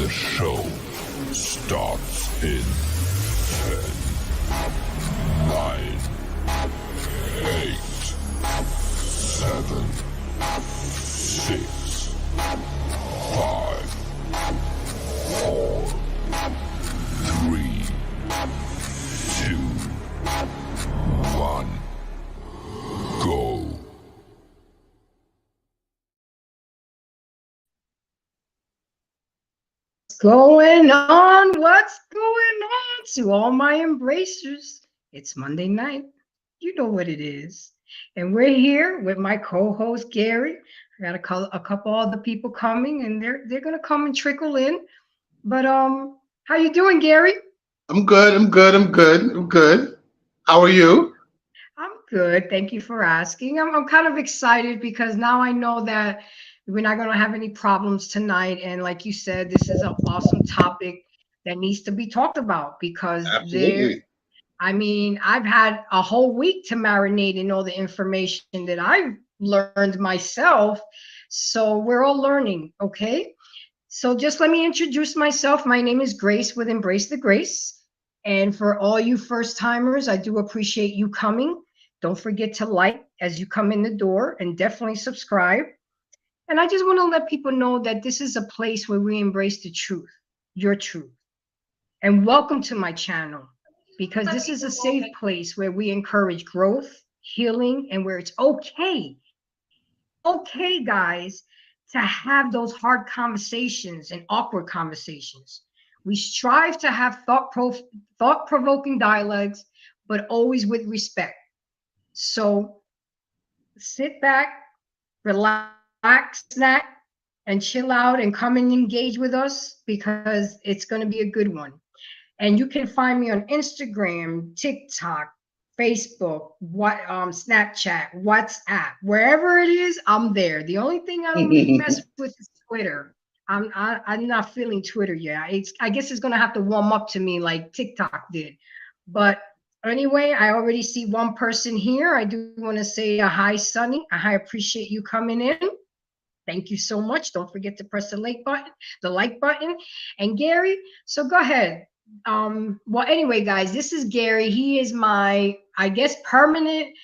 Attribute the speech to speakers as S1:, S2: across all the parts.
S1: The show starts in 10, 9, 8, 7, 6, 5, 4, 3, 2, 1, go.
S2: Going on? What's going on to all my embracers? It's Monday night. You know what it is. And we're here with my co-host Gary. I got a couple other people coming, and they're gonna come and trickle in. But how you doing, Gary?
S3: I'm good. I'm good. How are you?
S2: I'm good. Thank you for asking. I'm kind of excited because now I know that we're not going to have any problems tonight. And like you said, this is an awesome topic that needs to be talked about because
S3: Absolutely.
S2: I mean, I've had a whole week to marinate in all the information that I've learned myself. So we're all learning, okay? So just let me introduce myself. My name is Grace with Embrace the Grace. And for all you first timers, I do appreciate you coming. Don't forget to like as you come in the door and definitely subscribe. And I just want to let people know that this is a place where we embrace the truth, your truth. And welcome to my channel because this is a safe place where we encourage growth, healing, and where it's okay, guys, to have those hard conversations and awkward conversations. We strive to have thought-provoking dialogues, but always with respect. So sit back, relax, snack, and chill out and come and engage with us because it's going to be a good one. And you can find me on Instagram, TikTok, Facebook, Snapchat, WhatsApp, wherever it is, I'm there. The only thing I don't really mess with is Twitter. I'm not feeling Twitter yet. I guess it's gonna have to warm up to me like TikTok did. But anyway, I already see one person here. I do want to say a hi, Sunny. I appreciate you coming in. Thank you so much. Don't forget to press the like button. And Gary, so go ahead. Well, anyway, guys, this is Gary. He is my, I guess, permanent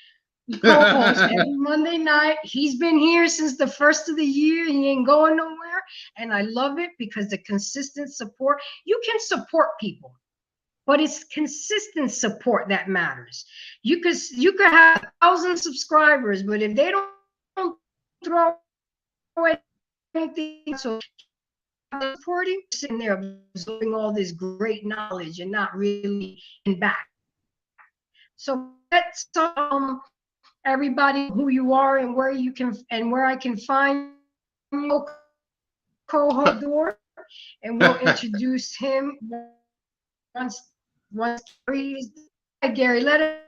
S2: co-host every Monday night. He's been here since the first of the year. He ain't going nowhere. And I love it because the consistent support, you can support people, but it's consistent support that matters. You could have 1,000 subscribers, but if they don't throw anything, so supporting, sitting there absorbing all this great knowledge and not really in back. So let's everybody who you are and where you can and where I can find your co-host door, and we'll introduce him once Gary is. Gary, let us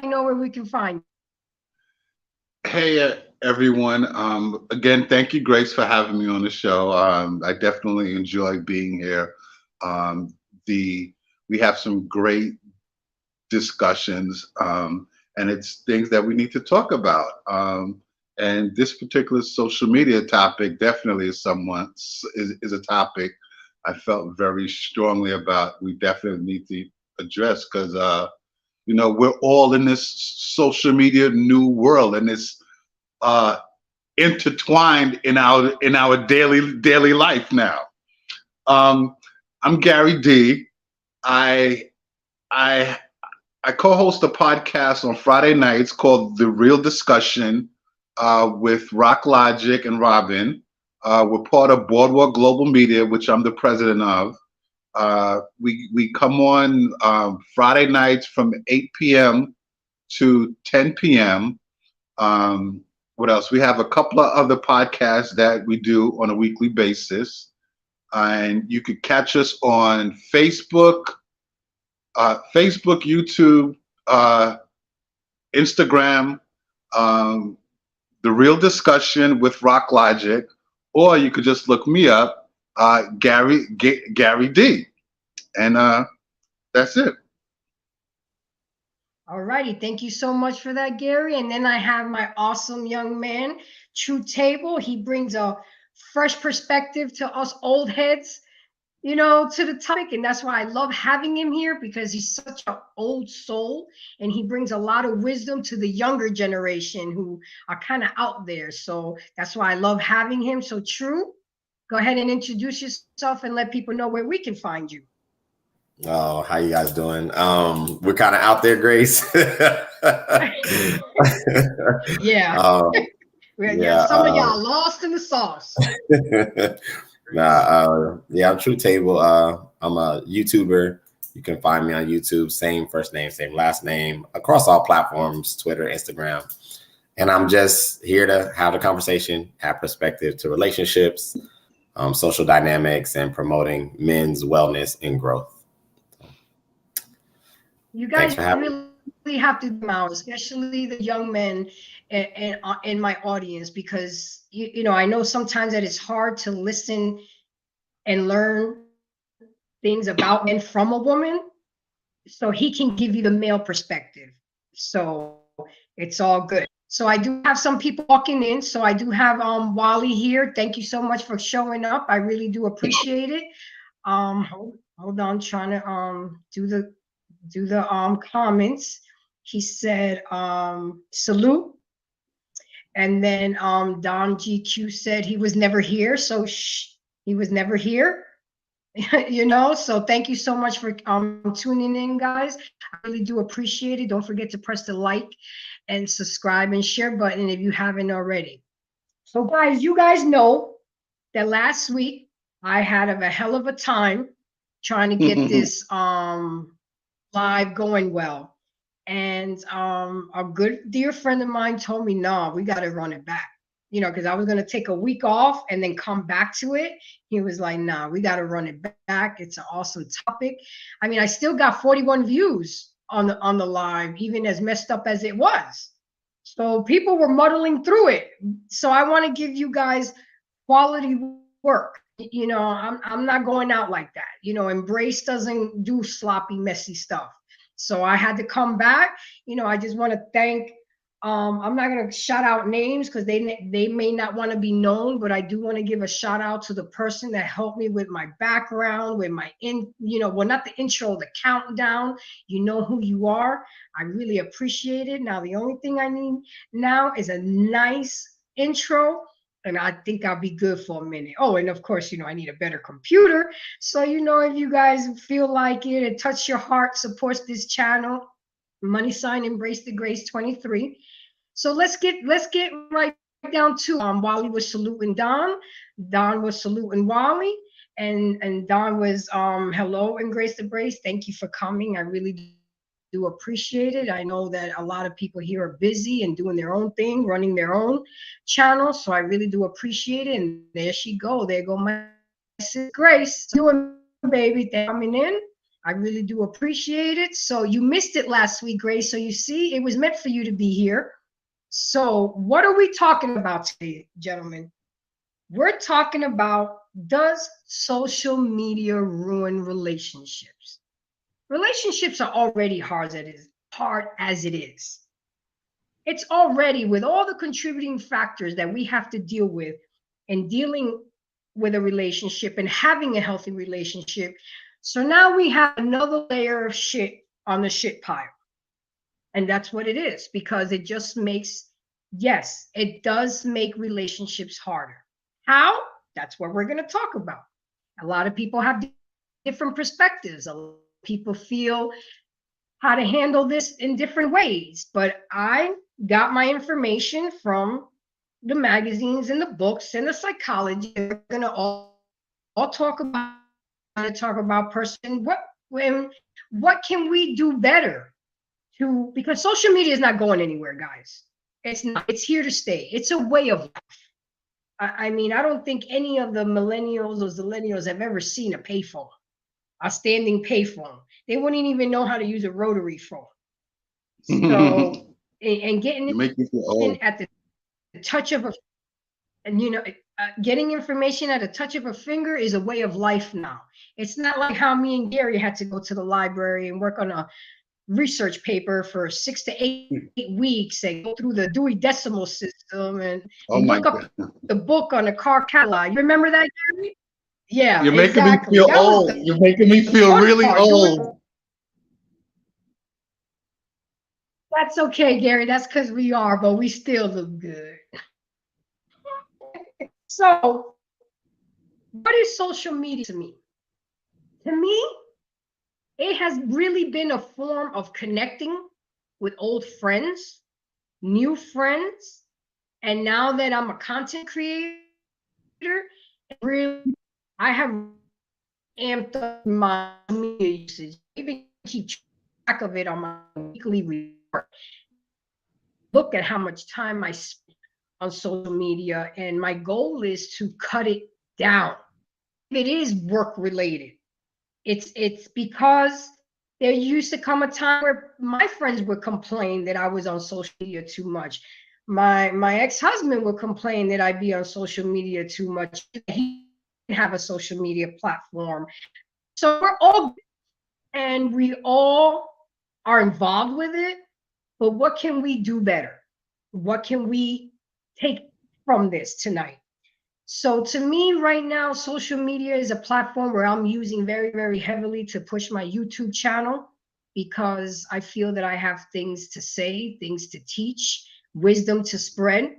S2: know where we can find.
S3: Hey, everyone. Again, thank you, Grace, for having me on the show. I definitely enjoy being here. The We have some great discussions, and it's things that we need to talk about. And this particular social media topic definitely is a topic I felt very strongly about. We definitely need to address because we're all in this social media new world, and it's uh, intertwined in our daily life now. I'm Gary D. I I I co-host a podcast on Friday nights called The Real Discussion with Rock Logic and Robin. We're part of Boardwalk Global Media, which I'm the president of. We come on Friday nights from 8 p.m. to 10 p.m. What else? We have a couple of other podcasts that we do on a weekly basis. And you could catch us on Facebook, YouTube, Instagram, um, The Real Discussion with Rock Logic, or you could just look me up, Gary D. And that's it.
S2: All righty. Thank you so much for that, Gary. And then I have my awesome young man, True Table. He brings a fresh perspective to us old heads to the topic. And that's why I love having him here, because he's such an old soul and he brings a lot of wisdom to the younger generation who are kind of out there. So that's why I love having him. So True, go ahead and introduce yourself and let people know where we can find you.
S4: Oh, how you guys doing? We're kind of out there, Grace.
S2: Yeah. Yeah, some of y'all lost in the sauce.
S4: I'm True Table. I'm a YouTuber. You can find me on YouTube, same first name, same last name, across all platforms, Twitter, Instagram. And I'm just here to have a conversation, have perspective to relationships, social dynamics, and promoting men's wellness and growth.
S2: You guys really have to come out, especially the young men in my audience, because I know sometimes that it's hard to listen and learn things about men from a woman. So he can give you the male perspective. So it's all good. So I do have some people walking in. So I do have Wally here. Thank you so much for showing up. I really do appreciate it. Hold on, trying to do the comments. He said salute. And then Don GQ said he was never here. So he was never here. So thank you so much for tuning in, guys. I really do appreciate it. Don't forget to press the like and subscribe and share button if you haven't already. So guys, you guys know that last week I had a hell of a time trying to get this live going well. And a good dear friend of mine told me, no, we got to run it back, because I was going to take a week off and then come back to it. He was like, nah, we got to run it back. It's an awesome topic. I mean, I still got 41 views on the live, even as messed up as it was. So people were muddling through it. So I want to give you guys quality work. I'm not going out like that. Embrace doesn't do sloppy, messy stuff. So I had to come back. I just want to thank, I'm not going to shout out names because they may not want to be known, but I do want to give a shout out to the person that helped me with my background, with my not the intro, the countdown. You know who you are. I really appreciate it. Now, the only thing I need now is a nice intro. And I think I'll be good for a minute. Oh, and of course, I need a better computer. So, if you guys feel like it and touch your heart, supports this channel, # Embrace the Grace 23. So let's get right down to Wally was saluting Don. Don was saluting Wally. And Don was hello, Embrace the Grace. Thank you for coming. I really do appreciate it. I know that a lot of people here are busy and doing their own thing, running their own channel. So I really do appreciate it. And there she go. There go my sister Grace. Doing, baby, coming in. I really do appreciate it. So you missed it last week, Grace. So you see, it was meant for you to be here. So what are we talking about today, gentlemen? We're talking about, does social media ruin relationships? Relationships are already hard as it is. It's already, with all the contributing factors that we have to deal with in dealing with a relationship and having a healthy relationship. So now we have another layer of shit on the shit pile. And that's what it is, because it just makes, yes, it does make relationships harder. How? That's what we're going to talk about. A lot of people have different perspectives. People feel how to handle this in different ways, but I got my information from the magazines and the books and the psychology. We're going to all talk about person. What can we do better because social media is not going anywhere, guys. It's not. It's here to stay. It's a way of life. I mean, I don't think any of the millennials or zillennials have ever seen a payphone. A standing payphone. They wouldn't even know how to use a rotary phone. So, and getting it at the touch of getting information at a touch of a finger is a way of life now. It's not like how me and Gary had to go to the library and work on a research paper for 6 to 8 weeks and go through the Dewey Decimal System and look up the book on the car catalog. You remember that, Gary? Yeah,
S3: You're making
S2: exactly.
S3: me feel
S2: That was
S3: old. You're making me
S2: the
S3: feel
S2: fun
S3: really
S2: part.
S3: old.
S2: That's okay, Gary. That's because we are, but we still look good. So, what is social media to me? To me, it has really been a form of connecting with old friends, new friends, and now that I'm a content creator, really, I have amped up my media usage. I even keep track of it on my weekly report. Look at how much time I spend on social media, and my goal is to cut it down. It is work related. It's because there used to come a time where my friends would complain that I was on social media too much. My ex-husband would complain that I'd be on social media too much. He didn't have a social media platform. So we're all, and we all are involved with it, but what can we do better? What can we take from this tonight? So to me right now, social media is a platform where I'm using very, very heavily to push my YouTube channel because I feel that I have things to say, things to teach, wisdom to spread,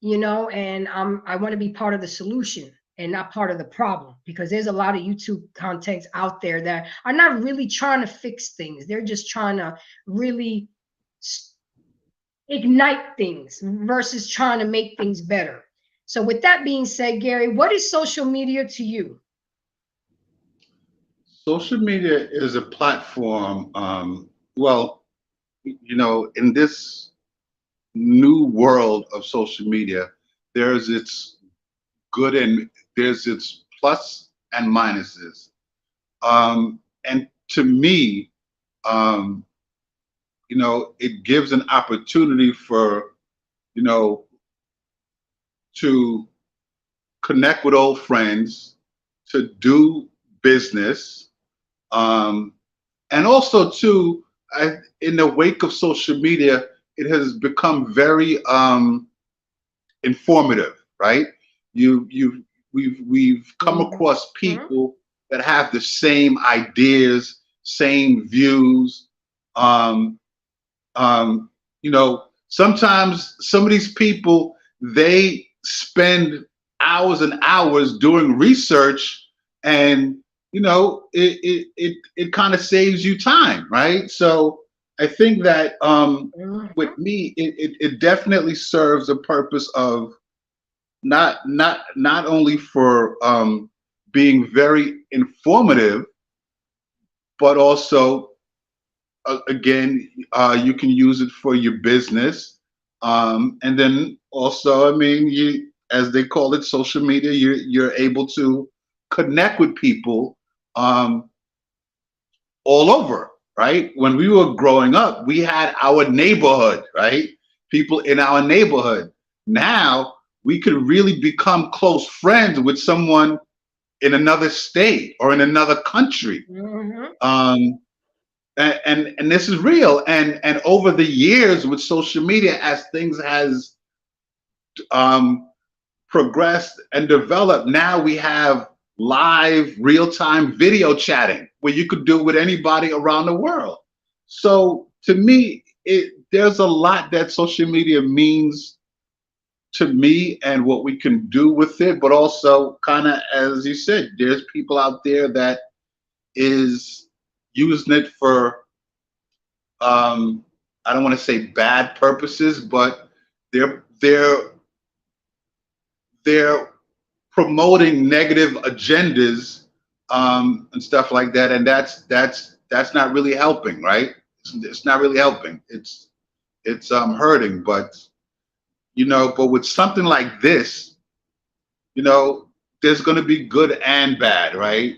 S2: and I want to be part of the solution and not part of the problem, because there's a lot of YouTube contents out there that are not really trying to fix things. They're just trying to really ignite things versus trying to make things better. So with that being said, Gary, what is social media to you?
S3: Social media is a platform. Well, in this new world of social media, there's its good and there's its plus and minuses. And to me, um, it gives an opportunity for, to connect with old friends, to do business, and also too, in the wake of social media, it has become very informative, right? We've come across people that have the same ideas, same views. Um, Sometimes some of these people, they spend hours and hours doing research, and it kind of saves you time, right? So I think that with me, it definitely serves a purpose of not only for being very informative, but also again, you can use it for your business, and then also, I mean, as they call it, social media. You're able to connect with people all over, right? When we were growing up, we had our neighborhood, right? People in our neighborhood. Now we could really become close friends with someone in another state or in another country. And this is real. And over the years with social media, as things has progressed and developed, now we have live real-time video chatting where you could do with anybody around the world. So to me, there's a lot that social media means to me and what we can do with it, but also kind of, as you said, there's people out there that is using it for I don't want to say bad purposes, but they're promoting negative agendas and stuff like that, and that's not really helping, right? It's not really helping. It's hurting, but but with something like this, there's going to be good and bad, right?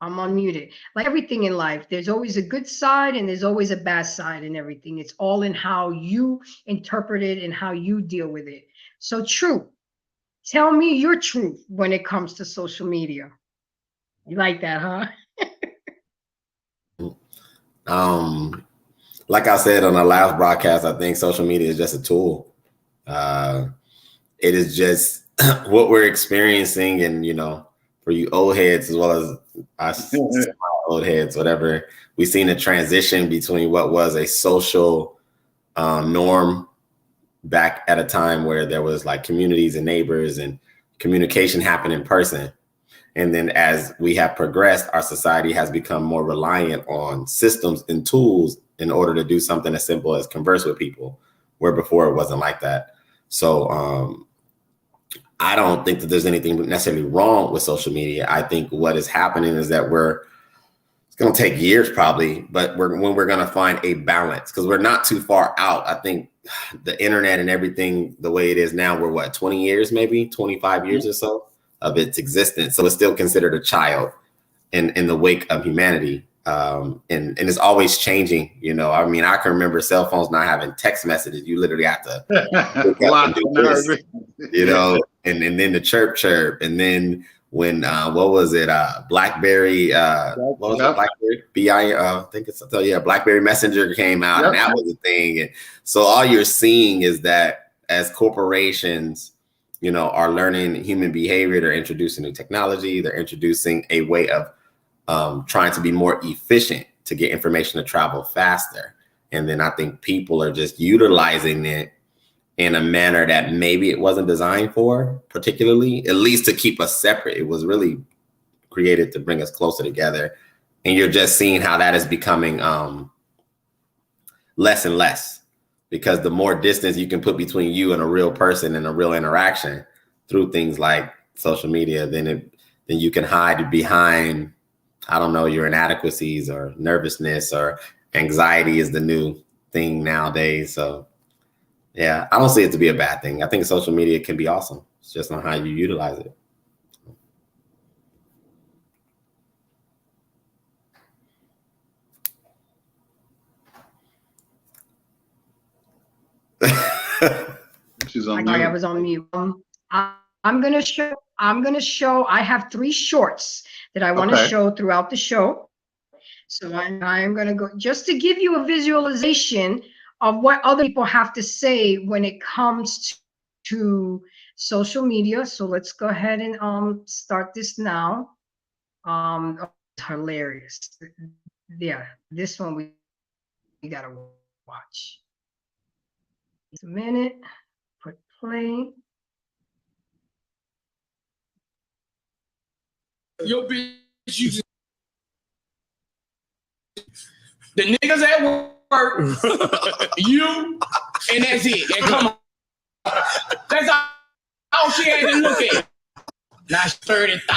S2: I'm unmuted. Like everything in life, there's always a good side and there's always a bad side in everything. It's all in how you interpret it and how you deal with it. So, True, tell me your truth when it comes to social media. You like that, huh?
S4: like I said on the last broadcast, I think social media is just a tool. It is just what we're experiencing, and for you old heads as well as us old heads, whatever, we've seen a transition between what was a social norm back at a time where there was like communities and neighbors and communication happened in person. And then as we have progressed, our society has become more reliant on systems and tools in order to do something as simple as converse with people, where before it wasn't like that. So I don't think that there's anything necessarily wrong with social media. I think what is happening is that it's going to take years probably, but when we're going to find a balance, because we're not too far out. I think the internet and everything the way it is now, we're 20 years, maybe 25 years or so of its existence. So it's still considered a child in the wake of humanity. And it's always changing. I mean, I can remember cell phones not having text messages. You literally have to and do this, and then the chirp. And then when, what was it? BlackBerry, what was it? BlackBerry? I think it's, BlackBerry Messenger came out and that was a thing. And so all you're seeing is that as corporations, are learning human behavior, they're introducing new technology, they're introducing a way of trying to be more efficient to get information to travel faster. And then I think people are just utilizing it in a manner that maybe it wasn't designed for, particularly, at least to keep us separate. It was really created to bring us closer together. And you're just seeing how that is becoming less and less, because the more distance you can put between you and a real person and a real interaction through things like social media, then you can hide behind, I don't know, your inadequacies or nervousness or anxiety is the new thing nowadays. So yeah, I don't see it to be a bad thing. I think social media can be awesome. It's just on how you utilize it.
S3: She's on
S2: I
S3: mute.
S2: was on mute. I'm gonna show. I have 3 shorts that I want to show throughout the show. So I'm gonna go just to give you a visualization of what other people have to say when it comes to social media. So let's go ahead and start this now. It's hilarious. Yeah, this one we gotta watch. Just a minute. Put play.
S5: Your bitch, the niggas at work, you, and that's it. And come on. That's all she had to look at. Now 30,000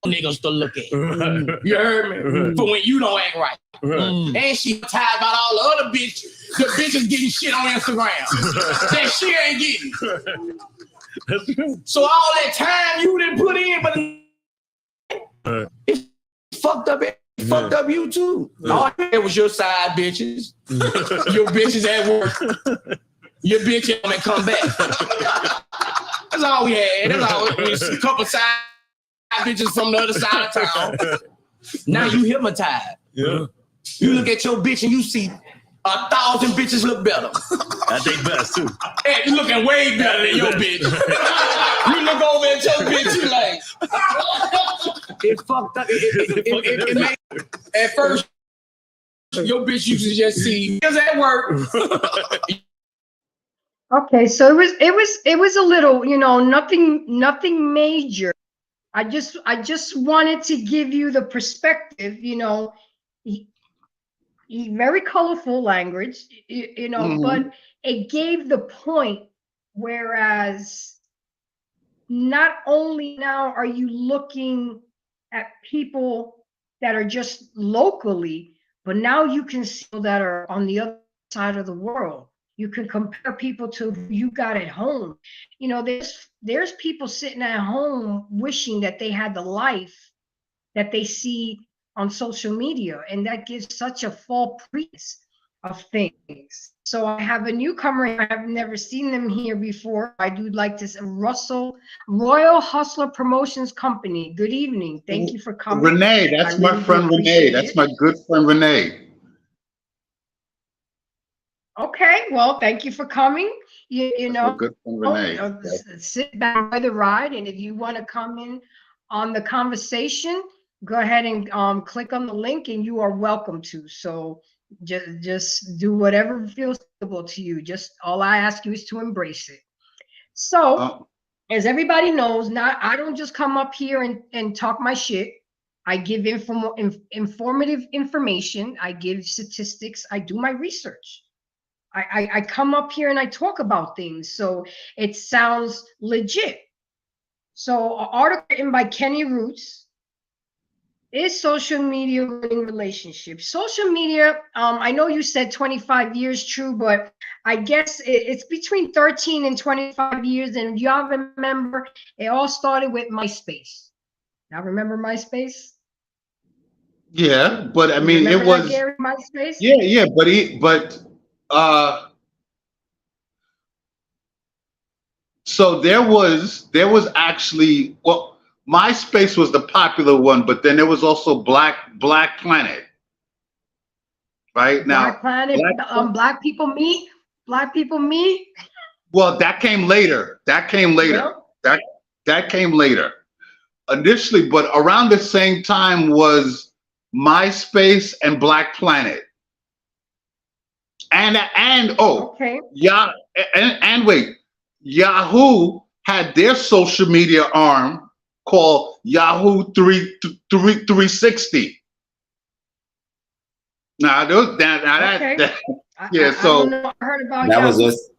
S5: niggas to look at. You heard me? For when you don't act right. And she tired about all the other bitches. The bitches getting shit on Instagram that she ain't getting. So all that time you didn't put in, but it fucked up. It fucked up you too. All it was your side bitches. Your bitches at work. Your bitch and come back. That's all we had. That's all. It was a couple side bitches from the other side of town. Now you hypnotized.
S6: Yeah.
S5: You look at your bitch and you see 1,000 bitches look better.
S6: I think best too.
S5: And you looking way better than your bitch. You look over at your bitch, you like, it fucked up. It made, at first, your bitch used to just see niggas at work.
S2: Okay, so it was a little, nothing major. I just wanted to give you the perspective, very colorful language, but it gave the point. Whereas not only now are you looking at people that are just locally, but now you can see people that are on the other side of the world. You can compare people to who you got at home. There's people sitting at home wishing that they had the life that they see on social media, and that gives such a false pretense of things. So I have a newcomer. I have never seen them here before. I do like to say Russell, Royal Hustler Promotions Company. Good evening. Thank you for coming.
S3: Renee, that's my friend Renee. That's my good friend Renee.
S2: Okay, well, thank you for coming. You
S3: That's
S2: know,
S3: a good one, Renee.
S2: sit back by the ride, and if you want to come in on the conversation, go ahead and click on the link, and you are welcome to. So just do whatever feels comfortable to you. Just all I ask you is to embrace it. So,
S3: Uh,
S2: as everybody knows, not I don't just come up here and talk my shit. I give informative information. I give statistics. I do my research. I come up here and I talk about things, so it sounds legit. So, an article written by Kenny Roots, is social media ruining relationships? Social media, I know you said 25 years, true, but I guess it's between 13 and 25 years. And y'all remember, it all started with MySpace. Y'all remember MySpace?
S3: yeah, but I
S2: You
S3: mean, it
S2: remember that,
S3: was
S2: Gary, MySpace?
S3: yeah, but so there was actually, well, MySpace was the popular one, but then there was also Black Planet, right? Now,
S2: Black Planet, Black People Meet. Black People Meet.
S3: well, that came later. That came later. That came later. Initially, but around the same time was MySpace and Black Planet. And
S2: Okay.
S3: yeah, and wait, Yahoo had their social media arm called Yahoo 360. Now,
S2: Okay.
S3: yeah, so
S2: I heard about
S4: That was
S2: Yahoo.
S4: just,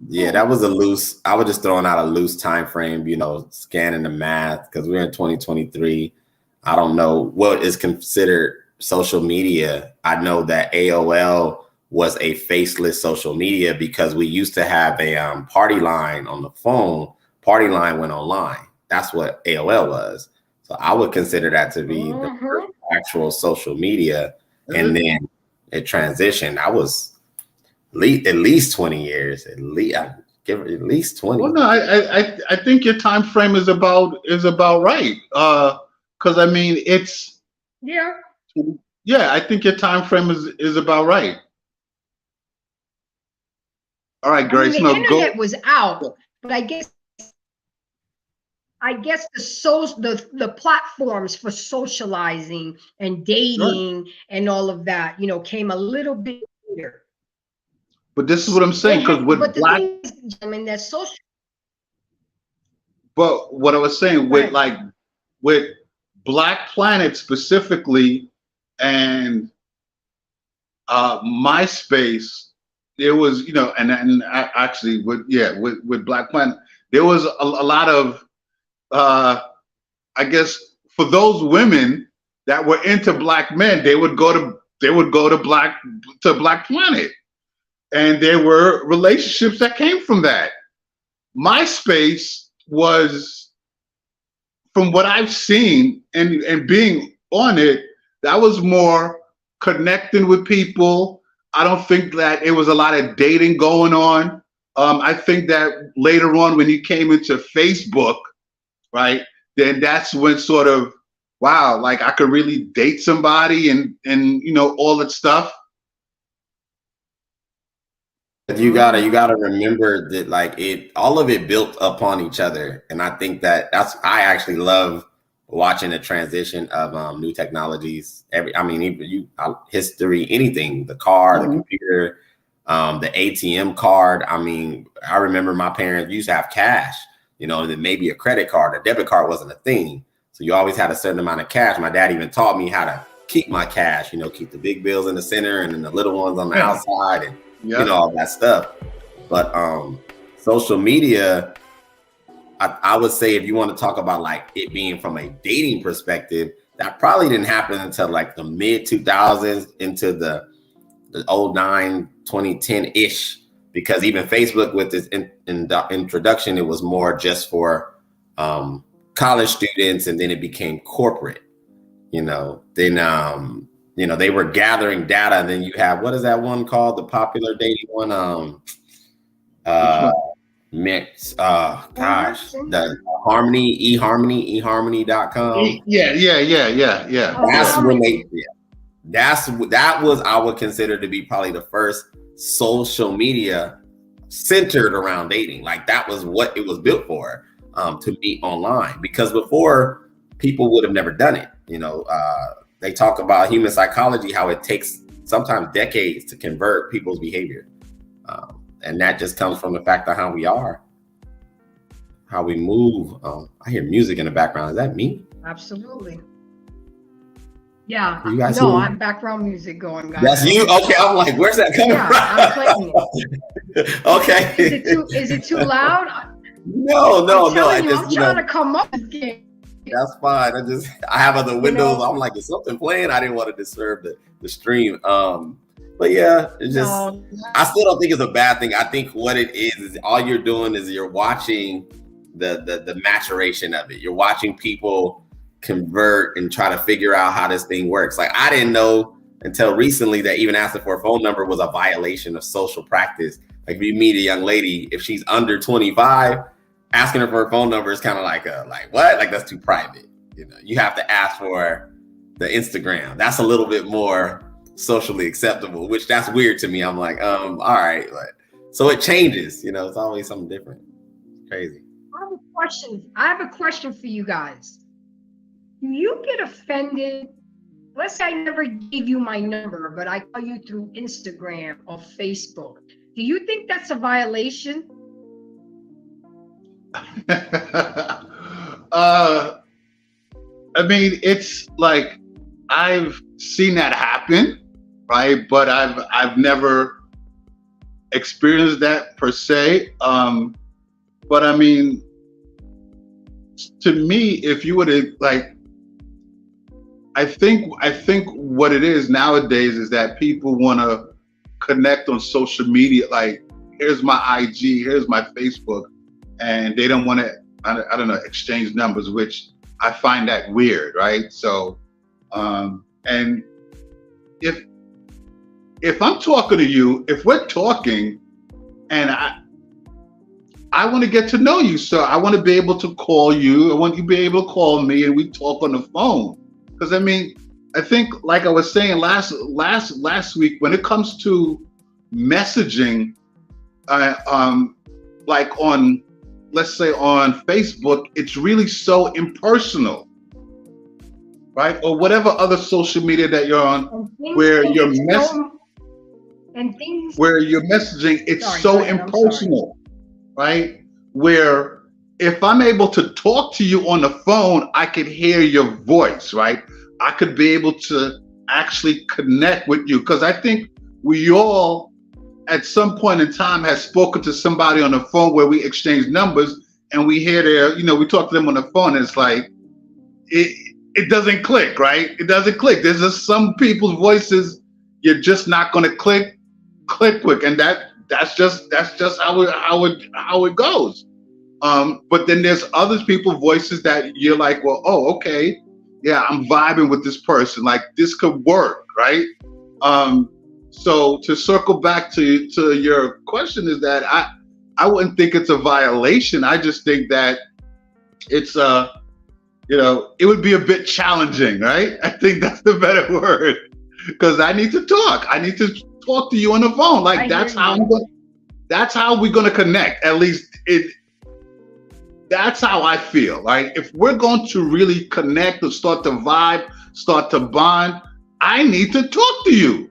S4: yeah, that was a loose. I was just throwing out a loose time frame, you know, scanning the math because we're in 2023. I don't know what is considered social media. I know that AOL was a faceless social media because we used to have a party line on the phone. Party line went online. That's what AOL was. So I would consider that to be the first actual social media. And then it transitioned. I was at least 20 years. At least I give it at least 20.
S3: well, no, I think your time frame is about right. Because I mean, it's
S2: Yeah.
S3: I think your time frame is about right. All right, Grace.
S2: The
S3: No,
S2: internet
S3: go.
S2: was out, but I guess the platforms for socializing and dating and all of that, came a little bit later.
S3: But this is what I'm saying, because with
S2: but the
S3: Black,
S2: thing is, gentlemen, that social.
S3: but what I was saying with
S2: Right.
S3: with Black Planet specifically and MySpace, there was, and actually with Black Planet, there was a lot of I guess for those women that were into Black men, they would go to Black Planet, and there were relationships that came from that. MySpace was, from what I've seen and being on it, that was more connecting with people. I don't think that it was a lot of dating going on. I think that later on when you came into Facebook, right, then that's when sort of, wow, like I could really date somebody and all that stuff.
S4: You gotta remember that all of it built upon each other. And I think I actually love watching the transition of new technologies. History, anything, the car, the computer, the ATM card. I mean, I remember my parents used to have cash, and then maybe a credit card. A debit card wasn't a thing. So you always had a certain amount of cash. My dad even taught me how to keep my cash, keep the big bills in the center and then the little ones on the outside and all that stuff. But social media, I would say, if you want to talk about it being from a dating perspective, that probably didn't happen until the mid 2000s into the 09, 2010-ish, because even Facebook with its introduction, it was more just for college students, and then it became corporate, then they were gathering data. And then you have, what is that one called? The popular dating one, Mix, the Harmony, eHarmony.com.
S3: Yeah.
S4: That's when that was, I would consider to be probably the first social media centered around dating. Like that was what it was built for, to meet online, because before people would have never done it. You know, they talk about human psychology, how it takes sometimes decades to convert people's behavior. And that just comes from the fact of how we are, how we move. I hear music in the background. Is that me?
S2: Absolutely. Yeah.
S4: You guys
S2: No,
S4: hear me?
S2: I'm background music going, guys.
S4: That's you? Okay, I'm like, where's that coming
S2: Yeah, I'm playing it.
S4: from? Okay.
S2: Is it too loud?
S4: No.
S2: I'm telling
S4: I
S2: you,
S4: just,
S2: I'm trying to come up with this game.
S4: That's fine. I have other windows.
S2: know-
S4: I'm like, is something playing? I didn't want to disturb the stream. But yeah, it's just,
S2: No,
S4: I still don't think it's a bad thing. I think what it is all you're doing is you're watching the maturation of it. You're watching people convert and try to figure out how this thing works. Like I didn't know until recently that even asking for a phone number was a violation of social practice. Like if you meet a young lady, if she's under 25, asking her for a phone number is kind of like what? Like that's too private. You know, you have to ask for the Instagram. That's a little bit more socially acceptable, which that's weird to me. I'm like, all right. So it changes, you know, it's always something different. Crazy.
S2: I have a question for you guys. Do you get offended? Let's say I never gave you my number, but I call you through Instagram or Facebook. Do you think that's a violation?
S3: I mean, it's like I've seen that happen, right? But I've never experienced that per se. But I mean, to me, if you were to like, I think what it is nowadays is that people want to connect on social media. Like, here's my IG, here's my Facebook, and they don't want to, I don't know, exchange numbers, which I find that weird, right? So, and if I'm talking to you, if we're talking, and I want to get to know you, so I want to be able to call you. I want you to be able to call me, and we talk on the phone. Because I mean, I think, like I was saying last week, when it comes to messaging, like on, let's say on Facebook, it's really so impersonal, right? Or whatever other social media that you're on, where you're messaging, it's
S2: Sorry,
S3: so
S2: go ahead, I'm sorry.
S3: impersonal, right? Where if I'm able to talk to you on the phone, I could hear your voice, right? I could be able to actually connect with you, because I think we all at some point in time has spoken to somebody on the phone where we exchange numbers and we hear their, you know, we talk to them on the phone and it's like, it doesn't click, right? It doesn't click. There's just some people's voices you're just not going to click quick, and that's just how it goes. But then there's other people's voices that you're like, well, oh, okay, yeah, I'm vibing with this person. Like this could work, right? So to circle back to your question is that I wouldn't think it's a violation. I just think that it's you know, it would be a bit challenging, right? I think that's the better word, because I need to talk. I need to talk to you on the phone. Like that's how we're gonna connect. At least that's how I feel. Like if we're going to really connect and start to vibe, start to bond, I need to talk to you.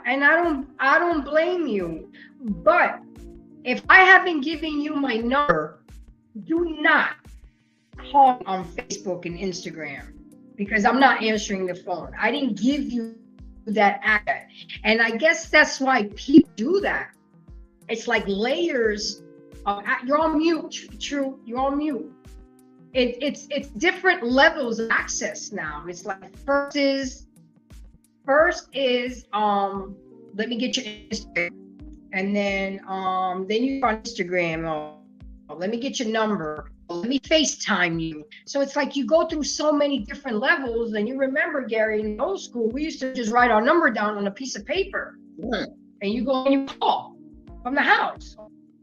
S2: And I don't blame you, but if I haven't given you my number, do not call on Facebook and Instagram, because I'm not answering the phone. I didn't give you that access. And I guess that's why people do that. It's like layers of, you're on mute, true, you're on mute. It's different levels of access now. It's like first is let me get your Instagram, and then you on Instagram, or let me get your number, or let me FaceTime you. So it's like you go through so many different levels. And you remember, Gary, in old school, we used to just write our number down on a piece of paper,
S3: Right.
S2: and you go and you call from the house,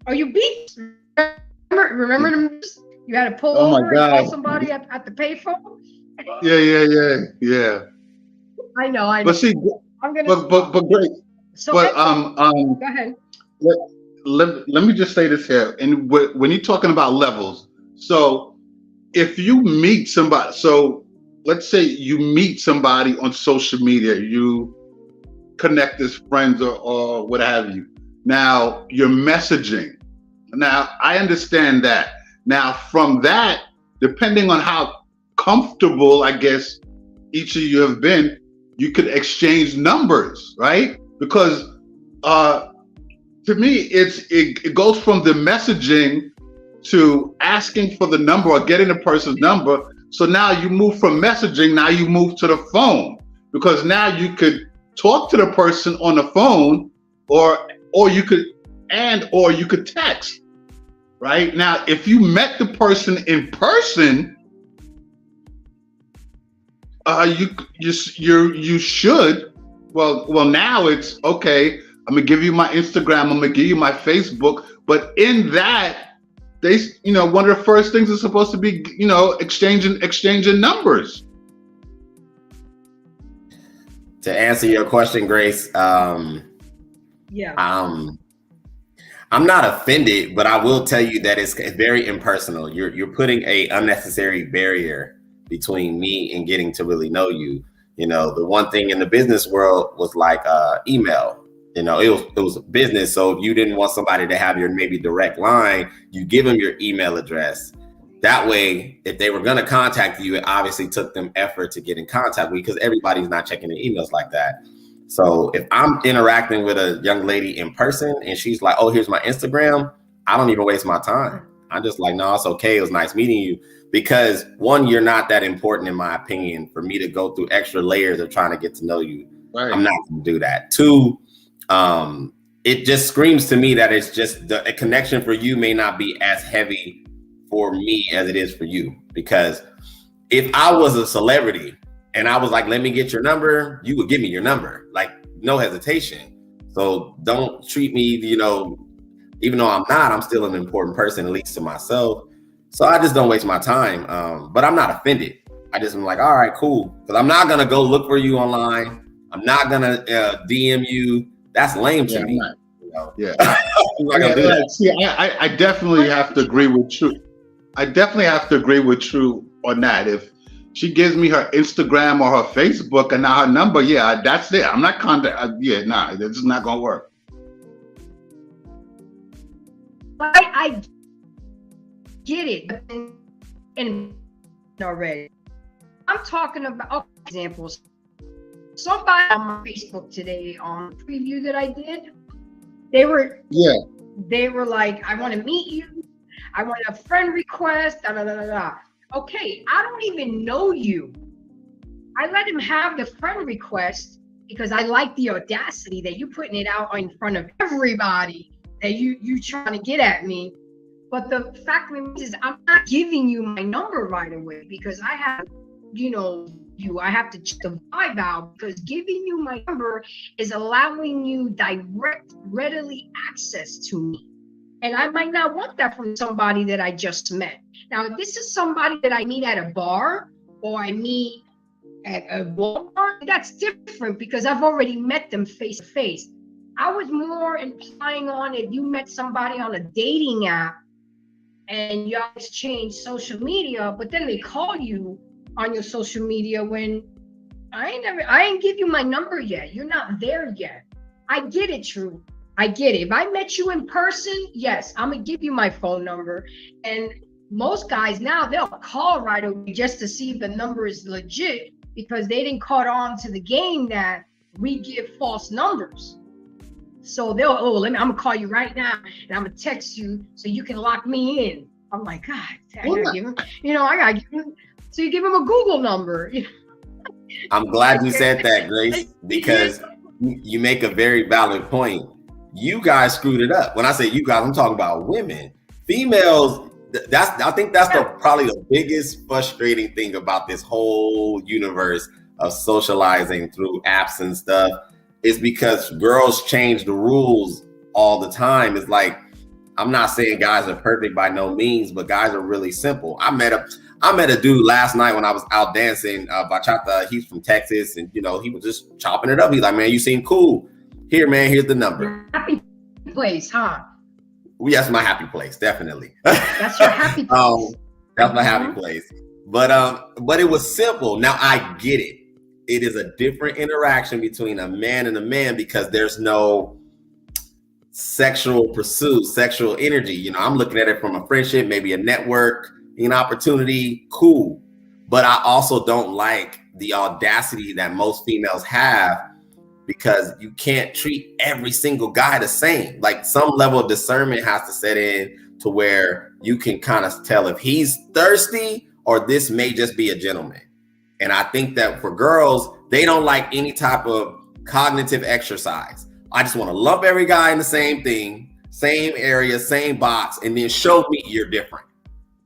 S2: or you beat. Remember them? You had to pull
S3: Oh my
S2: over and call
S3: God.
S2: somebody at the payphone.
S3: Yeah.
S2: I know.
S3: But see,
S2: I'm gonna.
S3: but great.
S2: So
S3: But
S2: go ahead.
S3: let me just say this here. And when you're talking about levels, so if you meet somebody, so let's say you meet somebody on social media, you connect as friends or what have you. Now you're messaging. Now I understand that. Now from that, depending on how comfortable, I guess, each of you have been, you could exchange numbers, right? Because to me, it goes from the messaging to asking for the number or getting a person's number. So now you move from messaging, now you move to the phone, because now you could talk to the person on the phone, or you could text. Right? Now, if you met the person in person, you should. Well, now it's okay. I'm gonna give you my Instagram. I'm gonna give you my Facebook. But in that, one of the first things is supposed to be, exchanging numbers.
S4: To answer your question, Grace,
S2: Yeah.
S4: I'm not offended, but I will tell you that it's very impersonal. You're putting a unnecessary barrier between me and getting to really know you. The one thing in the business world was like email. It was business. So if you didn't want somebody to have your maybe direct line, you give them your email address. That way, if they were going to contact you, it obviously took them effort to get in contact with you, because everybody's not checking their emails like that. So if I'm interacting with a young lady in person and she's like, oh, here's my Instagram, I don't even waste my time. I'm just like, no, it's okay. It was nice meeting you. Because one, you're not that important, in my opinion, for me to go through extra layers of trying to get to know you. Right. I'm not going to do that. Two, it just screams to me that it's just a connection for you may not be as heavy for me as it is for you. Because if I was a celebrity and I was like, let me get your number, you would give me your number, like no hesitation. So don't treat me, even though I'm not, I'm still an important person, at least to myself. So I just don't waste my time. But I'm not offended. I just am like, all right, cool. Because I'm not going to go look for you online. I'm not going to DM you. That's lame to me.
S3: Yeah. I'm not gonna do that. See, I definitely have to agree with True. I definitely have to agree with True on that. If she gives me her Instagram or her Facebook and now her number, yeah, that's it. I'm not this is not gonna work.
S2: I get it, and already, I'm talking about examples. Somebody on my Facebook today on the preview that I did, they were like, I want to meet you. I want a friend request. Da, da, da, da, da. Okay, I don't even know you. I let him have the friend request because I like the audacity that you putting it out in front of everybody, that you trying to get at me. But the fact remains is I'm not giving you my number right away, because I have, I have to check the vibe out, because giving you my number is allowing you direct, readily access to me. And I might not want that from somebody that I just met. Now, if this is somebody that I meet at a bar or I meet at a Walmart, that's different, because I've already met them face to face. I was more implying on if you met somebody on a dating app and y'all exchange social media, but then they call you on your social media when I ain't give you my number yet. You're not there yet. I get it, True. I get it. If I met you in person, yes, I'm gonna give you my phone number. And most guys now, they'll call right away just to see if the number is legit, because they didn't caught on to the game that we give false numbers. So I'm gonna call you right now and I'm gonna text you so you can lock me in. I'm like, God, I gotta give him, I gotta give him. So you give him a Google number.
S4: I'm glad you said that, Grace, because you make a very valid point. You guys screwed it up. When I say you guys, I'm talking about women. Females, I think that's probably the biggest frustrating thing about this whole universe of socializing through apps and stuff, is because girls change the rules all the time. It's like, I'm not saying guys are perfect by no means, but guys are really simple. I I met a dude last night when I was out dancing bachata. He's from Texas, and you know, he was just chopping it up. He's like, man, you seem cool. Here, man, here's the number.
S2: Happy place, huh?
S4: That's my happy place, definitely.
S2: That's your happy place.
S4: That's my happy place. But it was simple. Now I get it. It is a different interaction between a man and a man because there's no sexual pursuit, sexual energy. You know, I'm looking at it from a friendship, maybe a network, an opportunity, cool. But I also don't like the audacity that most females have because you can't treat every single guy the same. Like some level of discernment has to set in to where you can kind of tell if he's thirsty or this may just be a gentleman. And I think that for girls, they don't like any type of cognitive exercise. I just want to lump every guy in the same thing, same area, same box, and then show me you're different.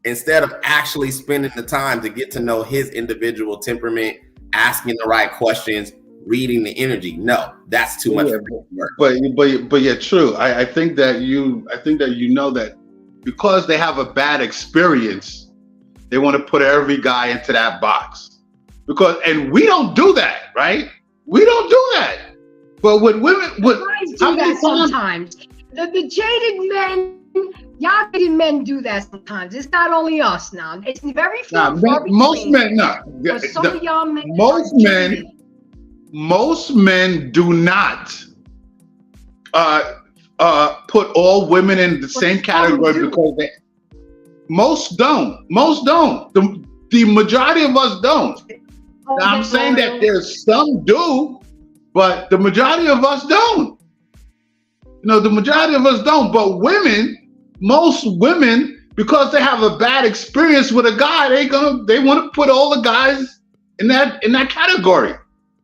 S4: Instead of actually spending the time to get to know his individual temperament, asking the right questions, reading the energy. No, that's too much work.
S3: But yeah, true. I think that you know that because they have a bad experience, they want to put every guy into that box. And we don't do that, right? We don't do that. But with women,
S2: guys do that sometimes. The jaded men, y'all jaded men do that sometimes. It's not only us now. It's very few.
S3: Most men,
S2: But some of y'all men,
S3: most men do not put all women in the same category because most don't. The majority of us don't. Now, I'm saying that there's some do, but the majority of us don't. You know, the majority of us don't. But most women, because they have a bad experience with a guy, they want to put all the guys in that category.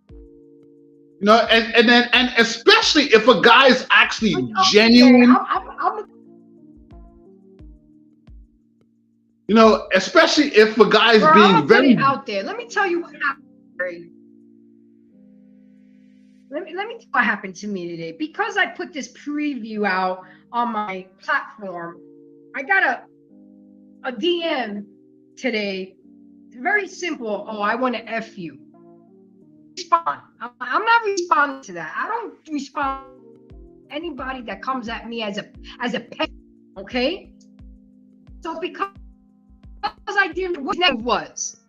S3: You know, and especially if a guy is actually genuine. You know, especially if a guy's being very
S2: out there. Let me tell you what happened. Let me tell you what happened to me today. Because I put this preview out on my platform, I got a DM today. Very simple. Oh, I want to F you. Respond. I'm not responding to that. I don't respond to anybody that comes at me as a pet. Okay. So because I didn't know what that was.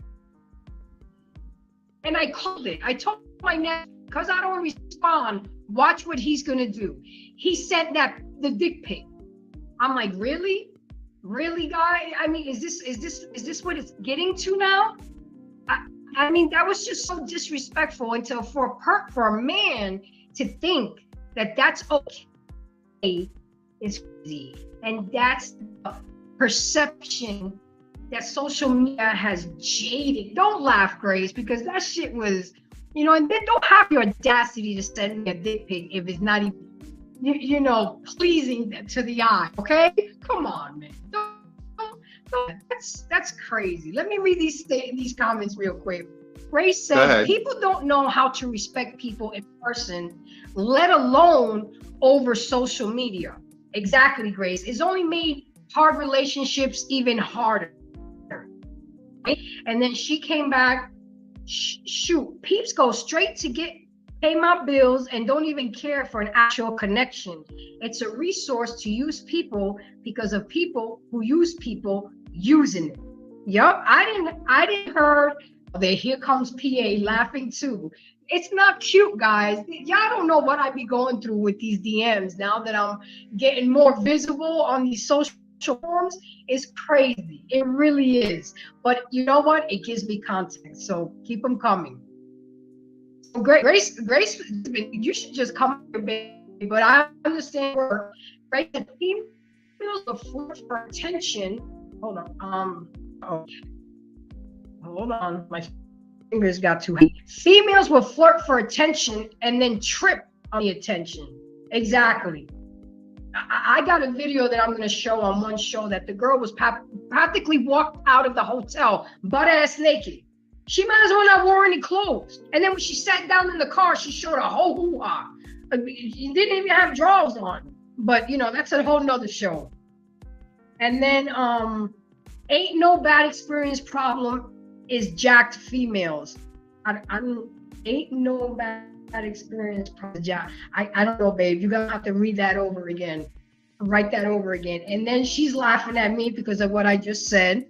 S2: And I called it. I told my nephew, because I don't respond, watch what he's gonna do. He sent the dick pic. I'm like, really? Really, guy? I mean, is this what it's getting to now? I mean, that was just so disrespectful until for a man to think that that's okay is crazy. And that's the perception that social media has jaded. Don't laugh, Grace, because that shit was, you know, and then don't have your audacity to send me a dick pic if it's not even, you know, pleasing to the eye, okay? Come on, man. That's crazy. Let me read these comments real quick. Grace said, people don't know how to respect people in person, let alone over social media. Exactly, Grace. It's only made hard relationships even harder. And then she came back, shoot, peeps go straight to pay my bills and don't even care for an actual connection. It's a resource to use people because of people who use people using it. Yup, I didn't heard that. Here comes PA laughing too. It's not cute, guys. Y'all don't know what I be going through with these DMs now that I'm getting more visible on these social forms. Is crazy. It really is. But you know what? It gives me context. So keep them coming. So Grace, you should just come here, baby. But I understand where Grace said females afford for attention. Hold on. Hold on. My fingers got too heavy. Females will flirt for attention and then trip on the attention. Exactly. I got a video that I'm going to show on one show that the girl was practically walked out of the hotel butt ass naked. She might as well not wore any clothes. And then when she sat down in the car, she showed a whole hoo-ha. She didn't even have drawers on. But, you know, that's a whole nother show. And then Ain't no bad experience problem is jacked females. I don't, ain't no bad experience problem. I don't know, babe. You're gonna have to read that over again. Write that over again. And then she's laughing at me because of what I just said.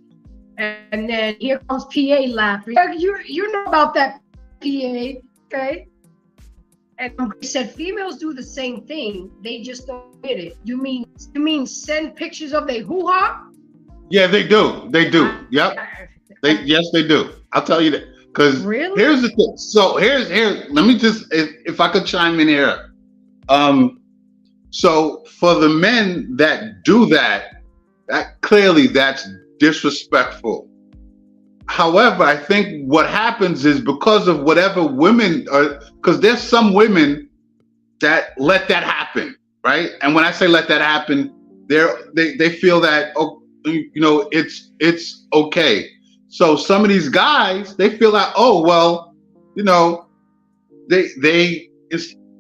S2: And then here comes PA laughing. You know about that, PA, okay? And he said females do the same thing. They just don't get it. You mean send pictures of their hoo-ha?
S3: Yeah, they do. They do. Yep. Yes, they do. I'll tell you that. Because
S2: Really?
S3: here's the thing. So here's let me just, if I could chime in here. So for the men that do that clearly that's disrespectful. However, I think what happens is because of whatever women are, because there's some women that let that happen, right? And when I say let that happen, they feel that, oh, you know, it's okay. So some of these guys, they feel like, oh, well, you know, they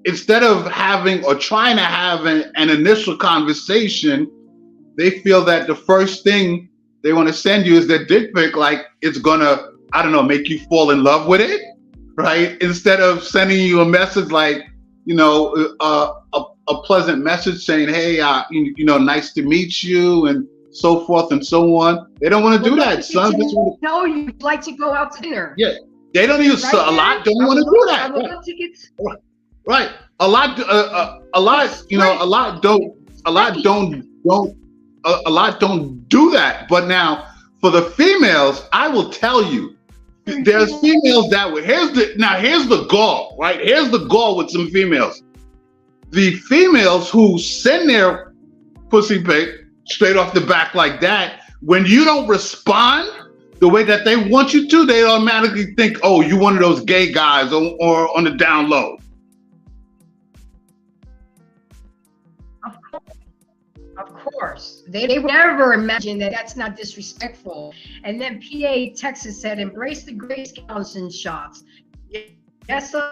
S3: instead of having or trying to have an initial conversation, they feel that the first thing they want to send you is their dick pic, like it's gonna, I don't know, make you fall in love with it, right? Instead of sending you a message like, you know, a pleasant message saying, hey, you know, nice to meet you, and so forth and so on. They don't want to do that. Some
S2: people tell you like to go out to dinner.
S3: Yeah, they don't even. Right, a lot don't want to do that.
S2: I would love to get.
S3: Right, a lot. You know, a lot don't. A lot don't do that. But now, for the females, I will tell you, there's females that way. Here's the gall, right? Here's the gall with some females. The females who send their pussy pic straight off the back like that, when you don't respond the way that they want you to, they automatically think, oh, you one of those gay guys or on the down low.
S2: Of course. They would never imagine that that's not disrespectful. And then PA Texas said, embrace the Grace Johnson shots. Yes, sir.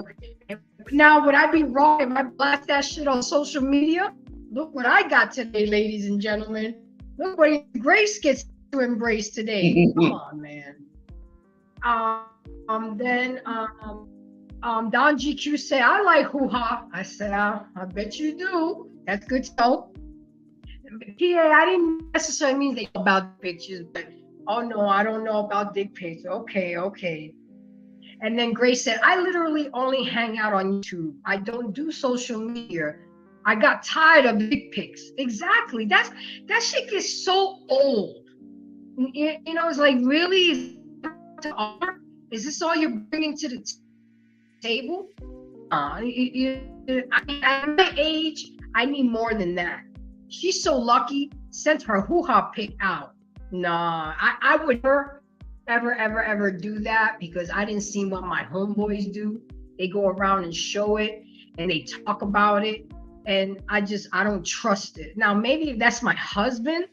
S2: Now, would I be wrong if I blast that shit on social media? Look what I got today, ladies and gentlemen. Look what Grace gets to embrace today. Come on, man. Then Don GQ said, I like hoo-ha. I said, I bet you do. That's good to know. PA, I didn't necessarily mean they about pictures, but oh no, I don't know about dick pics. Okay. And then Grace said, I literally only hang out on YouTube. I don't do social media. I got tired of dick pics. Exactly. That shit gets so old. You know, it's like, really? Is this all you're bringing to the table? At my age, I need more than that. She's so lucky, sent her hoo-ha pic out. Nah, I would never, ever do that, because I didn't see what my homeboys do. They go around and show it and they talk about it. And I don't trust it. Now, maybe if that's my husband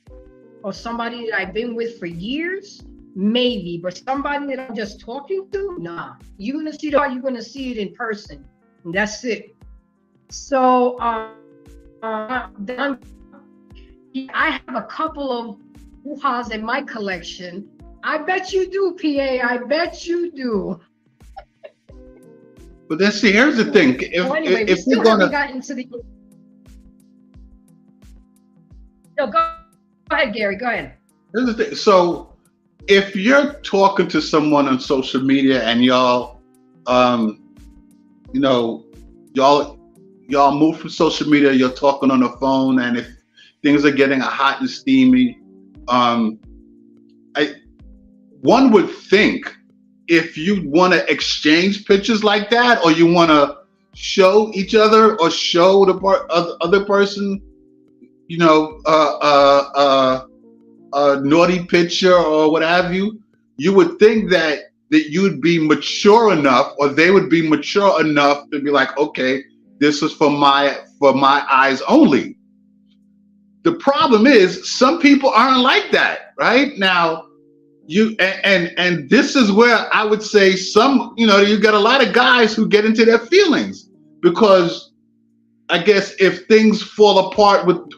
S2: or somebody that I've been with for years, maybe, but somebody that I'm just talking to, nah. You're gonna see you're gonna see it in person. And that's it. So I have a couple of hoo-has in my collection. I bet you do, PA. I bet you do.
S3: But then see, here's the thing. If we're gonna
S2: got into the. No, go ahead, Gary. Go ahead.
S3: Here's the thing. So, if you're talking to someone on social media and y'all, you know, y'all move from social media, you're talking on the phone, and if things are getting hot and steamy, one would think if you want to exchange pictures like that, or you want to show each other or show the other person, you know, a naughty picture or what have you, you would think that you'd be mature enough, or they would be mature enough to be like, okay, this is for my eyes only. The problem is some people aren't like that, right? Now, and this is where I would say you got a lot of guys who get into their feelings, because I guess if things fall apart with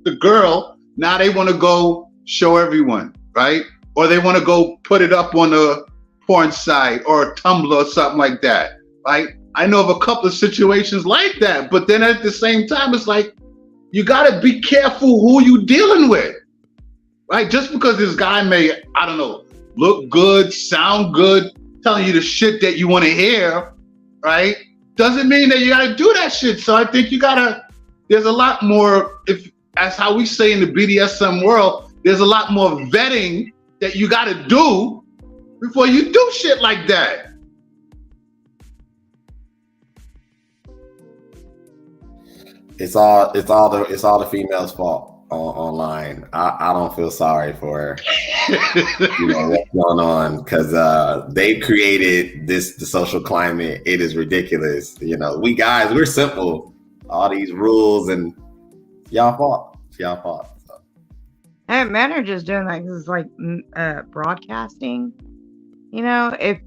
S3: the girl, Now they want to go show everyone, right? Or they want to go put it up on a porn site or a Tumblr or something like that, right? I know of a couple of situations like that, but then at the same time, it's like, you got to be careful who you dealing with, right? Just because this guy may, I don't know, look good, sound good, telling you the shit that you want to hear, right? Doesn't mean that you got to do that shit. So I think there's a lot more, as how we say in the BDSM world, there's a lot more vetting that you got to do before you do shit like that.
S4: It's all the females' fault online. I don't feel sorry for what's going on, because they created the social climate. It is ridiculous. We guys, we're simple. All these rules and y'all fault. It's y'all fault. So.
S6: And men are just doing that because it's like broadcasting. If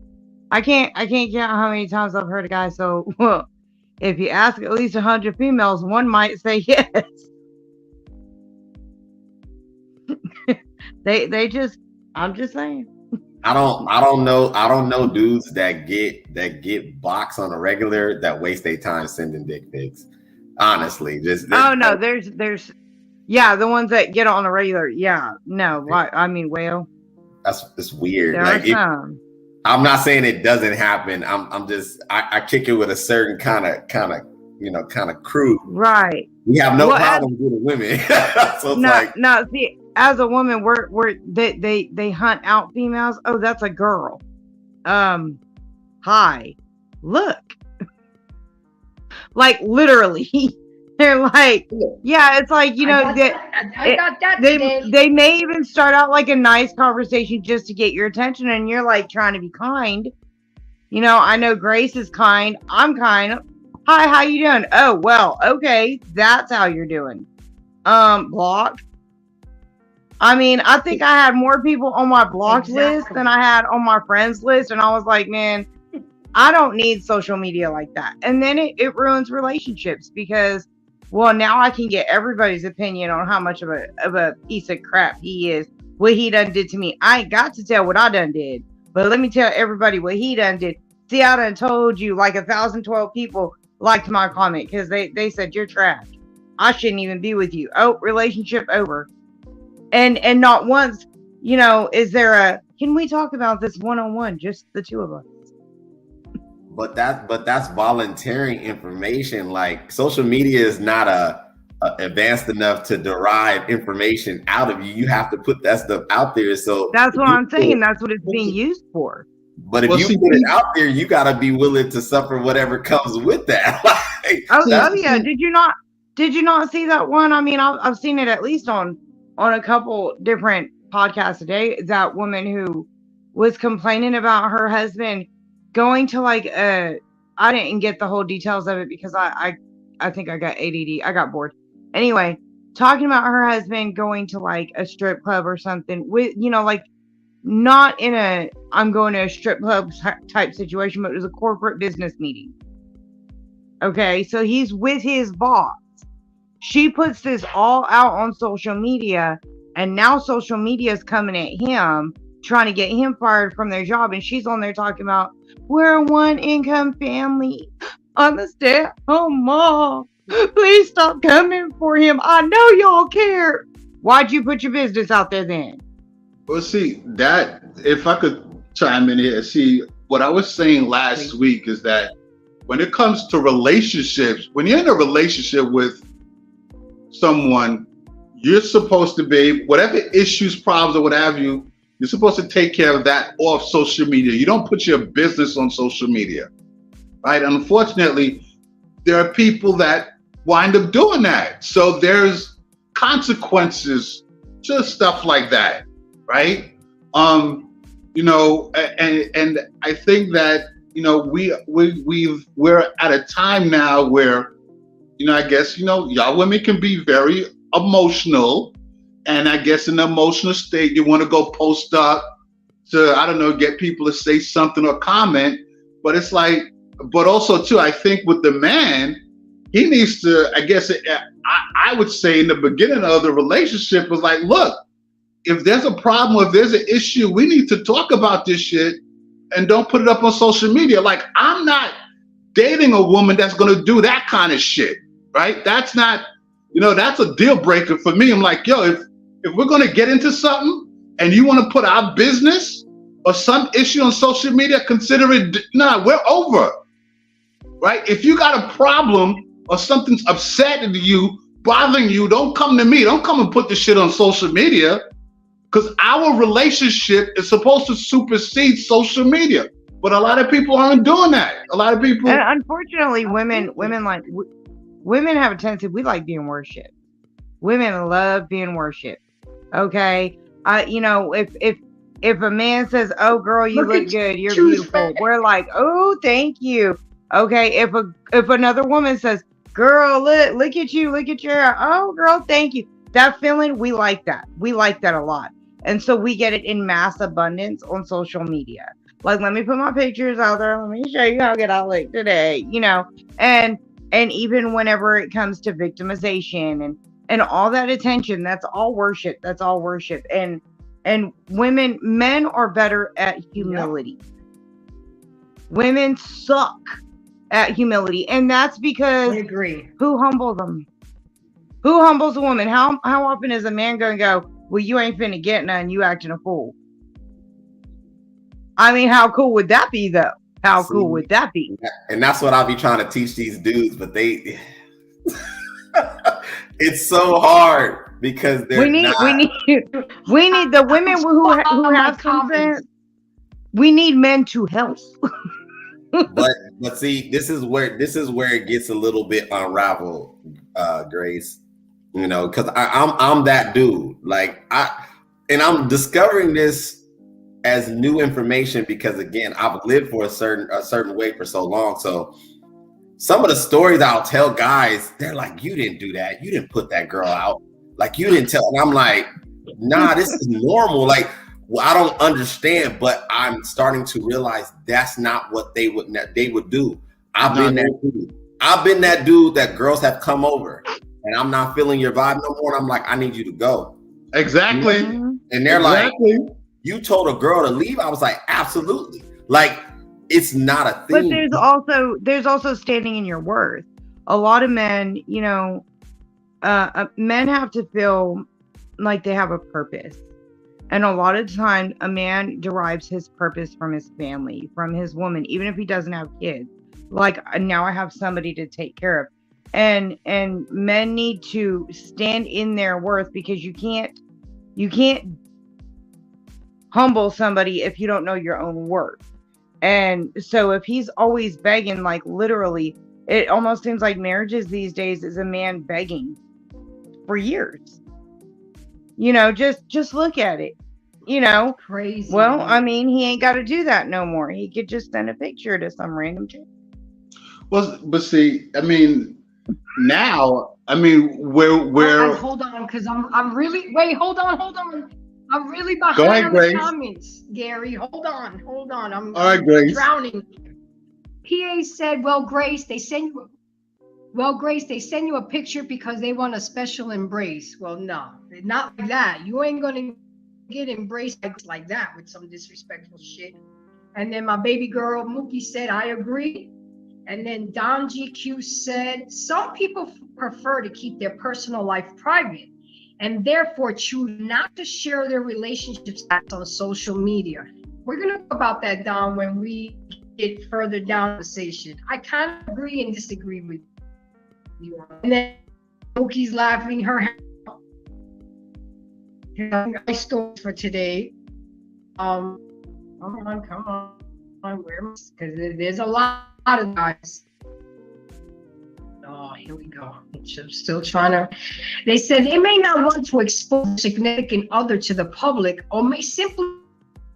S6: I can't count how many times I've heard a guy. So well, if you ask at least 100 females, one might say yes. they just, I'm just saying.
S4: I don't know dudes that get boxed on a regular that waste their time sending dick pics. Honestly, there's the ones that get on a regular. Yeah, no, I mean, well, it's weird. I'm not saying it doesn't happen. I'm just I kick it with a certain kind of crew.
S6: Right.
S4: We have no problem with women. So it's
S6: see, as a woman, they hunt out females. Oh, that's a girl. Hi, look. Like literally, they're like, yeah, it's like,
S2: I got that
S6: they may even start out like a nice conversation just to get your attention, and you're like trying to be kind. I know Grace is kind. I'm kind. Hi, how you doing? Oh, well, okay, that's how you're doing. Blocked. I mean, I think I had more people on my blocked list than I had on my friends list, and I was like, man, I don't need social media like that. And then it ruins relationships because, well, now I can get everybody's opinion on how much of a piece of crap he is, what he done did to me. I ain't got to tell what I done did, but let me tell everybody what he done did. See, I done told you like 1,012 people liked my comment because they said you're trash. I shouldn't even be with you. Oh, relationship over. And not once, is there can we talk about this one-on-one, just the two of us?
S4: But that's volunteering information. Like, social media is not advanced enough to derive information out of you. You have to put that stuff out there. So
S6: that's what I'm saying. That's what it's being used for.
S4: But if you put it out there, you got to be willing to suffer whatever comes with that.
S6: Oh yeah. Did you not see that one? I mean, I've seen it at least on a couple different podcasts a day. That woman who was complaining about her husband going to I didn't get the whole details of it because I think I got ADD. I got bored. Anyway, talking about her husband going to like a strip club or something with, not in a I'm going to a strip club type situation, but it was a corporate business meeting. Okay, so he's with his boss. She puts this all out on social media, and now social media is coming at him, trying to get him fired from their job, and she's on there talking about, we're a one-income family. I'm a stay-at-home mom. Please stop coming for him. I know y'all care. Why'd you put your business out there then?
S3: Well, see, that, if I could chime in here, see, what I was saying last week is that when it comes to relationships, when you're in a relationship with someone, you're supposed to be, whatever issues, problems, or what have you, you're supposed to take care of that off social media. You don't put your business on social media, right? Unfortunately, there are people that wind up doing that. So there's consequences to stuff like that, right? And I think that, we're at a time now where, I guess, y'all women can be very emotional. And I guess in the emotional state, you want to go post up to, I don't know, get people to say something or comment. But it's like, but also too, I think with the man, he needs to, I guess, I would say in the beginning of the relationship was like, look, if there's a problem, if there's an issue, we need to talk about this shit and don't put it up on social media. Like, I'm not dating a woman that's going to do that kind of shit, right? That's not, that's a deal breaker for me. I'm like, yo, if we're going to get into something and you want to put our business or some issue on social media, consider it, we're over, right? If you got a problem or something's upsetting you, bothering you, don't come to me. Don't come and put the shit on social media, because our relationship is supposed to supersede social media. But a lot of people aren't doing that. A lot of people.
S6: And unfortunately, women have a tendency. We like being worshipped. Women love being worshipped. Okay, if a man says, "Oh, girl, you look good. You're beautiful," we're like, "Oh, thank you." Okay, if another woman says, "Girl, look at you, look at your hair. Oh, girl, thank you." That feeling, we like that. We like that a lot. And so we get it in mass abundance on social media. Like, let me put my pictures out there. Let me show you how good I look today, and even whenever it comes to victimization and all that attention, that's all worship. That's all worship. And men are better at humility. Yep. Women suck at humility. And that's because
S2: I agree.
S6: Who humbles them? Who humbles a woman? How often is a man going to go, well, you ain't finna get none, you acting a fool? I mean, how cool would that be, though? How cool would that be?
S4: And that's what I'll be trying to teach these dudes, but they, it's so hard because we need
S6: the women who have some sense. We need men to help.
S4: but see, this is where it gets a little bit unraveled, Grace. Because I'm that dude. Like I'm discovering this as new information because, again, I've lived for a certain way for so long. So some of the stories I'll tell guys, they're like, "You didn't do that. You didn't put that girl out. Like, you didn't tell." And I'm like, "Nah, this is normal." Like, well, I don't understand, but I'm starting to realize that's not what they would do. I've been that dude that girls have come over and I'm not feeling your vibe no more. And I'm like, "I need you to go."
S3: Exactly.
S6: Mm-hmm.
S4: And they're like, "You told a girl to leave?" I was like, "Absolutely." Like, it's not a thing.
S6: But there's also standing in your worth. A lot of men, men have to feel like they have a purpose. And a lot of time, a man derives his purpose from his family, from his woman, even if he doesn't have kids. Like, now I have somebody to take care of. And men need to stand in their worth, because you can't humble somebody if you don't know your own worth. And so if he's always begging, like, literally, it almost seems like marriages these days is a man begging for years. Just look at it.
S2: Crazy.
S6: Well, I mean, he ain't got to do that no more. He could just send a picture to some random chick.
S3: Well, but see, I mean, now, I mean, where
S2: hold on, because I'm really hold on. I'm really behind
S3: Go ahead,
S2: on
S3: Grace.
S2: the comments, Gary. Hold on. I'm
S3: all right, Grace.
S2: drowning. PA said, "Well, Grace, they send you a picture because they want a special embrace." Well, no, not like that. You ain't gonna get embraced like that with some disrespectful shit. And then my baby girl Mookie said, "I agree." And then Don GQ said, "Some people prefer to keep their personal life private and therefore choose not to share their relationships on social media." We're going to talk about that, Don, when we get further down the conversation. I kind of agree and disagree with you. And then Mookie's laughing her head off. My story for today. Come on. Because there's a lot of guys. Oh, here we go. I'm still trying to. They said they may not want to expose a significant other to the public, or may simply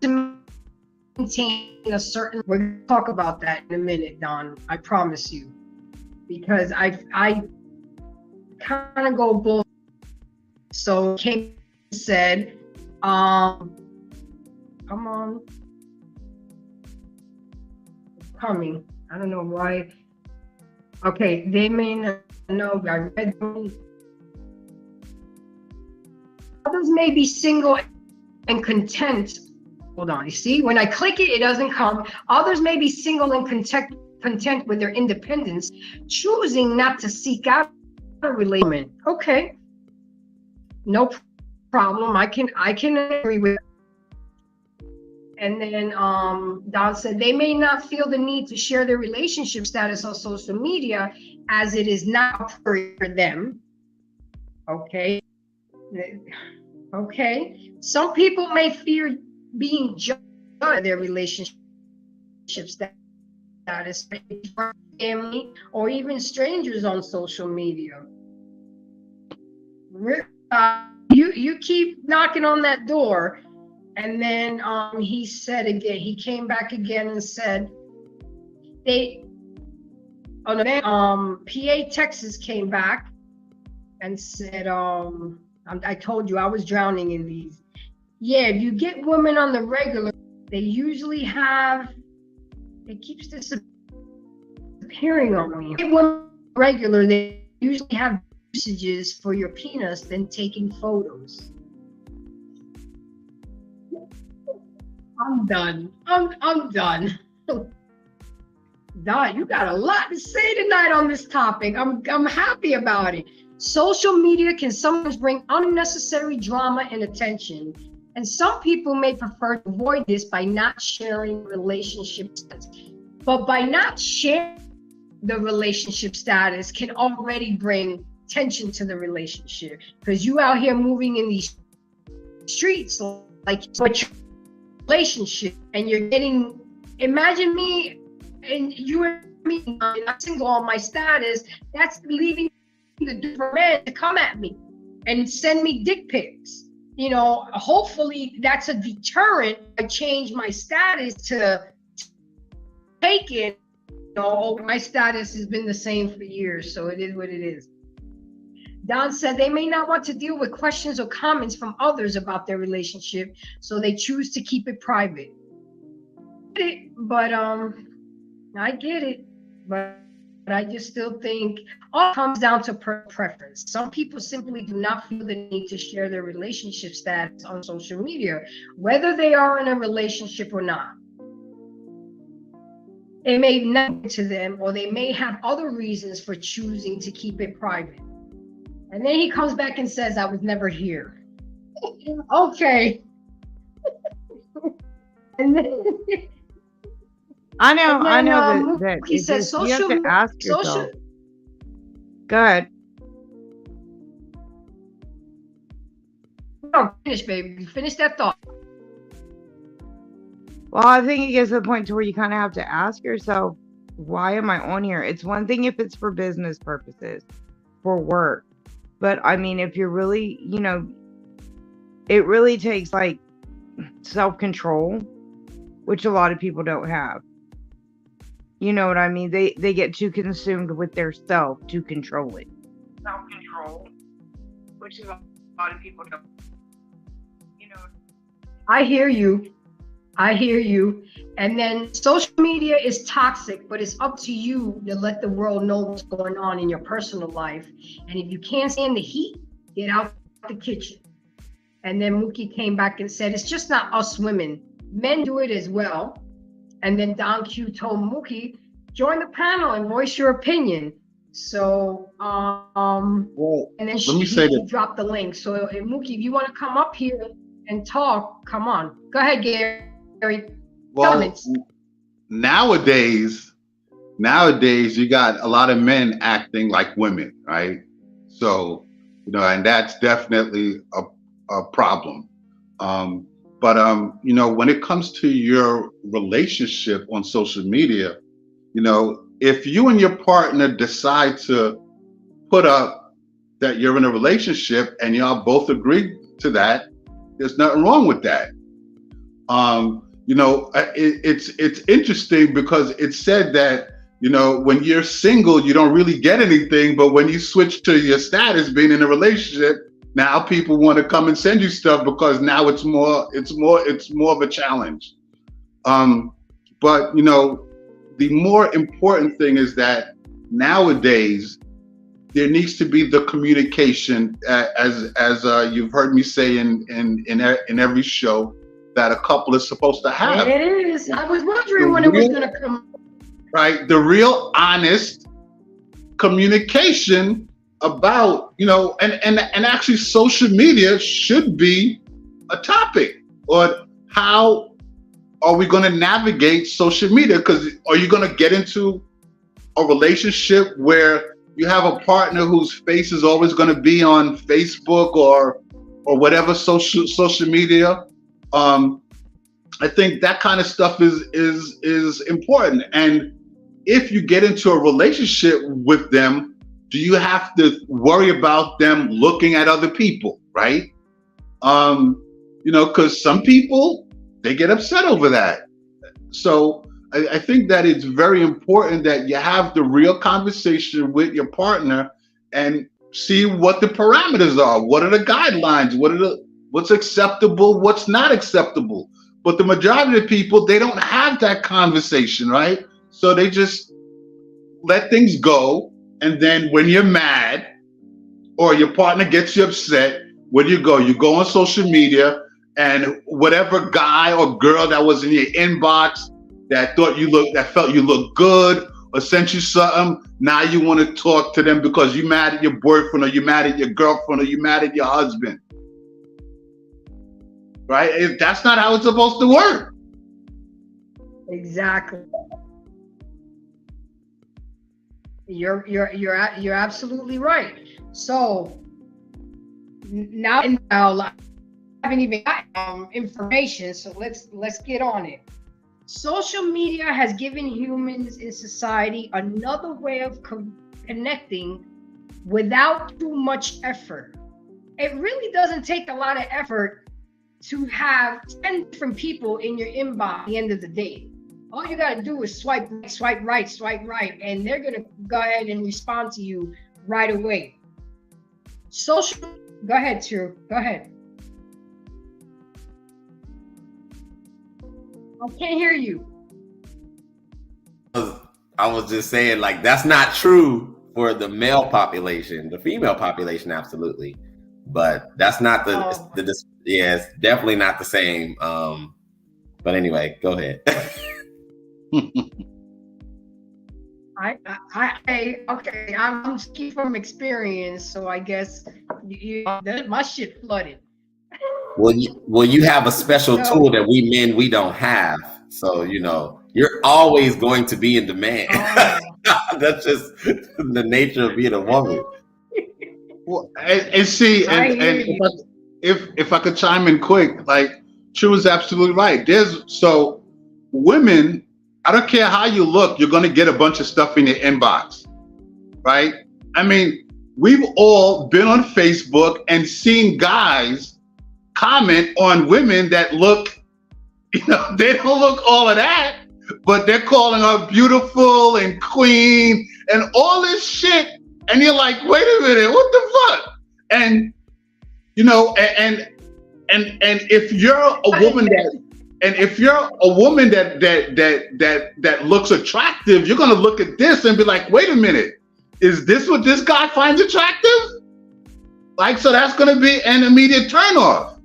S2: maintain a certain. We're going to talk about that in a minute, Don. I promise you, because I kind of go both. So Kate said, "Come on, it's coming." I don't know why. Okay, they may not know. I read them. Others may be single and content. Hold on, you see, when I click it, it doesn't come. Others may be single and content with their independence, choosing not to seek out a relationship. Okay, no problem. I can agree with. And then Don said they may not feel the need to share their relationship status on social media as it is not for them. Okay. Okay. Some people may fear being judged by their relationship status, family, or even strangers on social media. You keep knocking on that door. And then he said again, he came back again and said, PA Texas came back and said, I told you I was drowning in these. Yeah, if you get women on the regular, they usually have, it keeps disappearing on me. Get women regular, they usually have usages for your penis than taking photos. I'm done. I'm done. Don, you got a lot to say tonight on this topic. I'm happy about it. Social media can sometimes bring unnecessary drama and attention, and some people may prefer to avoid this by not sharing relationship status. But by not sharing the relationship status can already bring tension to the relationship, because you out here moving in these streets like relationship, and you're getting, imagine me and you and me, I'm single on my status, that's leaving the different man to come at me and send me dick pics. You know, hopefully that's a deterrent. I change my status to take it. You know, my status has been the same for years, so it is what it is. Don said they may not want to deal with questions or comments from others about their relationship, so they choose to keep it private. But I get it, but I just still think all comes down to preference. Some people simply do not feel the need to share their relationship status on social media, whether they are in a relationship or not. It may not be to them, or they may have other reasons for choosing to keep it private. And then he comes back and says, I was never here. Okay. And then
S6: I know that
S2: he says
S6: you have to ask yourself. Go ahead.
S2: No, finish, baby. Finish that thought.
S6: Well, I think it gets to the point to where you kind of have to ask yourself, why am I on here? It's one thing if it's for business purposes, for work. But I mean, if you're really, you know, it really takes like self-control, which a lot of people don't have. You know what I mean? They get too consumed with their self to control it. Self-control, which is a lot of people don't. You know.
S2: I hear you. And then social media is toxic, but it's up to you to let the world know what's going on in your personal life. And if you can't stand the heat, get out the kitchen. And then Mookie came back and said, it's just not us women. Men do it as well. And then Don Q told Mookie, join the panel and voice your opinion. So,
S3: well,
S2: and then
S3: he
S2: dropped the link. So Mookie, if you want to come up here and talk, come on. Go ahead, Gary.
S3: Well, nowadays you got a lot of men acting like women, right? So, you know, and that's definitely a problem. You know, when it comes to your relationship on social media, you know, if you and your partner decide to put up that you're in a relationship and y'all both agree to that, there's nothing wrong with that. You know, it's interesting because it's said that, you know, when you're single, you don't really get anything, but when you switch to your status being in a relationship, now people want to come and send you stuff because now it's more of a challenge. But you know, the more important thing is that nowadays there needs to be the communication, as you've heard me say in every show that a couple is supposed to have.
S2: It is. I was wondering when it was going to come.
S3: Right, the real honest communication about, you know, and actually social media should be a topic. Or how are we going to navigate social media? Because are you going to get into a relationship where you have a partner whose face is always going to be on Facebook or whatever social media? I think that kind of stuff is important. And if you get into a relationship with them, do you have to worry about them looking at other people, right? You know, because some people, they get upset over that. So I think that it's very important that you have the real conversation with your partner and see what the parameters are. What are the guidelines? What's acceptable? What's not acceptable? But the majority of people, they don't have that conversation, right? So they just let things go. And then when you're mad or your partner gets you upset, where do you go? You go on social media, and whatever guy or girl that was in your inbox that felt you looked good or sent you something, now you want to talk to them because you're mad at your boyfriend or you're mad at your girlfriend or you're mad at your husband. Right? That's not how it's supposed to work.
S2: Exactly. You're absolutely right. So now I haven't even got information, so let's get on it. Social media has given humans in society another way of connecting without too much effort. It really doesn't take a lot of effort to have 10 different people in your inbox at the end of the day. All you got to do is swipe right, and they're going to go ahead and respond to you right away. Go ahead, True. Go ahead. I can't hear you.
S4: I was just saying, like, that's not true for the male population. The female population, absolutely. But that's not it's definitely not the same. But anyway, go ahead.
S2: I'm speaking from experience, so I guess my shit flooded.
S4: Well, you have a special tool that we don't have. So, you know, you're always going to be in demand. That's just the nature of being a woman.
S3: Well, and see, and if I could chime in quick, like True is absolutely right. So women, I don't care how you look, you're going to get a bunch of stuff in your inbox, right? I mean, we've all been on Facebook and seen guys comment on women that look, you know, they don't look all of that, but they're calling her beautiful and queen and all this shit. And you're like, wait a minute, what the fuck? And, you know, and if you're a woman that looks attractive, you're gonna look at this and be like, wait a minute, is this what this guy finds attractive? Like, so that's gonna be an immediate turnoff,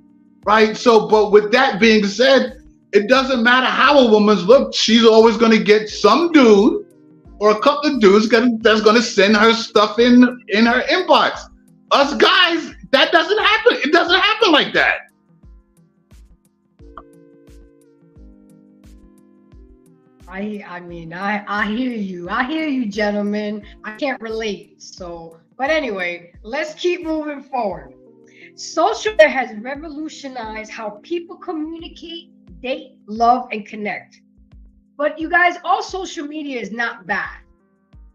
S3: right? So, but with that being said, it doesn't matter how a woman's look, she's always gonna get some dude or a couple of dudes that's gonna send her stuff in her inbox. Us guys, that doesn't happen. It doesn't happen like that.
S2: I mean, I hear you. I hear you, gentlemen. I can't relate. So, but anyway, let's keep moving forward. Social media has revolutionized how people communicate, date, love, and connect. But you guys, all social media is not bad.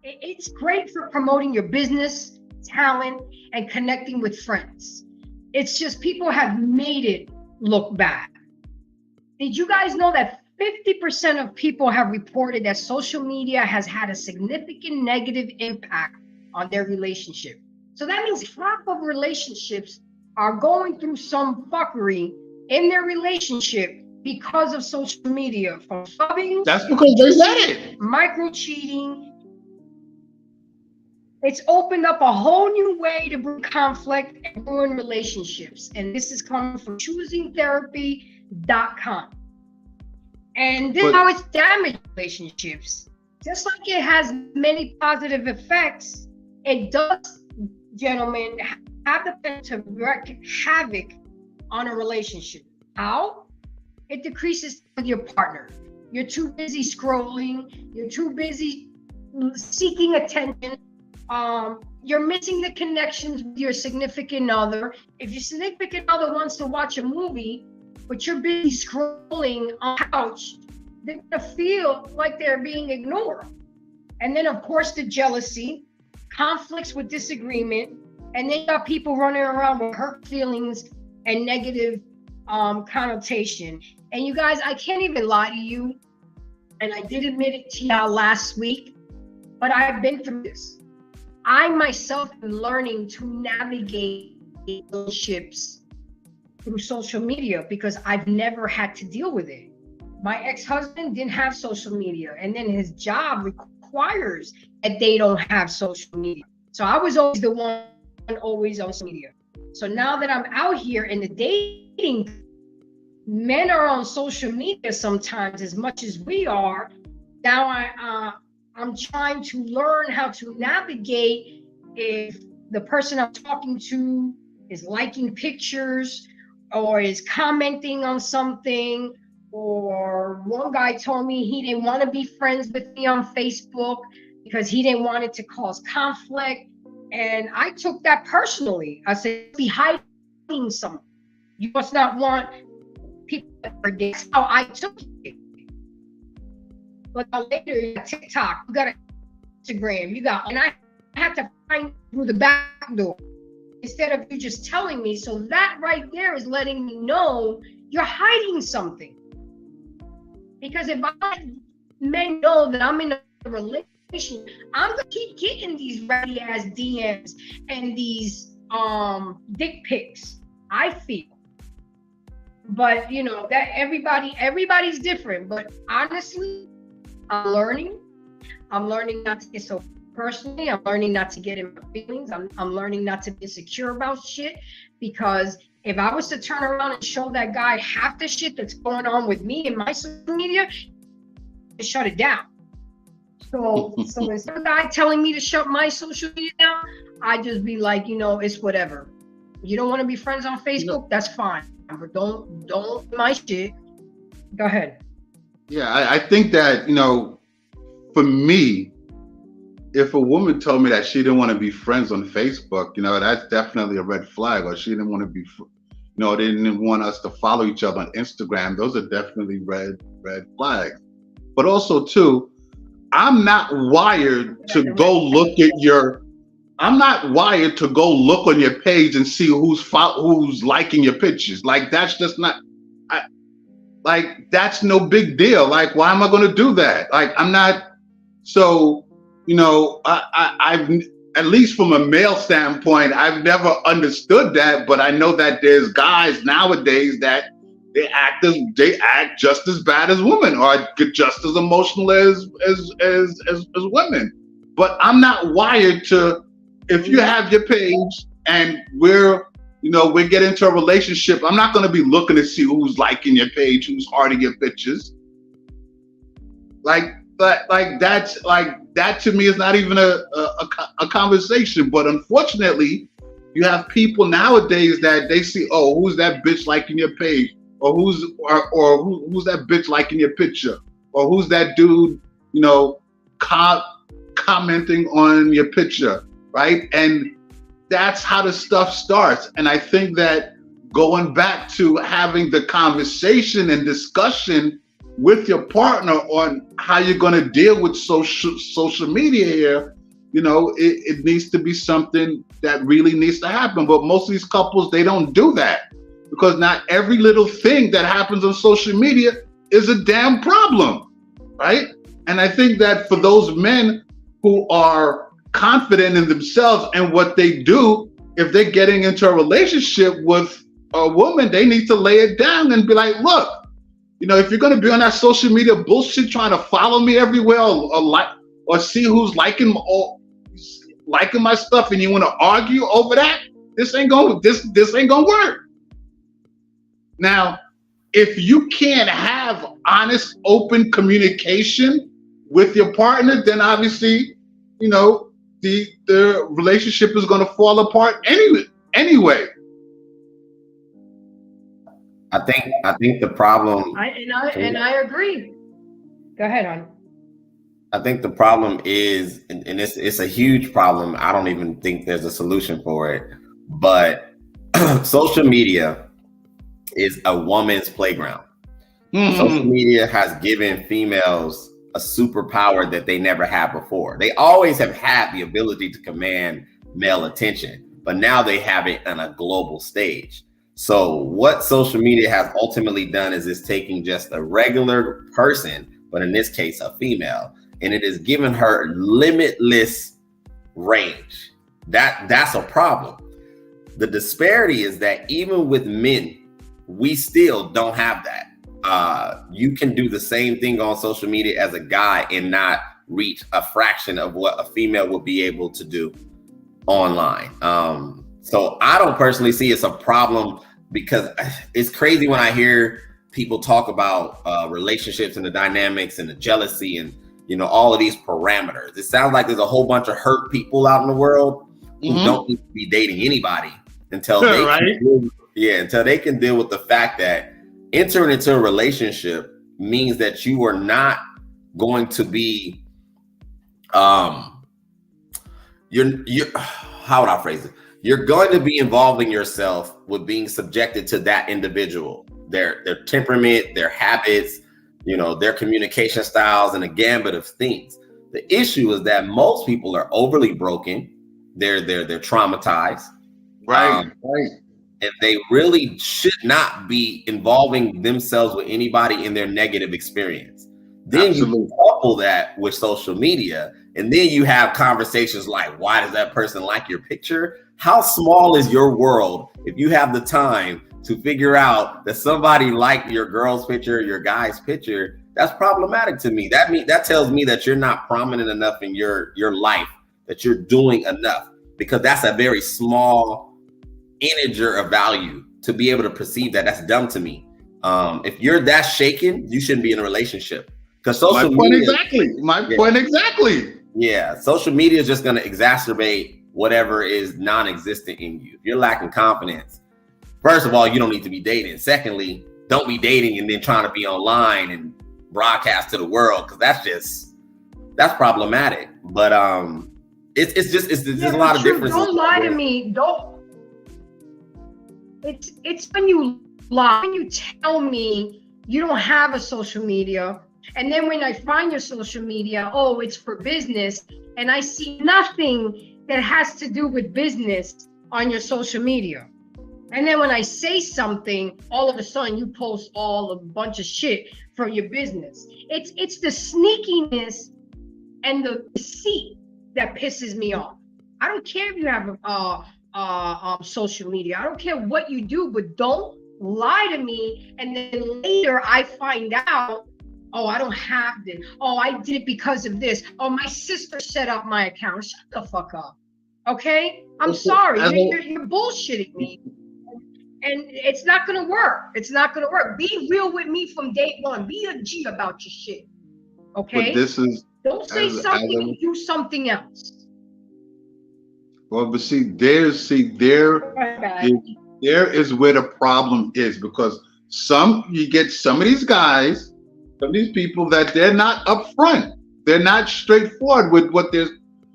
S2: It's great for promoting your business, talent, and connecting with friends. It's just people have made it look bad. Did you guys know that 50% of people have reported that social media has had a significant negative impact on their relationship? So that means half of relationships are going through some fuckery in their relationship because of social media, from fubbing.
S3: That's because they let it.
S2: Micro cheating. It's opened up a whole new way to bring conflict and ruin relationships. And this is coming from choosingtherapy.com. And this is how it's damaged relationships. Just like it has many positive effects, it does, gentlemen, have the potential to wreak havoc on a relationship. How? It decreases with your partner. You're too busy scrolling. You're too busy seeking attention. You're missing the connections with your significant other. If your significant other wants to watch a movie, but you're busy scrolling on the couch, they're gonna feel like they're being ignored. And then of course the jealousy, conflicts with disagreement, and then you got people running around with hurt feelings and negative connotation. And you guys, I can't even lie to you, and I did admit it to y'all last week, but I've been through this. I myself am learning to navigate relationships through social media because I've never had to deal with it. My ex-husband didn't have social media, and then his job requires that they don't have social media. So I was always the one always on social media. So now that I'm out here in the dating, men are on social media sometimes as much as we are. Now I'm trying to learn how to navigate if the person I'm talking to is liking pictures or is commenting on something, or one guy told me he didn't want to be friends with me on Facebook because he didn't want it to cause conflict. And I took that personally. I said, be hiding something. You must not want people to forget. That's how I took it. But later, you got TikTok, you got Instagram, and I had to find through the back door instead of you just telling me. So that right there is letting me know you're hiding something. Because if men know that I'm in a relationship, I'm gonna keep getting these ratty ass DMs and these dick pics, I feel. But you know that everybody's different. But honestly, I'm learning not to get so personally. I'm learning not to get in my feelings. I'm learning not to be insecure about shit, because if I was to turn around and show that guy half the shit that's going on with me in my social media, shut it down. So instead of the guy telling me to shut my social media down, I just be like, it's whatever. You don't want to be friends on Facebook? That's fine. But don't my shit. Go ahead.
S3: Yeah, I think that, for me, if a woman told me that she didn't want to be friends on Facebook, that's definitely a red flag. Or she didn't want to be, they didn't want us to follow each other on Instagram. Those are definitely red flags. But also too, I'm not wired to go look on your page and see who's liking your pictures. Like, that's just not, that's no big deal. Like, why am I going to do that? Like, I'm not. So, I've, at least from a male standpoint, I've never understood that, but I know that there's guys nowadays that they act just as bad as women, or just as emotional as women. But I'm not wired to, if you have your page and we're getting into a relationship, I'm not going to be looking to see who's liking your page, who's hearting your pictures. That to me is not even a conversation. But unfortunately, you have people nowadays that they see, oh, who's that bitch liking your page, or who's that bitch liking your picture, or who's that dude, commenting on your picture, right? And that's how the stuff starts. And I think that going back to having the conversation and discussion with your partner on how you're going to deal with social media here, it needs to be something that really needs to happen. But most of these couples, they don't do that, because not every little thing that happens on social media is a damn problem, right? And I think that for those men who are confident in themselves and what they do, if they're getting into a relationship with a woman, they need to lay it down and be like, look, if you're going to be on that social media bullshit, trying to follow me everywhere or see who's liking, or liking my stuff and you want to argue over that, this ain't gonna work. Now, if you can't have honest, open communication with your partner, then obviously, you know, the relationship is gonna fall apart anyway.
S4: I think the problem.
S2: I agree. Go ahead, hon.
S4: I think the problem is, and it's a huge problem. I don't even think there's a solution for it. But social media is a woman's playground. Mm-hmm. Social media has given females a superpower that they never had before. They always have had the ability to command male attention, but now they have it on a global stage. So what social media has ultimately done is it's taking just a regular person, but in this case, a female, and it has given her limitless range. That's a problem. The disparity is that even with men, we still don't have that. You can do the same thing on social media as a guy and not reach a fraction of what a female would be able to do online. So I don't personally see it's a problem, because it's crazy when I hear people talk about relationships and the dynamics and the jealousy and, you know, all of these parameters. It sounds like there's a whole bunch of hurt people out in the world who don't need to be dating anybody until they until they can deal with the fact that entering into a relationship means that you are not going to be you're how would I phrase it? You're going to be involving yourself with being subjected to that individual, their temperament, their habits, you know, their communication styles, and a gambit of things. The issue is that most people are overly broken. They're traumatized.
S3: Right.
S4: And they really should not be involving themselves with anybody in their negative experience. Then you couple that with social media, and then you have conversations like, why does that person like your picture? How small is your world if you have the time to figure out that somebody liked your girl's picture, your guy's picture? That's problematic to me. That tells me that you're not prominent enough in your life, that you're doing enough, because that's a very small integer of value to be able to perceive that. That's dumb to me. If you're that shaken, you shouldn't be in a relationship, because social media.
S3: My point exactly.
S4: Yeah, social media is just going to exacerbate whatever is non-existent in you. If you're lacking confidence, first of all, you don't need to be dating. Secondly, don't be dating and then trying to be online and broadcast to the world, because that's problematic. But it's just a lot of differences.
S2: Don't lie to me. It's when you lie, when you tell me you don't have a social media, and then when I find your social media, oh, it's for business, and I see nothing that has to do with business on your social media. And then when I say something, all of a sudden you post a bunch of shit for your business. It's the sneakiness and the deceit that pisses me off. I don't care if you have social media. I don't care what you do, but don't lie to me. And then later I find out, oh, I don't have this. Oh, I did it because of this. Oh, my sister set up my account. Shut the fuck up. Okay? I'm sorry. You're bullshitting me. And it's not going to work. It's not going to work. Be real with me from day one. Be a G about your shit. Okay?
S3: But
S2: don't say something and do something else.
S3: Well, but there is where the problem is, because you get some of these guys, some of these people that they're not upfront. They're not straightforward with what they're,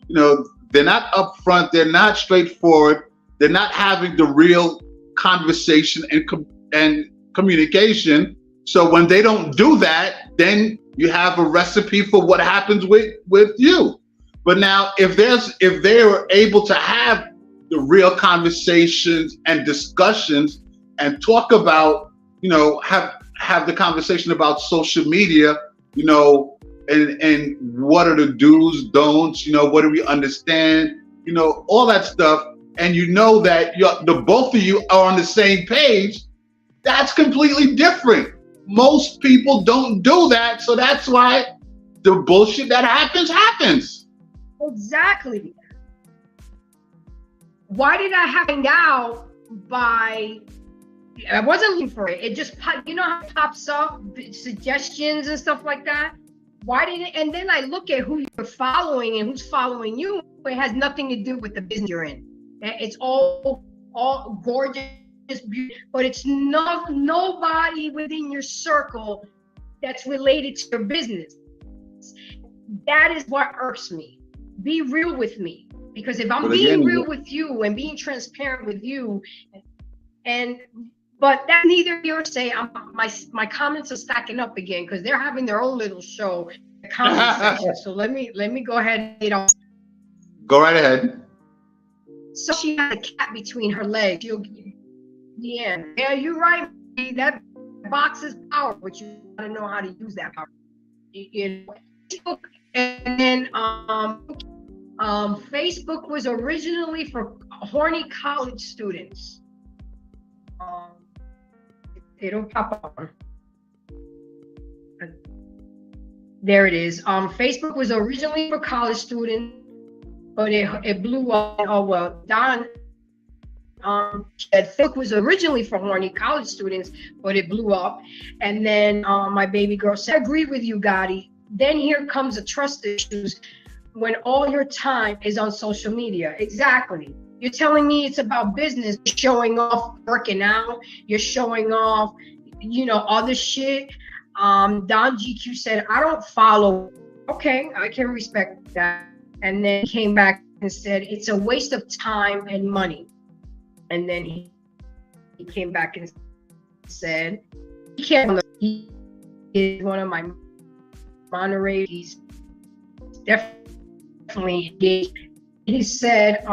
S3: they're not upfront. They're not straightforward. They're not having the real conversation and communication. So when they don't do that, then you have a recipe for what happens with you. But now, if they are able to have the real conversations and discussions and talk about, have the conversation about social media, and what are the do's, don'ts, what do we understand, all that stuff, and that the both of you are on the same page, that's completely different. Most people don't do that, so that's why the bullshit that happens.
S2: Exactly. why did I have to find out by? I wasn't looking for it. It just, you know how it pops up, suggestions and stuff like that. Why did it? And then I look at who you're following and who's following you. It has nothing to do with the business you're in. It's all gorgeous, but it's nobody within your circle that's related to your business. That is what irks me. Be real with me, because if I'm being real with you and being transparent with you, but that's neither here nor say. My comments are stacking up again because they're having their own little show, the comment section. So let me go ahead and
S3: go right ahead.
S2: So she had a cat between her legs. Yeah, you're right. That box is power, but you gotta know how to use that power. And then Facebook was originally for horny college students. It'll pop up. There it is. Facebook was originally for college students, but it blew up. Oh well, Don said Facebook was originally for horny college students, but it blew up. And then my baby girl said, I agree with you, Gotti. Then here comes the trust issues when all your time is on social media. Exactly. You're telling me it's about business, showing off, working out, you're showing off, other shit. Don GQ said, I don't follow. Okay, I can respect that. And then he came back and said, it's a waste of time and money. And then he came back and said, he is one of my moderators. He's definitely engaged. He said,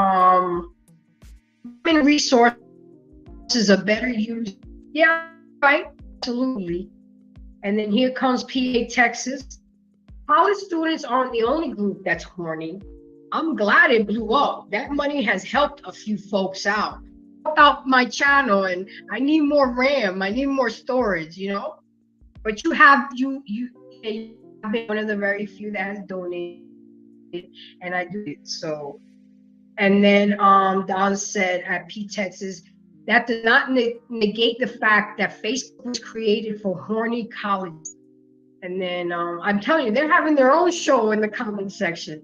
S2: human resources are better used. Yeah, right, absolutely. And then here comes PA Texas. College students aren't the only group that's horny. I'm glad it blew up. That money has helped a few folks out. Out my channel, and I need more RAM. I need more storage, But you have been one of the very few that has donated, and I do it. So, and then Don said at P Texas, that does not negate the fact that Facebook was created for horny colleges. And then I'm telling you, they're having their own show in the comment section.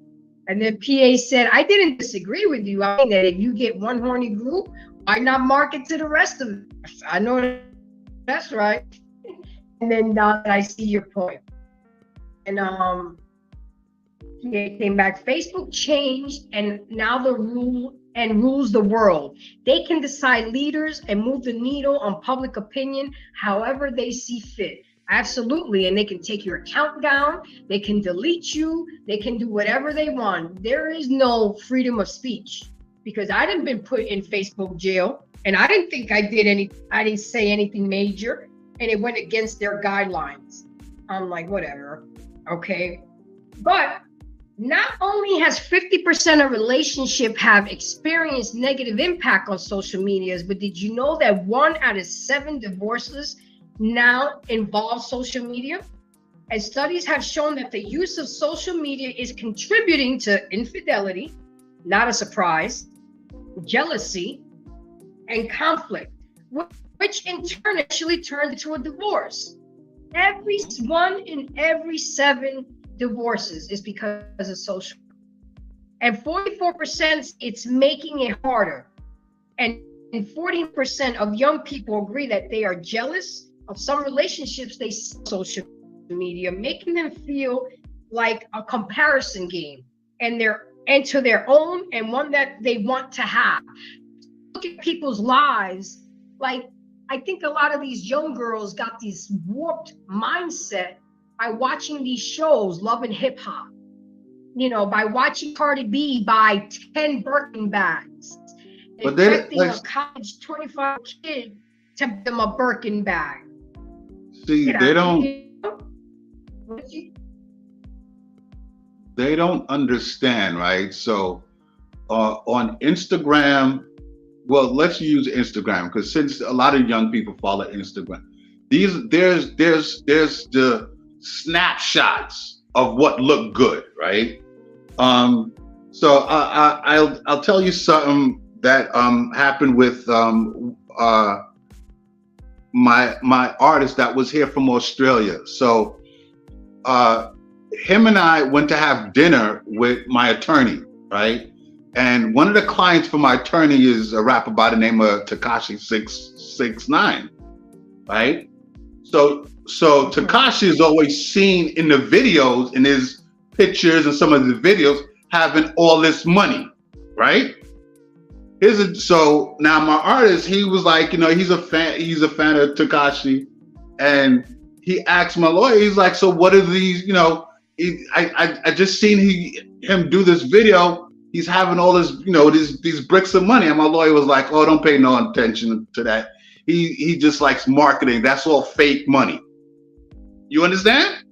S2: And then PA said, I didn't disagree with you. I mean that if you get one horny group, why not market to the rest of it? I know that's right. And then I see your point. And PA came back. Facebook changed, and now the rules the world. They can decide leaders and move the needle on public opinion however they see fit. Absolutely. And they can take your account down. They can delete you. They can do whatever they want. There is no freedom of speech, because I didn't been put in Facebook jail, and I didn't think I didn't say anything major, and it went against their guidelines. I'm like, whatever. Okay. But not only has 50% of relationships have experienced negative impact on social medias, but did you know that 1 out of 7 divorces now involve social media? And studies have shown that the use of social media is contributing to infidelity, not a surprise, jealousy, and conflict, which in turn actually turns into a divorce. Every 1 in every 7 divorces is because of social. And 44%, it's making it harder. And 14% of young people agree that they are jealous of some relationships they see on social media, making them feel like a comparison game, and to their own, and one that they want to have. Look at people's lives. Like, I think a lot of these young girls got this warped mindset by watching these shows, Love and Hip Hop, by watching Cardi B buy 10 Birkin bags.
S3: But
S2: expecting a college 25 kid to give them a Birkin bag.
S3: See, they don't understand, right? So on Instagram, well, let's use Instagram, because since a lot of young people follow Instagram, there's the snapshots of what look good, right? So I'll tell you something that happened with my artist that was here from Australia. So him and I went to have dinner with my attorney, right? And one of the clients for my attorney is a rapper by the name of Tekashi 6ix9ine, right? So Tekashi is always seen in the videos, in his pictures and some of the videos, having all this money, right? So now my artist, he was like, he's a fan of Tekashi, and he asked my lawyer, he's like, so what are these, I just seen him do this video. He's having all this, these bricks of money. And my lawyer was like, oh, don't pay no attention to that. He just likes marketing. That's all fake money. You understand?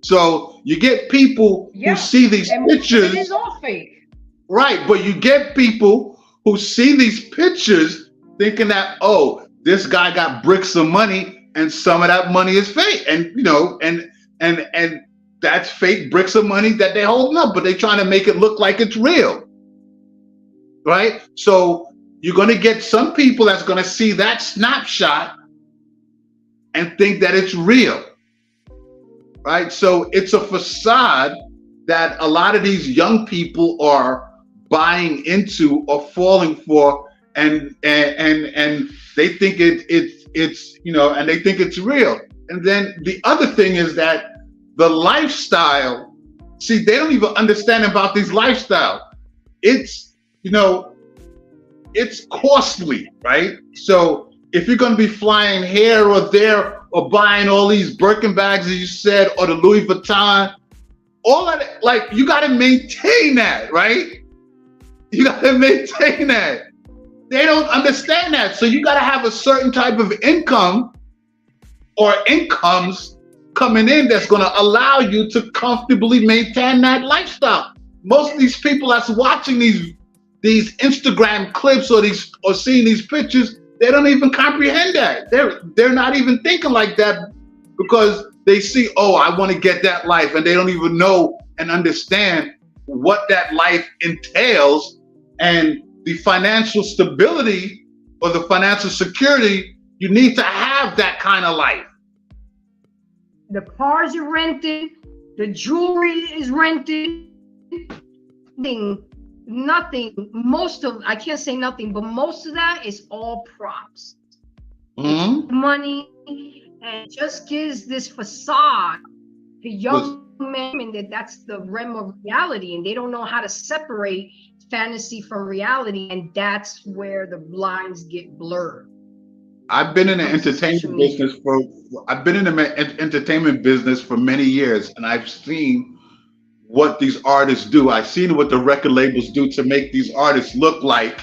S3: So you get people who see these pictures.
S2: It is all fake.
S3: Right, but you get people who see these pictures thinking that, oh, this guy got bricks of money and some of that money is fake. And, and that's fake bricks of money that they're holding up, but they're trying to make it look like it's real. Right? So you're going to get some people that's going to see that snapshot and think that it's real. Right? So it's a facade that a lot of these young people are buying into or falling for, and they think it's and they think it's real. And then the other thing is that the lifestyle, see, they don't even understand about these lifestyles. It's it's costly, right? So if you're going to be flying here or there or buying all these Birkin bags, as you said, or the Louis Vuitton, all of that, like, you got to maintain that, right? You got to maintain that. They don't understand that. So you got to have a certain type of income or incomes coming in that's going to allow you to comfortably maintain that lifestyle. Most of these people that's watching these Instagram clips or seeing these pictures, they don't even comprehend that. They're not even thinking like that, because they see, oh, I want to get that life, and they don't even know and understand what that life entails and the financial stability or the financial security you need to have that kind of life.
S2: The cars are rented, the jewelry is rented, nothing, I can't say nothing, but most of that is all props.
S3: Mm-hmm.
S2: Money, and just gives this facade to young men that that's the realm of reality, and they don't know how to separate fantasy from reality, and that's where the lines get blurred.
S3: I've been in the entertainment business for many years, and I've seen what these artists do. I've seen what the record labels do to make these artists look like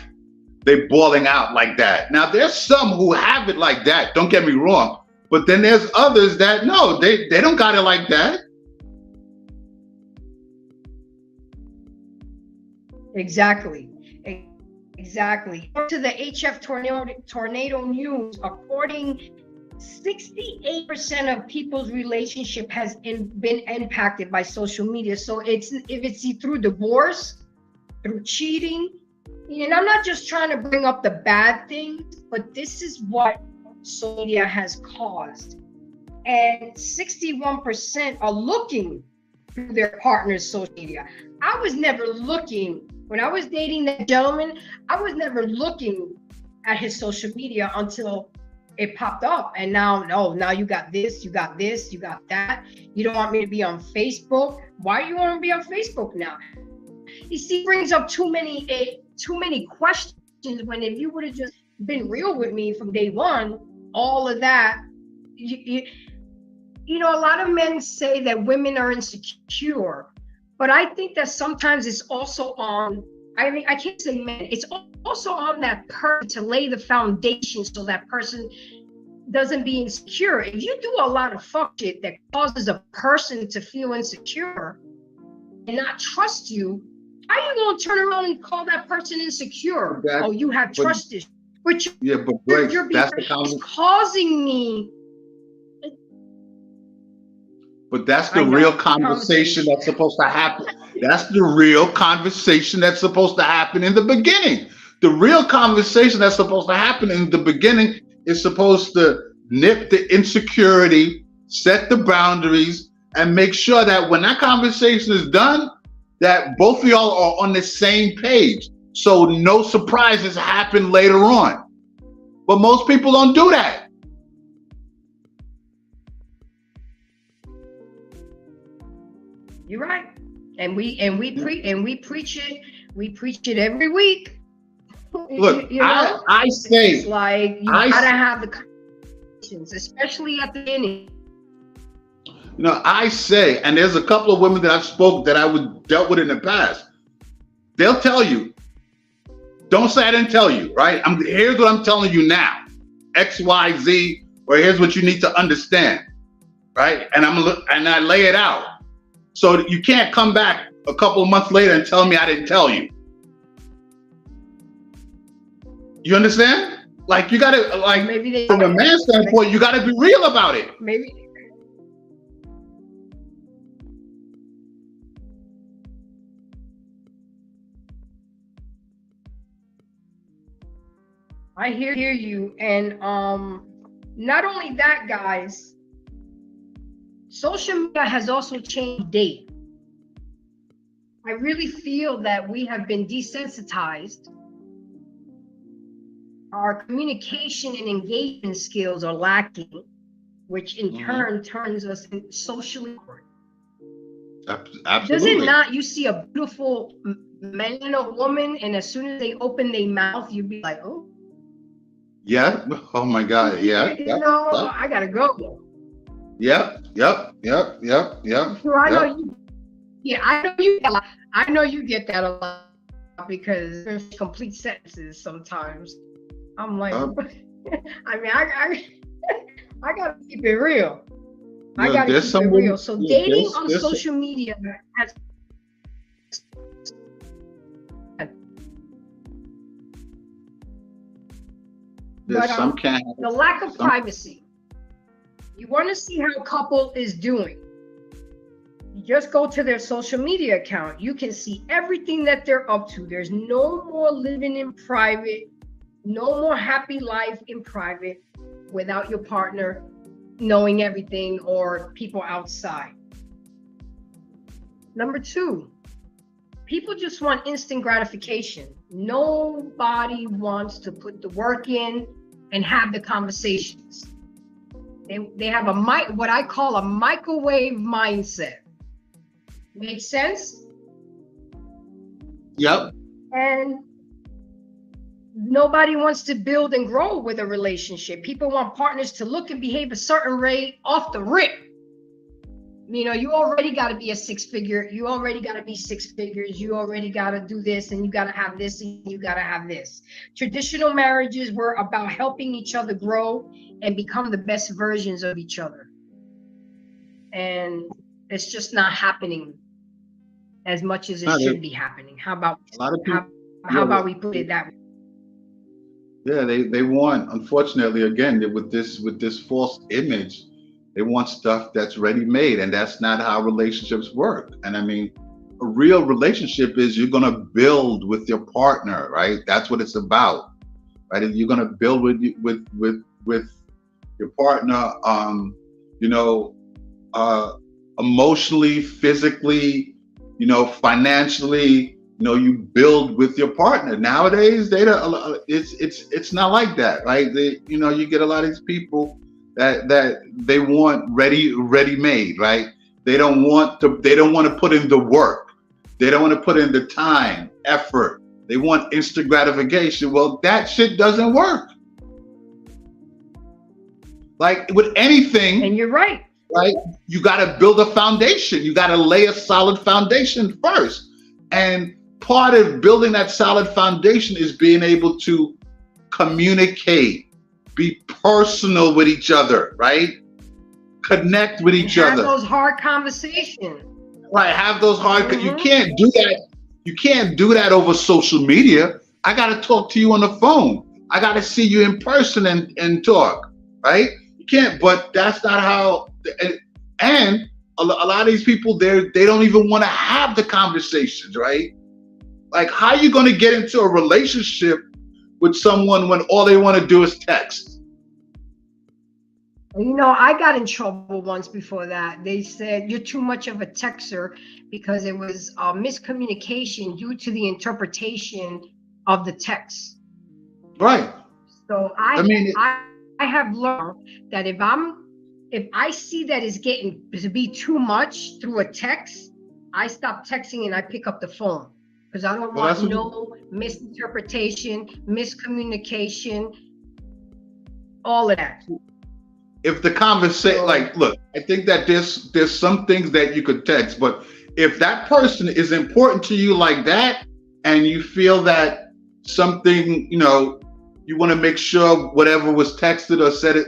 S3: they're balling out like that. Now, there's some who have it like that, don't get me wrong, but then there's others that, no, they don't got it like that.
S2: Exactly. To the HF tornado news, according 68% of people's relationship has been impacted by social media. So if it's through divorce, through cheating, and I'm not just trying to bring up the bad things, but this is what social media has caused. And 61% are looking through their partner's social media. I was never looking, when I was dating that gentleman, I was never looking at his social media until it popped up. And now you got this, you got this, you got that. You don't want me to be on Facebook. Why do you want to be on Facebook now? You see, it brings up too many questions, when if you would have just been real with me from day one, all of that, a lot of men say that women are insecure, but I think that sometimes it's also on, I can't say men, it's also on that person to lay the foundation so that person doesn't be insecure. If you do a lot of fuck shit that causes a person to feel insecure and not trust you, how are you going to turn around and call that person insecure? Oh, you have trust issues. But it's causing me.
S3: But that's the real conversation that's supposed to happen. That's the real conversation that's supposed to happen in the beginning. The real conversation that's supposed to happen in the beginning is supposed to nip the insecurity, set the boundaries, and make sure that when that conversation is done, that both of y'all are on the same page. So no surprises happen later on. But most people don't do that.
S2: You're right. And we preach it every week.
S3: Look,
S2: You know?
S3: I say,
S2: It's like you gotta have the conversations, especially at the beginning.
S3: you know, I say, and there's a couple of women that I've spoke that I would dealt with in the past. They'll tell you, don't say I didn't tell you, right? Here's what I'm telling you now, X, Y, Z, or here's what you need to understand, right? And I lay it out. So you can't come back a couple of months later and tell me I didn't tell you. You understand? Like you gotta, like
S2: Maybe
S3: from a man's standpoint, you gotta be real about it.
S2: maybe I hear you, and not only that, guys, social media has also changed dating. I really feel that we have been desensitized. Our communication and engagement skills are lacking, which in turn turns us socially awkward.
S3: Absolutely.
S2: Does it not? You see a beautiful man or woman, and as soon as they open their mouth, you'd be like, oh.
S3: Yeah. Oh my God. Yeah.
S2: You
S3: Yep.
S2: know,
S3: Yep.
S2: I gotta go.
S3: Yep. Yep. Yep. Yep. Yep.
S2: So I know
S3: Yep.
S2: you. Yeah, I know you. I know you get that a lot because there's complete sentences sometimes. I'm like, I mean, I gotta keep it real. I
S3: Yeah,
S2: gotta
S3: there's
S2: keep
S3: some
S2: it
S3: women-
S2: real. So
S3: yeah,
S2: dating
S3: there's-
S2: on
S3: there's-
S2: social media has.
S3: There's
S2: But,
S3: some can't.
S2: The lack of
S3: Some-
S2: privacy. You want to see how a couple is doing. You just go to their social media account. You can see everything that they're up to. There's no more living in private, no more happy life in private without your partner knowing everything or people outside. Number two, people just want instant gratification. Nobody wants to put the work in and have the conversations. They have what I call a microwave mindset. Make sense?
S3: Yep.
S2: And nobody wants to build and grow with a relationship. People want partners to look and behave a certain way off the rip. You know, you already got to be a six figure. You already got to be six figures. You already got to do this, and you got to have this, and you got to have this. Traditional marriages were about helping each other grow and become the best versions of each other. And it's just not happening as much as it should be happening. How about
S3: A lot of people.
S2: how about we put it that way?
S3: Yeah, they want, unfortunately, again, with this false image, they want stuff that's ready made, and that's not how relationships work. And I mean, a real relationship is you're gonna build with your partner, right? That's what it's about, right? You're gonna build with your partner, emotionally, physically, financially. You build with your partner. Nowadays, it's not like that, right? You get a lot of these people that they want ready made, right? They don't want to put in the work. They don't want to put in the time, effort. They want instant gratification. Well, that shit doesn't work. Like with anything,
S2: And you're right.
S3: right? You got to build a foundation. You got to lay a solid foundation first. And part of building that solid foundation is being able to communicate, be personal with each other, right? Connect with each
S2: Have
S3: other.
S2: those hard conversations.
S3: Right, have those hard.
S2: Mhm.
S3: You can't do that. You can't do that over social media. I got to talk to you on the phone. I got to see you in person and talk, right? You can't. But that's not how. And a lot of these people, they don't even want to have the conversations, right? Like, how are you going to get into a relationship with someone when all they want to do is text?
S2: You know, I got in trouble once before that. They said you're too much of a texter because it was a miscommunication due to the interpretation of the text.
S3: Right.
S2: So I have learned that if I see that it's getting to be too much through a text, I stop texting and I pick up the phone because I don't want no misinterpretation, miscommunication, all of that.
S3: If the conversation, like, look, I think that there's some things that you could text, but if that person is important to you like that, and you feel that something, you know, you want to make sure whatever was texted or said, it,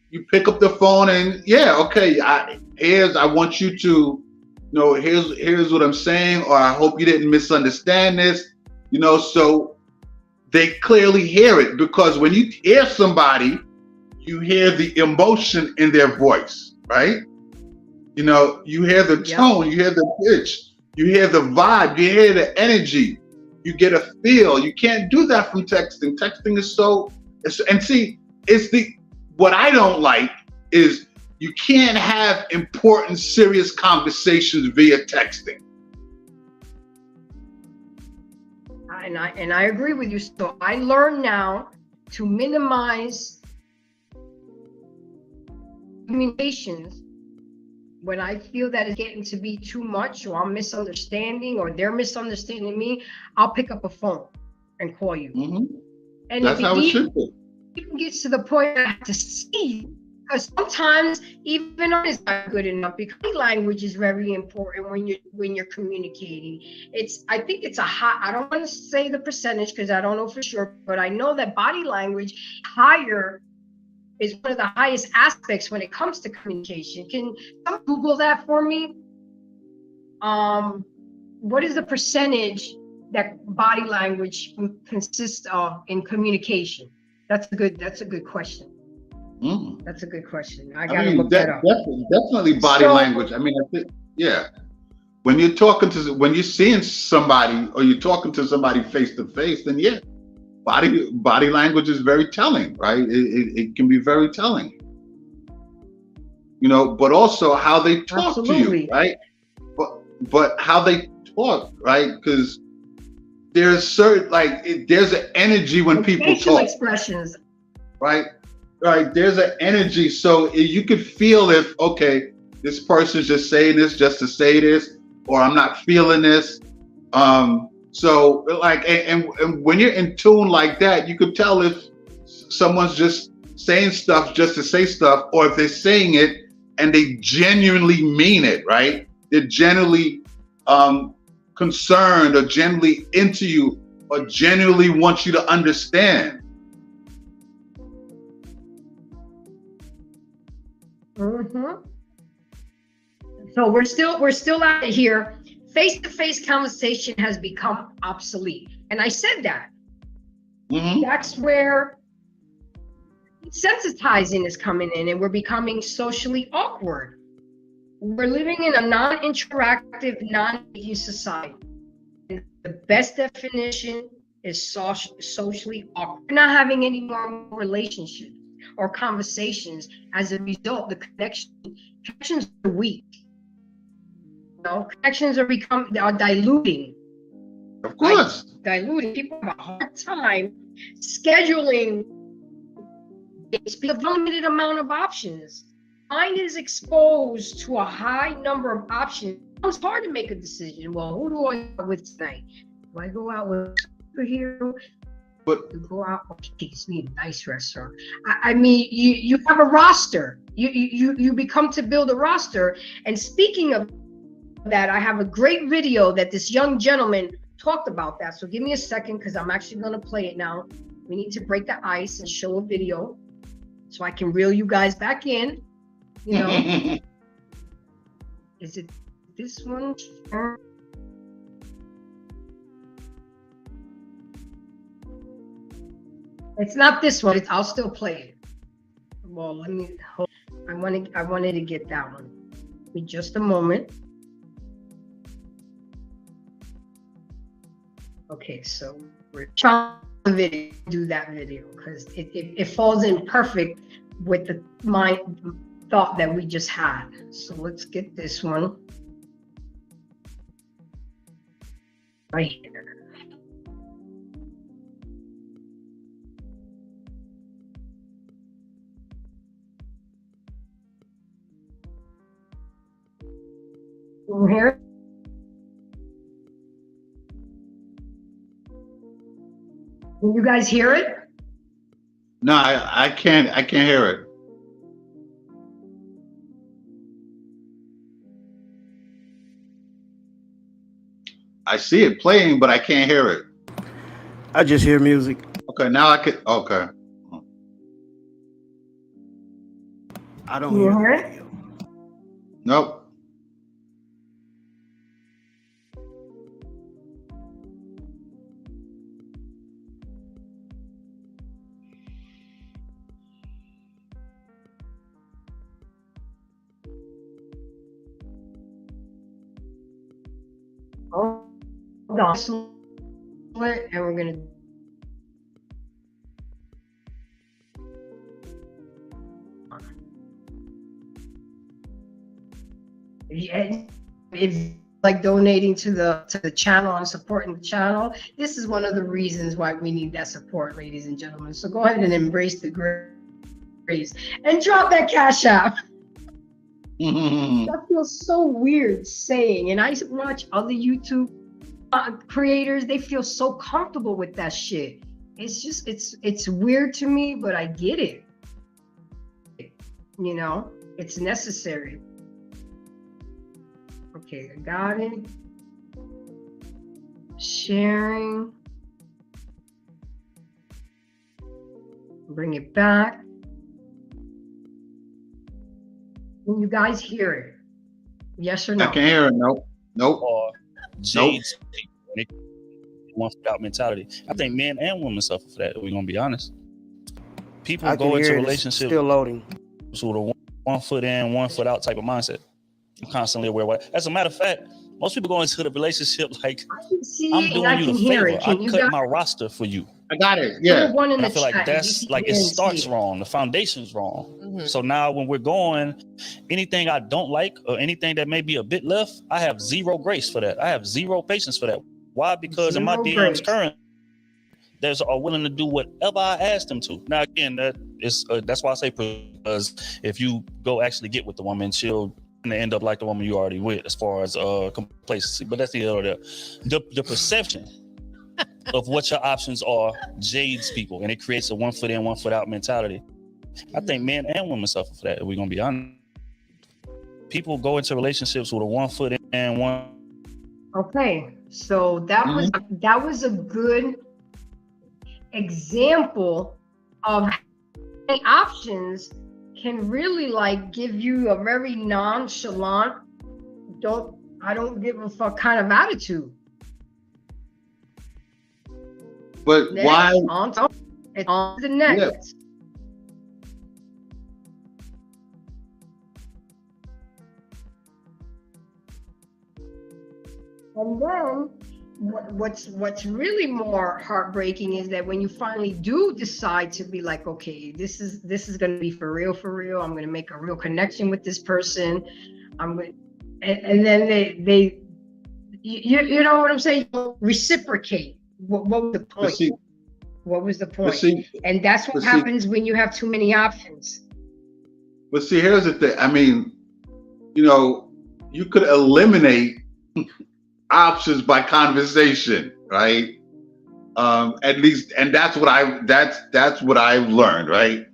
S3: you pick up the phone and okay, I want you to, you know, here's what I'm saying, or I hope you didn't misunderstand this, you know, so they clearly hear it, because when you hear somebody, you hear the emotion in their voice, right? You know, you hear the tone, you hear the pitch, you hear the vibe, you hear the energy, you get a feel. You can't do that from texting. Texting is what I don't like is you can't have important, serious conversations via texting.
S2: And I agree with you. So I learn now to minimize communications when I feel that it's getting to be too much, or I'm misunderstanding, or they're misunderstanding me. I'll pick up a phone and call you.
S3: Mm-hmm.
S2: And
S3: that's how it should be.
S2: It gets to the point I have to see you, because sometimes even it's not good enough, because language is very important when you're communicating. I think it's I don't want to say the percentage because I don't know for sure, but I know that body language is one of the highest aspects when it comes to communication. Can someone Google that for me? What is the percentage that body language consists of in communication? That's a good question.
S3: Mm.
S2: That's a good question. I gotta look that up.
S3: Definitely body language. I mean, I think, when you're seeing somebody, or you're talking to somebody face to face, then body language is very telling, right? It can be very telling, you know, but also how they talk to you, right? But how they talk, right? Because there's there's an energy when people
S2: facial
S3: talk.
S2: Expressions,
S3: right? There's an energy, so you could feel if, okay, this person's just saying this just to say this, or I'm not feeling this. So and when you're in tune like that, you could tell if someone's just saying stuff just to say stuff, or if they're saying it and they genuinely mean it, right? They're genuinely concerned, or genuinely into you, or genuinely want you to understand.
S2: Mm-hmm. So we're still out here. Face-to-face conversation has become obsolete, and I said that. Mm-hmm. That's where sensitizing is coming in, and we're becoming socially awkward. We're living in a non-interactive, non-engaging society. And the best definition is socially awkward. We're not having any more relationships or conversations. As a result, the connections are weak. Connections are diluting.
S3: Of course.
S2: Diluting. People have a hard time scheduling because of limited amount of options. Mind is exposed to a high number of options. It's hard to make a decision. Well, who do I go with tonight? Do I go out with a superhero?
S3: But
S2: to go out, okay, it's me a nice restaurant. I mean, you have a roster. You become to build a roster. And speaking of that, I have a great video that this young gentleman talked about that. So give me a second, because I'm actually going to play it now. We need to break the ice and show a video so I can reel you guys back in. You know, is it this one? It's not this one. I'll still play it. Well, let me. I wanted to get that one. me just a moment. Okay, so we're trying to do that video because it falls in perfect with the thought that we just had. So let's get this one right here. Can you hear it? Can you guys hear it?
S3: No, I can't hear it. I see it playing, but I can't hear it.
S7: I just hear music.
S3: Okay, now I can. Okay.
S7: I don't
S2: Can you
S7: hear
S2: hear
S7: the
S2: it?
S7: video.
S3: Nope.
S2: Hold on. And we're gonna. Yeah, it's like donating to the channel and supporting the channel. This is one of the reasons why we need that support, ladies and gentlemen. So go ahead and embrace the grace and drop that cash app. That feels so weird saying, and I watch other YouTube creators. They feel so comfortable with that shit. It's just it's weird to me, but I get it. You know, it's necessary. Okay, I got it. Sharing. Bring it back. Can you guys hear it? Yes or no?
S3: I can't hear it. Nope. Nope.
S8: Or Jade's one without mentality. I think men and women suffer for that. We're gonna be honest. People
S7: I can
S8: go into
S7: hear it. It's
S8: relationships
S7: still loading.
S8: with a 1 foot in, 1 foot out type of mindset. I'm constantly aware of what. As a matter of fact, most people go into the relationship like,
S2: I can see
S8: I'm
S2: it and
S8: doing
S2: I
S8: you
S2: can
S8: the
S2: hear
S8: favor.
S2: it.
S8: I
S2: Can you
S8: cut
S2: guys?
S8: my roster for you.
S3: I got it.
S2: Put
S3: Yeah.
S2: one in
S8: And I
S2: the
S8: feel like
S2: chat.
S8: that's like it starts wrong. The foundation's wrong. So now when we're going, anything I don't like or anything that may be a bit left, I have zero grace for that. I have zero patience for that. Why? Because in my
S2: Zero
S8: DMs
S2: grace.
S8: current, there's are willing to do whatever I ask them to. Now again, that's why I say, because if you go actually get with the woman, she'll end up like the woman you already with, as far as complacency. But that's the other. The perception of what your options are jades people, and it creates a 1 foot in, 1 foot out mentality. I think men and women suffer for that, if we're gonna be honest. People go into relationships with a 1 foot in, one.
S2: Okay, so that was a good example of how options can really like give you a very nonchalant, I don't give a fuck kind of attitude.
S3: But
S2: Next,
S3: why?
S2: on to the next.
S3: Yeah.
S2: And then what's really more heartbreaking is that when you finally do decide to be like, okay, this is gonna be for real. I'm gonna make a real connection with this person. And then they you know what I'm saying? Reciprocate. What was the point? What was the point? And that's what happens when you have too many options.
S3: But see, here's the thing. I mean, you know, you could eliminate options by conversation, right? At least, and that's what I've learned, right?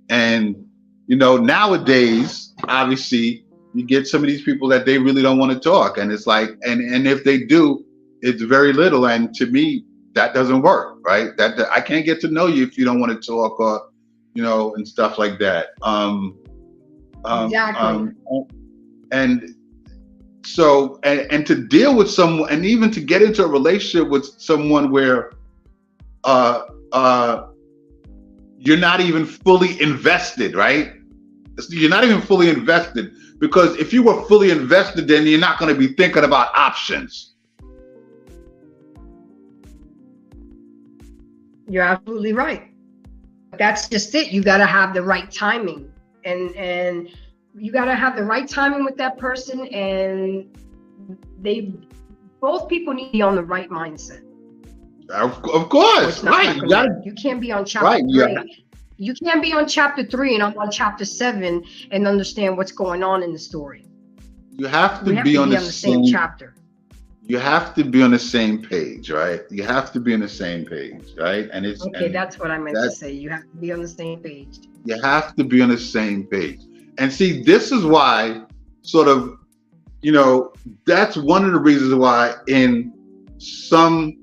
S3: And you know, nowadays, obviously, you get some of these people that they really don't want to talk, and it's like, and if they do, it's very little. And to me, that doesn't work, right? That I can't get to know you if you don't want to talk, or you know, and stuff like that.
S2: Exactly.
S3: And so, and to deal with someone, and even to get into a relationship with someone where you're not even fully invested, right? You're not even fully invested. Because if you were fully invested, then you're not going to be thinking about options.
S2: You're absolutely right. That's just it. You got to have the right timing, and you got to have the right timing with that person, and both people need to be on the right mindset.
S3: Of course, right?
S2: You can't be on chapter 3. You can't be on chapter 3 and I'm on chapter 7 and understand what's going on in the story.
S3: You have to be on the
S2: same chapter.
S3: You have to be on the same page, right? You have to be on the same page, right? And it's
S2: okay. That's what I meant to say. You have to be on the same page.
S3: You have to be on the same page. And see, this is why, sort of, that's one of the reasons why in some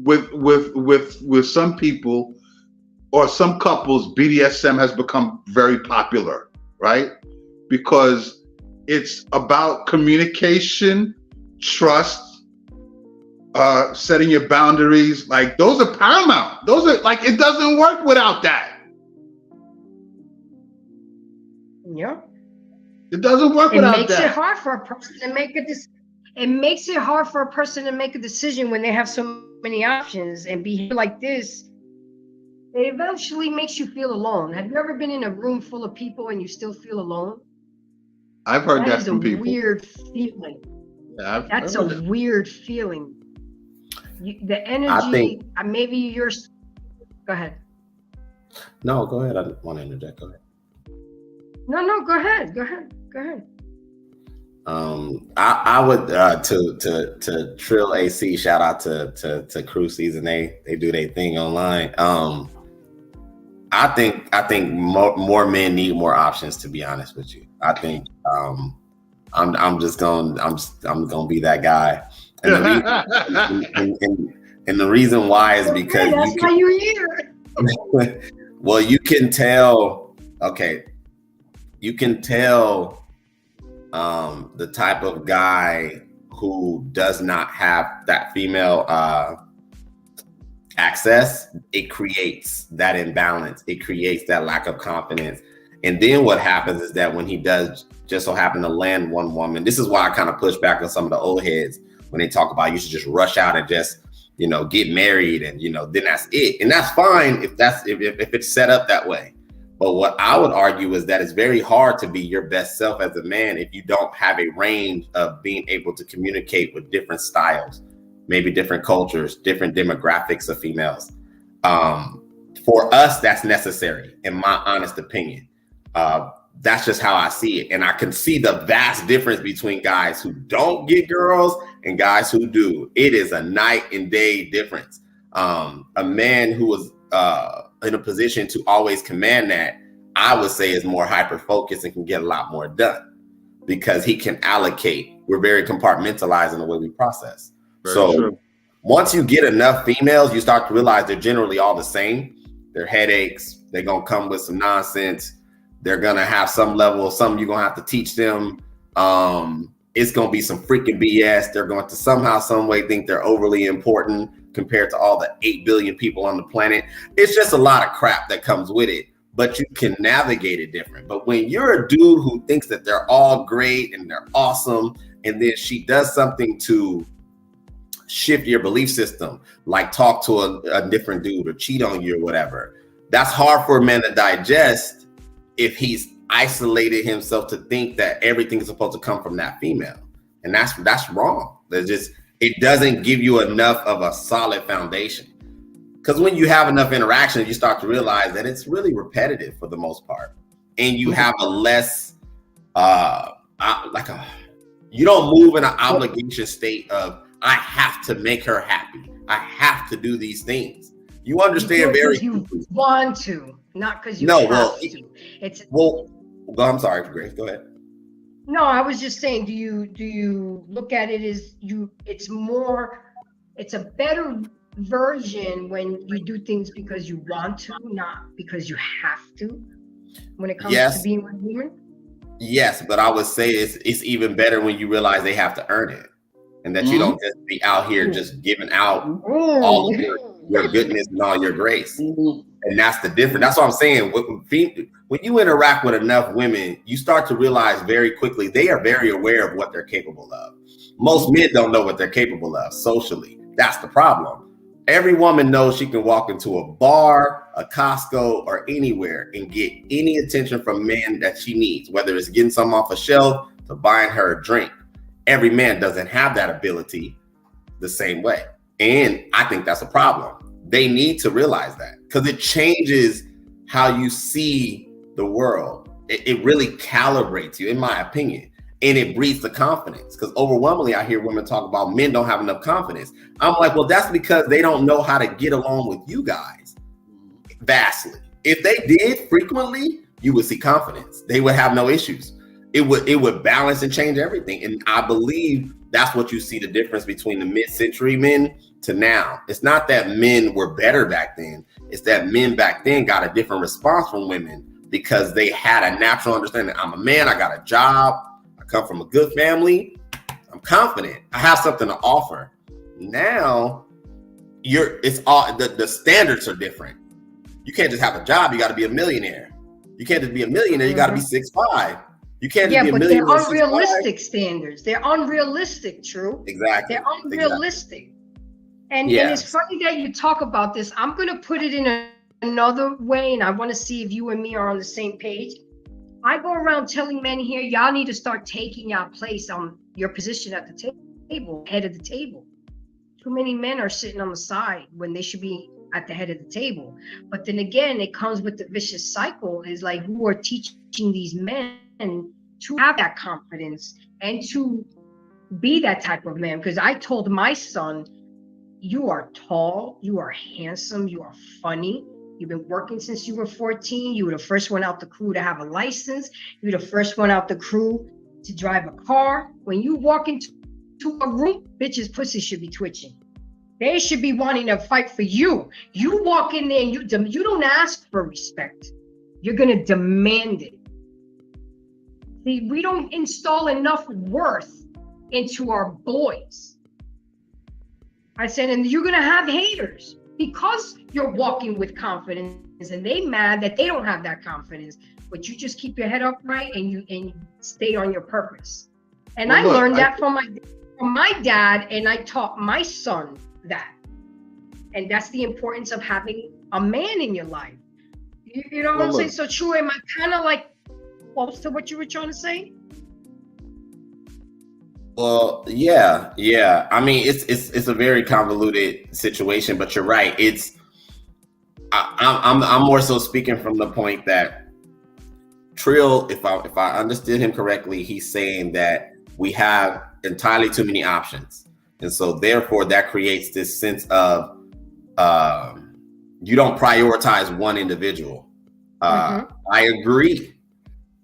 S3: with some people or some couples, BDSM has become very popular, right? Because it's about communication, trust, setting your boundaries. Like, those are paramount. Those are like, it doesn't work without that.
S2: Yeah.
S3: It doesn't work without that.
S2: It makes it hard for a person to make a decision. It makes it hard for a person to make a decision when they have so many options and behave like this. It eventually makes you feel alone. Have you ever been in a room full of people and you still feel alone?
S3: I've heard that from people.
S2: That's a weird feeling.
S3: Yeah,
S2: that's a weird feeling. The energy, maybe you're. Go ahead.
S4: No, go ahead. I didn't want to interject. Go ahead.
S2: No, go ahead. Go ahead.
S4: I would to Trill AC, shout out to Crew Season 8. They do their thing online. I think more men need more options, to be honest with you. I think I'm gonna be that guy. And the reason why is because
S2: that's why you're here.
S4: Well, you can tell. Okay, you can tell the type of guy who does not have that female access. It creates that imbalance. It creates that lack of confidence. And then what happens is that when he does just so happen to land one woman, this is why I kind of push back on some of the old heads when they talk about you should just rush out and just, get married and, then that's it. And that's fine if it's set up that way. But what I would argue is that it's very hard to be your best self as a man if you don't have a range of being able to communicate with different styles, maybe different cultures, different demographics of females. For us, that's necessary, in my honest opinion. That's just how I see it. And I can see the vast difference between guys who don't get girls and guys who do. It is a night and day difference. A man who was in a position to always command that, I would say is more hyper-focused and can get a lot more done because he can allocate. We're very compartmentalized in the way we process. Very true. Once you get enough females, you start to realize they're generally all the same. They're headaches. They're going to come with some nonsense. They're going to have some level of something you're going to have to teach them. It's going to be some freaking BS. They're going to somehow, some way think they're overly important compared to all the 8 billion people on the planet. It's just a lot of crap that comes with it, but you can navigate it different. But when you're a dude who thinks that they're all great and they're awesome, and then she does something to shift your belief system, like talk to a different dude or cheat on you or whatever, that's hard for a man to digest if he's isolated himself to think that everything is supposed to come from that female. And that's wrong. It doesn't give you enough of a solid foundation. Because when you have enough interaction, you start to realize that it's really repetitive for the most part. And you have a less, you don't move in an obligation state of, I have to make her happy. I have to do these things. You understand very
S2: you want to, not because you have to.
S4: I'm sorry, Grace, go ahead.
S2: No, I was just saying, do you look at it as it's a better version when you do things because you want to, not because you have to, when it comes to being with women?
S4: Yes, but I would say it's even better when you realize they have to earn it and that you don't just be out here just giving out all of your goodness and all your grace. And that's the difference. That's what I'm saying. When you interact with enough women, you start to realize very quickly they are very aware of what they're capable of. Most men don't know what they're capable of socially. That's the problem. Every woman knows she can walk into a bar, a Costco, or anywhere and get any attention from men that she needs, whether it's getting something off a shelf to buying her a drink. Every man doesn't have that ability the same way. And I think that's a problem. They need to realize that because it changes how you see the world. It really calibrates you, in my opinion. And it breeds the confidence, because overwhelmingly I hear women talk about men don't have enough confidence. I'm like, well, that's because they don't know how to get along with you guys vastly. If they did frequently, you would see confidence. They would have no issues. It would balance and change everything. And I believe that's what you see the difference between the mid-century men to now. It's not that men were better back then. It's that men back then got a different response from women because they had a natural understanding. I'm a man, I got a job, I come from a good family, I'm confident, I have something to offer. Now, the standards are different. You can't just have a job, you got to be a millionaire. You can't just be a millionaire, you got to be 6'5". You can't just be a millionaire.
S2: They're unrealistic standards. They're unrealistic, True.
S4: Exactly.
S2: They're unrealistic. Exactly. And it's funny that you talk about this. I'm going to put it in another way, and I want to see if you and me are on the same page. I go around telling men here, y'all need to start taking your place on your position at the table, head of the table. Too many men are sitting on the side when they should be at the head of the table. But then again, it comes with the vicious cycle, is like, who are teaching these men to have that confidence and to be that type of man? Because I told my son, you are tall, you are handsome, you are funny. You've been working since you were 14. You were the first one out the crew to have a license. You were the first one out the crew to drive a car. When you walk into a room, bitches' pussies should be twitching. They should be wanting to fight for you. You walk in there and you don't ask for respect. You're gonna demand it. See, we don't install enough worth into our boys. I said, and you're gonna have haters because you're walking with confidence, and they mad that they don't have that confidence. But you just keep your head upright and you stay on your purpose. And well, I learned that from my dad, and I taught my son that. And that's the importance of having a man in your life. You know what I'm saying? So True, am I kind of like close to what you were trying to say?
S4: Well, yeah. I mean, it's a very convoluted situation, but you're right. I'm more so speaking from the point that Trill, if I understood him correctly, he's saying that we have entirely too many options, and so therefore that creates this sense of you don't prioritize one individual. I agree.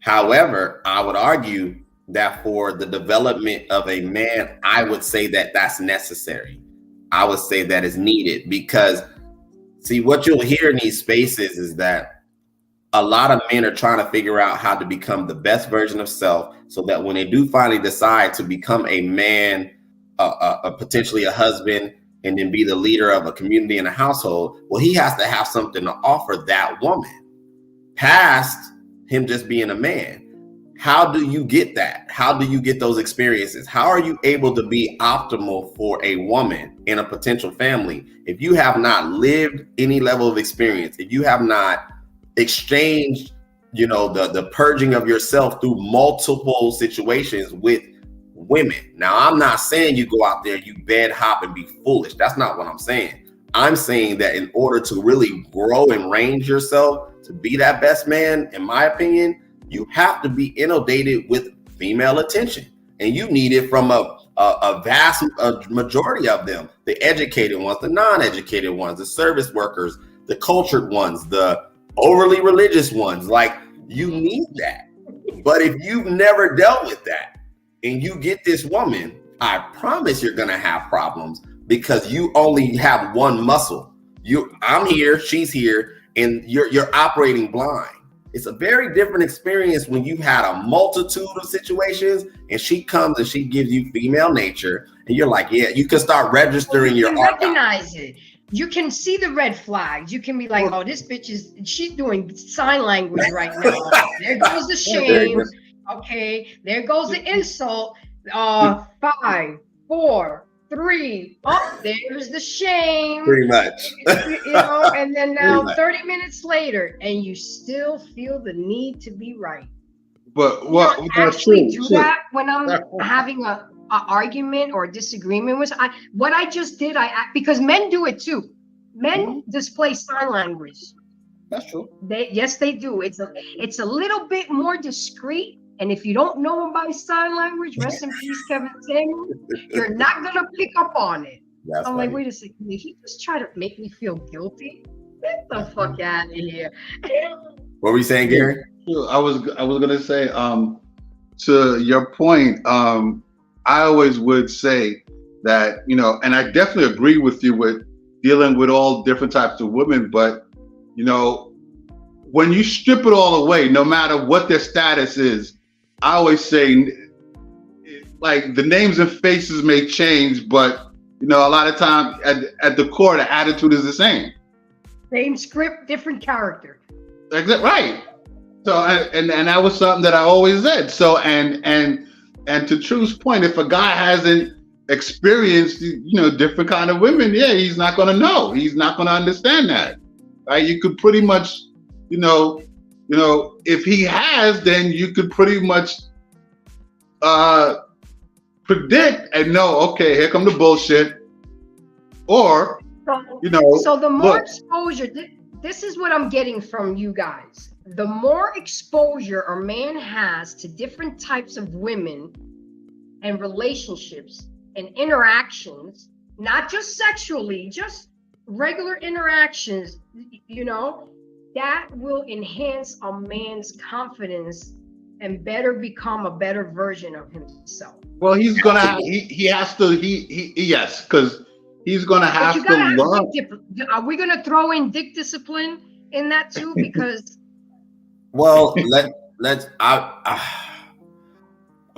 S4: However, I would argue that for the development of a man, I would say that that's necessary. I would say that is needed because, see, what you'll hear in these spaces is that a lot of men are trying to figure out how to become the best version of self so that when they do finally decide to become a man, potentially a husband, and then be the leader of a community and a household, well, he has to have something to offer that woman past him just being a man. How do you get that? How do you get those experiences? How are you able to be optimal for a woman in a potential family if you have not lived any level of experience, if you have not exchanged, the purging of yourself through multiple situations with women? Now, I'm not saying you go out there, you bed hop and be foolish. That's not what I'm saying. I'm saying that in order to really grow and range yourself to be that best man, in my opinion, you have to be inundated with female attention, and you need it from a vast majority of them: the educated ones, the non-educated ones, the service workers, the cultured ones, the overly religious ones. Like, you need that. But if you've never dealt with that and you get this woman, I promise you're gonna have problems because you only have one muscle. I'm here, she's here, and you're operating blind. It's a very different experience when you've had a multitude of situations and she comes and she gives you female nature and you're like, yeah, you can start registering your
S2: recognize it. you can see the red flags. You can be like, oh, this bitch she's doing sign language right now. There goes the shame. Okay, there goes the insult. 5, 4, 3. Oh, there's the shame.
S4: Pretty much.
S2: You know, and then now 30 minutes later, and you still feel the need to be right.
S3: But what
S2: I actually do that when I'm having a argument or a disagreement with what I just did. Because men do it too. Men display sign language.
S4: That's true.
S2: Yes, they do. It's a little bit more discreet. And if you don't know him by sign language, rest in peace, Kevin Samuel, you're not gonna pick up on it.
S4: That's
S2: I'm
S4: funny.
S2: like, wait a second, did he just try to make me feel guilty? Get the fuck out of here.
S4: What were you saying, Gary?
S3: I was gonna say, to your point, I always would say that, you know, and I definitely agree with you with dealing with all different types of women, but you know, when you strip it all away, no matter what their status is, I always say, like, the names and faces may change, but you know, a lot of time at the core, the attitude is the same.
S2: Same script, different character.
S3: Right. So and that was something that I always said. So and to True's point, if a guy hasn't experienced, you know, different kind of women, yeah, he's not going to know. He's not going to understand that. Right? You could pretty much, you know, if he has, then you could pretty much predict and know, okay, here come the bullshit. Or, you know,
S2: so the more exposure, this is what I'm getting from you guys. The more exposure a man has to different types of women and relationships and interactions, not just sexually, just regular interactions, you know, that will enhance a man's confidence and better become a better version of himself.
S3: Well, he's gonna have, yes, because he's gonna have to learn.
S2: Are we gonna throw in dick discipline in that too? Because
S4: well,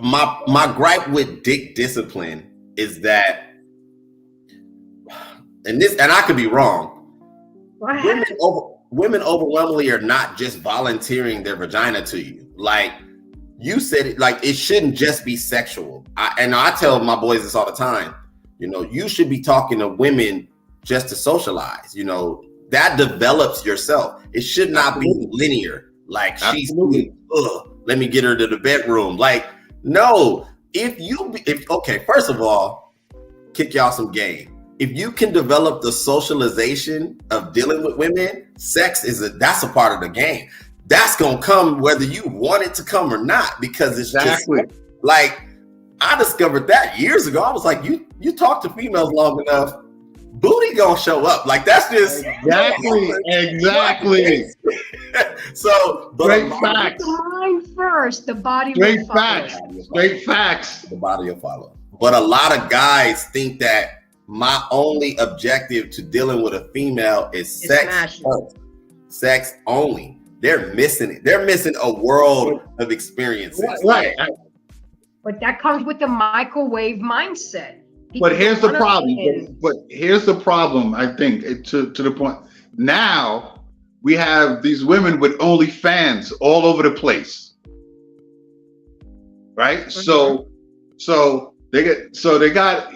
S4: my gripe with dick discipline is that, and I could be wrong. Women overwhelmingly are not just volunteering their vagina to you. Like you said, it shouldn't just be sexual. I tell my boys this all the time. You know, you should be talking to women just to socialize. You know, that develops yourself. It should not be linear. Like she's, let me get her to the bedroom. Like, no. Okay, first of all, kick y'all some game. If you can develop the socialization of dealing with women, sex that's a part of the game. That's gonna come whether you want it to come or not, because it's just like I discovered that years ago. I was like, you talk to females long enough, booty gonna show up. Like that's just
S3: exactly.
S4: So,
S3: great facts.
S2: The mind first, the body.
S3: Great facts. Great facts.
S4: The body will follow. But a lot of guys think that my only objective to dealing with a female is sex. Sex only. They're missing it. They're missing a world of experiences.
S3: Right.
S2: But that comes with the microwave mindset.
S3: But here's the problem. But here's the problem, I think, to the point. Now we have these women with OnlyFans all over the place. Right?
S2: Mm-hmm.
S3: So they got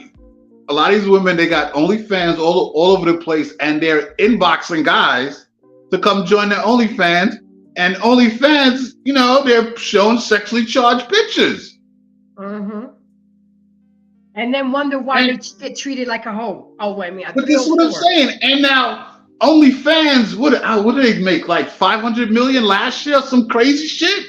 S3: a lot of these women, they got OnlyFans all over the place, and they're inboxing guys to come join their OnlyFans. And OnlyFans, you know, they're showing sexually charged pictures.
S2: Mm-hmm. And then wonder why they get treated like a hoe. Oh, wait a minute.
S3: But this is what I'm saying. And now OnlyFans, what do they make? Like 500 million last year? Some crazy shit?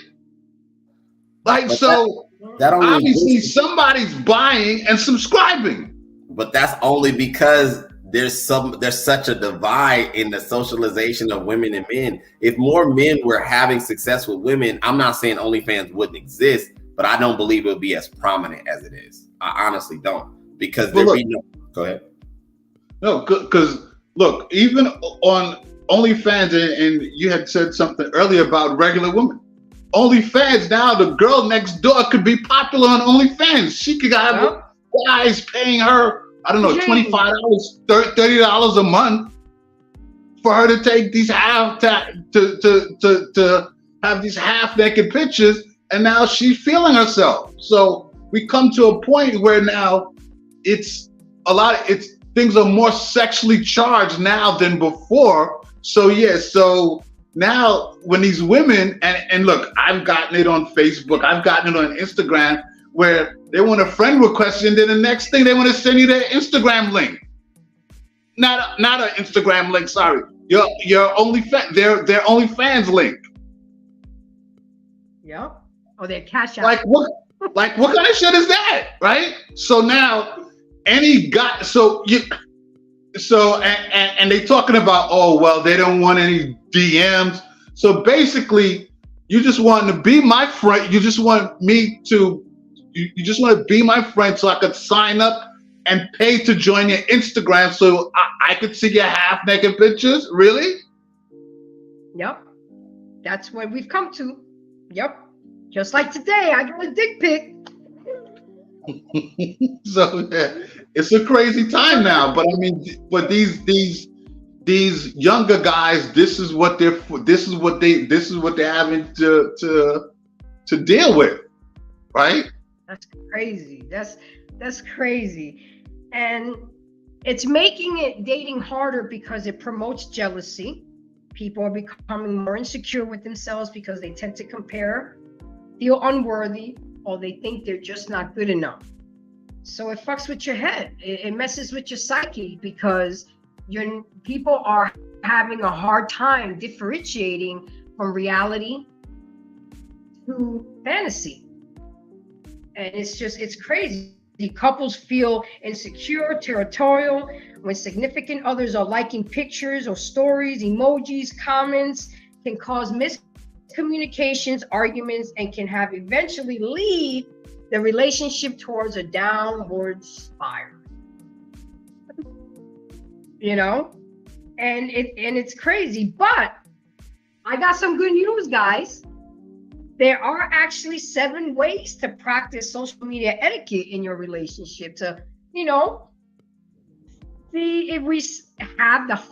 S3: Like, but so that obviously somebody's buying and subscribing.
S4: But that's only because there's such a divide in the socialization of women and men. If more men were having success with women, I'm not saying OnlyFans wouldn't exist, but I don't believe it would be as prominent as it is. I honestly don't, because go ahead.
S3: No, because look, even on OnlyFans, and you had said something earlier about regular women. OnlyFans now, the girl next door could be popular on OnlyFans. She could have guys paying her I don't know,
S2: James.
S3: $25, $30 a month for her to take these to have these half naked pictures, and now she's feeling herself. So we come to a point where now things are more sexually charged now than before. So so now when these women, and look, I've gotten it on Facebook, I've gotten it on Instagram, where they want a friend request, and then the next thing they want to send you their Instagram link. Not an Instagram link, sorry. Your their OnlyFans link.
S2: Yep. Or their cash out.
S3: Like what kind of shit is that, right? So now any guy, and they talking about, oh well, they don't want any DMs. So basically, you just want to be my friend. You just want me to. You just want to be my friend so I could sign up and pay to join your Instagram so I could see your half naked pictures. Really?
S2: Yep. That's what we've come to. Yep. Just like today, I got a dick pic.
S3: So yeah, it's a crazy time now. But I mean, but these younger guys, this is what they're having to deal with, right?
S2: That's crazy. That's crazy. And it's making dating harder because it promotes jealousy. People are becoming more insecure with themselves because they tend to compare, feel unworthy, or they think they're just not good enough. So it fucks with your head. It messes with your psyche because people are having a hard time differentiating from reality to fantasy. And it's crazy. The couples feel insecure, territorial, when significant others are liking pictures or stories, emojis, comments, can cause miscommunications, arguments, and can have eventually lead the relationship towards a downward spiral. You know? And it's crazy. But I got some good news, guys. There are actually 7 ways to practice social media etiquette in your relationship to, see if we have the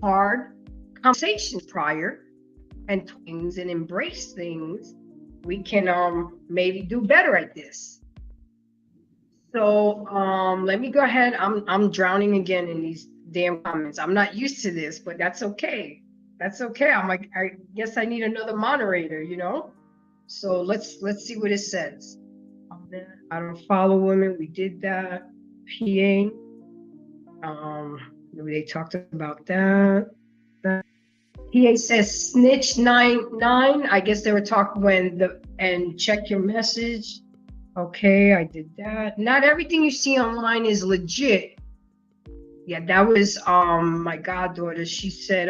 S2: hard conversations prior and things and embrace things, we can maybe do better at this. So let me go ahead. I'm drowning again in these damn comments. I'm not used to this, but that's okay. That's okay. I guess I need another moderator, So let's see what it says. I don't follow women. We did that. PA. They talked about that. PA says snitch 99. I guess they were talking and check your message. Okay, I did that. Not everything you see online is legit. Yeah, that was my goddaughter. She said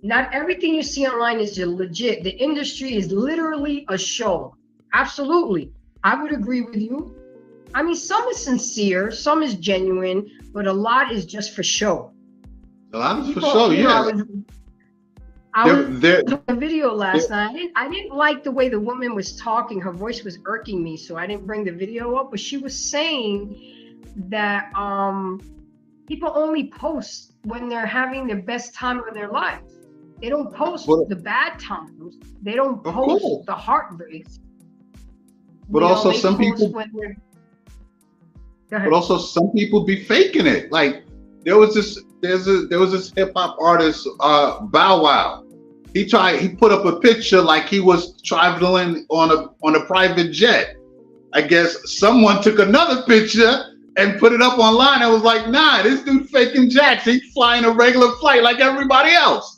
S2: not everything you see online is legit. The industry is literally a show. Absolutely. I would agree with you. I mean, some is sincere, some is genuine, but a lot is just for show.
S3: A lot is for show, yeah.
S2: I was doing a video last night. I didn't like the way the woman was talking. Her voice was irking me, so I didn't bring the video up. But she was saying that people only post when they're having the best time of their life. They don't post the bad times. They don't post the heartbreaks.
S3: But also some people. But also some people be faking it. Like there was this hip hop artist, Bow Wow. He put up a picture like he was traveling on a private jet. I guess someone took another picture and put it up online and was like, nah, this dude faking jacks. He's flying a regular flight like everybody else.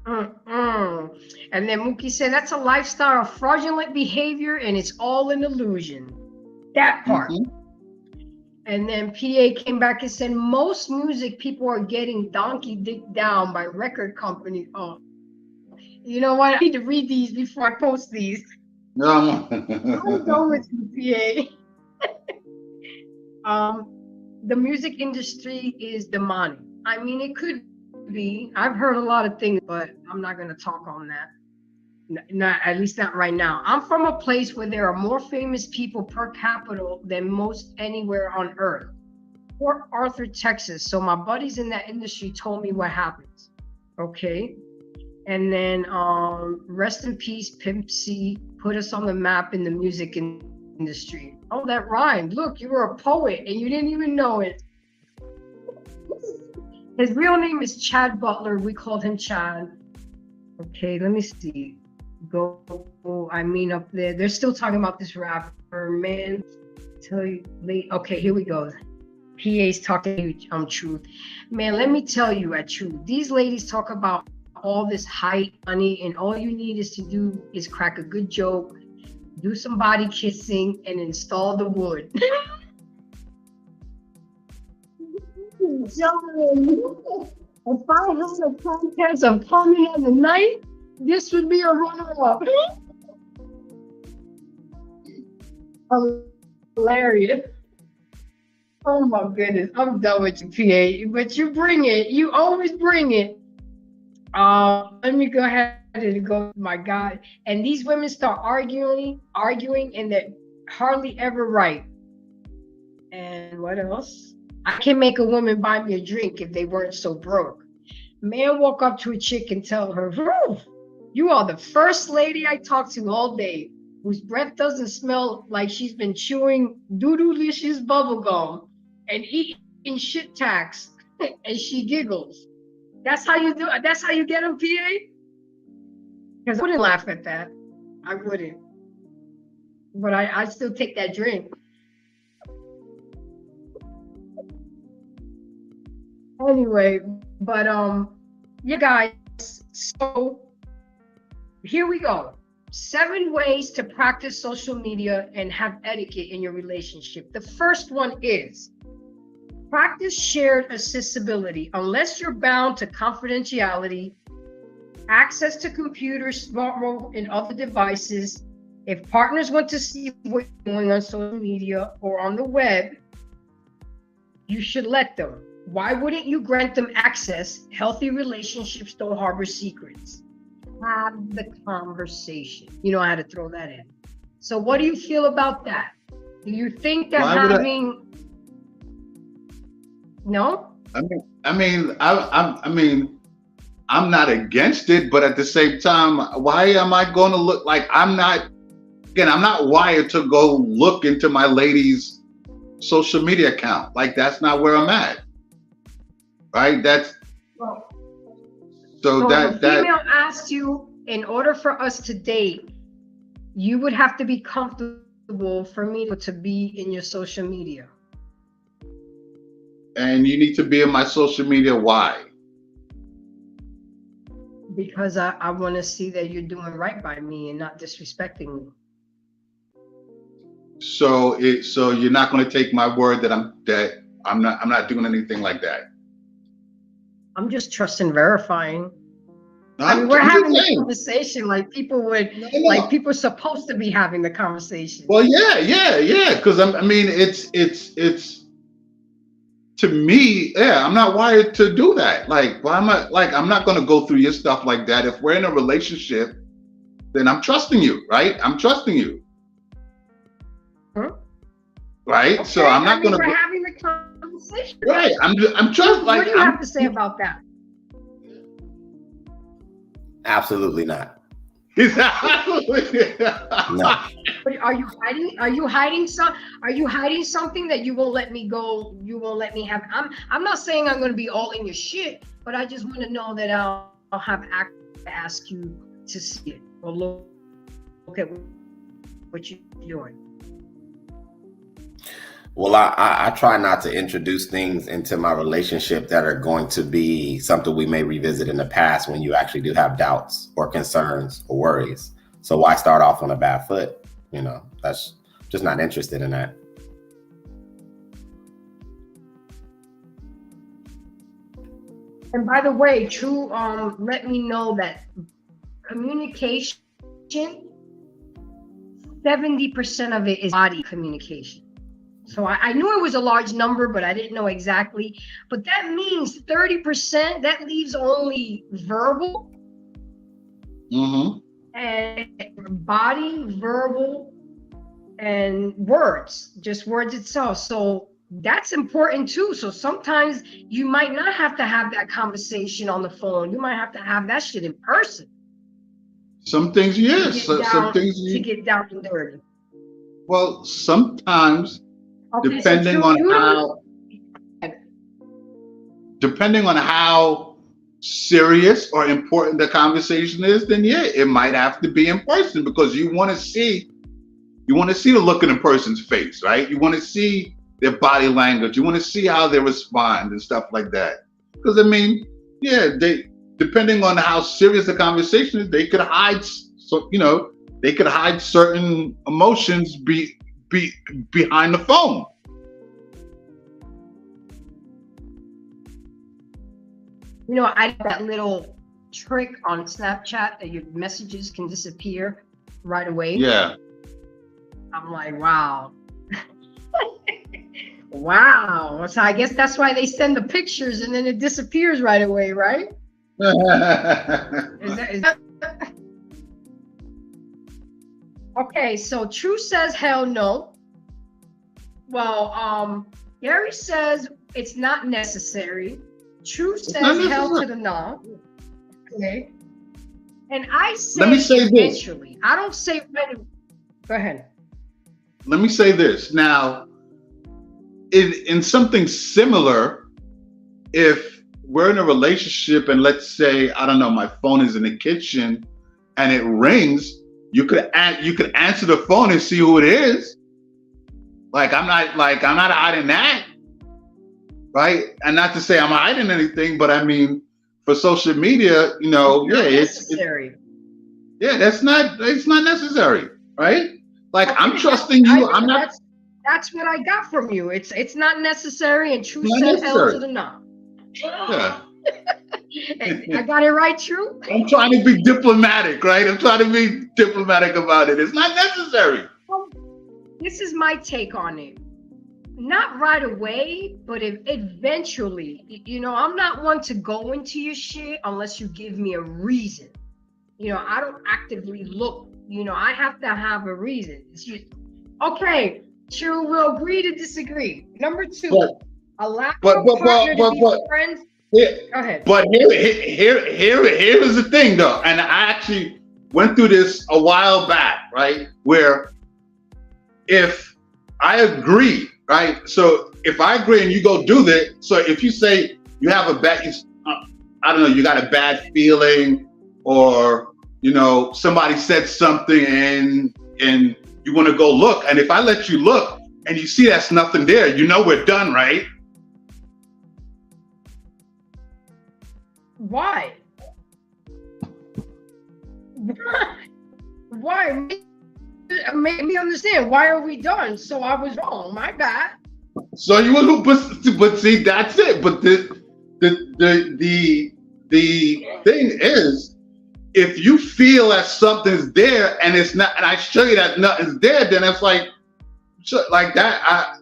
S2: And then Mookie said that's a lifestyle of fraudulent behavior and it's all an illusion. That part. Mm-hmm. And then PA came back and said most music people are getting donkey dick down by record companies. Oh, you know what? I need to read these before I post these.
S3: No.
S2: I'm going with you, PA. The music industry is demonic. I mean, it could be. I've heard a lot of things, but I'm not going to talk on that. Not at least not right now. I'm from a place where there are more famous people per capita than most anywhere on earth. Port Arthur, Texas. So my buddies in that industry told me what happens. Okay. And then rest in peace, Pimp C put us on the map in the music industry. Oh, that rhymed. Look, you were a poet and you didn't even know it. His real name is Chad Butler. We called him Chad. Okay, let me see. Up there. They're still talking about this rapper, man. Tell you late. Okay, here we go. PA's talking truth. Man, let me tell you at truth. These ladies talk about all this height, honey, and all you need is to do is crack a good joke, do some body kissing, and install the wood. If I had a contest of coming at the night, this would be a runner-up. Hilarious. Oh my goodness, I'm done with you, PA. But you bring it. You always bring it. Let me go ahead and go. My God. And these women start arguing, and they're hardly ever right. And what else? I can make a woman buy me a drink if they weren't so broke. Man walk up to a chick and tell her, you are the first lady I talk to all day whose breath doesn't smell like she's been chewing doo-doo-licious bubble gum and eating shit tacks. And she giggles. That's how you do it. That's how you get them, PA? Because I wouldn't laugh at that. I wouldn't. But I still take that drink. Anyway, but yeah, guys, so here we go. 7 ways to practice social media and have etiquette in your relationship. The first one is practice shared accessibility. Unless you're bound to confidentiality, access to computers, smartphone, and other devices, if partners want to see what's going on social media or on the web, you should let them. Why wouldn't you grant them access? Healthy relationships don't harbor secrets. Have the conversation. You know how to throw that in. So what do you feel about that? Do you think that No?
S3: I'm not against it, but at the same time, why am I going to look like I'm not wired to go look into my lady's social media account. Like, that's not where I'm at. Right? So the female asked you, in order for us to date, you would have to be comfortable for me to be in your social media. And you need to be in my social media. Why? Because I want to see that you're doing right by me and not disrespecting me. So you're not going to take my word that I'm not doing anything like that. I'm just trust and verifying. I mean, we're having a conversation like people would, like people are supposed to be having the conversation. Well, yeah. Because it's to me, I'm not wired to do that. Like, why am I like? I'm not going to go through your stuff like that. If we're in a relationship, then I'm trusting you, right? I'm trusting you, right? Okay, so I'm not going to. We're having the conversation, right? I'm trusting. What do you have to say about that?
S4: Absolutely not.
S3: No.
S2: But are you hiding something that you won't let me go? You won't let me have. I'm not saying I'm going to be all in your shit, but I just want to know that I'll have access to ask you to see it or look at what you're doing.
S4: Well, I try not to introduce things into my relationship that are going to be something we may revisit in the past when you actually do have doubts or concerns or worries. So why start off on a bad foot? You know, that's just not interested in that.
S2: And by the way, True, let me know that communication, 70% of it is body communication. So I knew it was a large number, but I didn't know exactly. But that means 30%, that leaves only verbal and body, verbal, and words, just words itself. So That's important too. So sometimes you might not have to have that conversation on the phone. You might have to have that shit in person.
S3: Some things, yes. Some things
S2: to get down and dirty.
S3: Well, sometimes,
S2: Okay,
S3: depending on how serious or important the conversation is, then yeah, it might have to be in person because you want to see the look in a person's face, right? You want to see their body language. You want to see how they respond and stuff like that. Because I mean, yeah, depending on how serious the conversation is, they could hide. So they could hide certain emotions behind the phone.
S2: I have that little trick on Snapchat that your messages can disappear right away.
S3: Yeah.
S2: I'm like, wow. Wow. So I guess that's why they send the pictures and then it disappears right away, right? Is that... Okay, so True says hell no. Well, Gary says it's not necessary. True says hell to the no. Okay. And I say,
S3: let me say
S2: eventually.
S3: This.
S2: I don't say right. Go ahead.
S3: Let me say this. Now, in something similar, if we're in a relationship and let's say, I don't know, my phone is in the kitchen and it rings, you could answer the phone and see who it is. I'm not hiding that. Right? And not to say I'm hiding anything, but I mean, for social media, it's
S2: necessary.
S3: It's not necessary, right? Okay, I'm trusting you. I'm not.
S2: That's what I got from you. It's not necessary, and True said hell to the no.
S3: Yeah.
S2: I got it right, True?
S3: I'm trying to be diplomatic, right? I'm trying to be diplomatic about it. It's not necessary.
S2: Well, this is my take on it. Not right away, but eventually. I'm not one to go into your shit unless you give me a reason. I don't actively look. I have to have a reason. Okay, True, we'll agree to disagree. Number 2, allow your partner to be friends.
S3: Yeah,
S2: go ahead.
S3: But here is the thing, though, and I actually went through this a while back, right? Where if I agree, right? So if I agree and you go do that, so if you say you have a bad, I don't know, you got a bad feeling, or somebody said something and you want to go look, and if I let you look and you see that's nothing there, we're done, right?
S2: Why? Why? Make me understand. Why are we done? So I was wrong. My bad.
S3: So you want to, but see, that's it. But the thing is, if you feel that something's there and it's not, and I show you that nothing's there, then it's like that.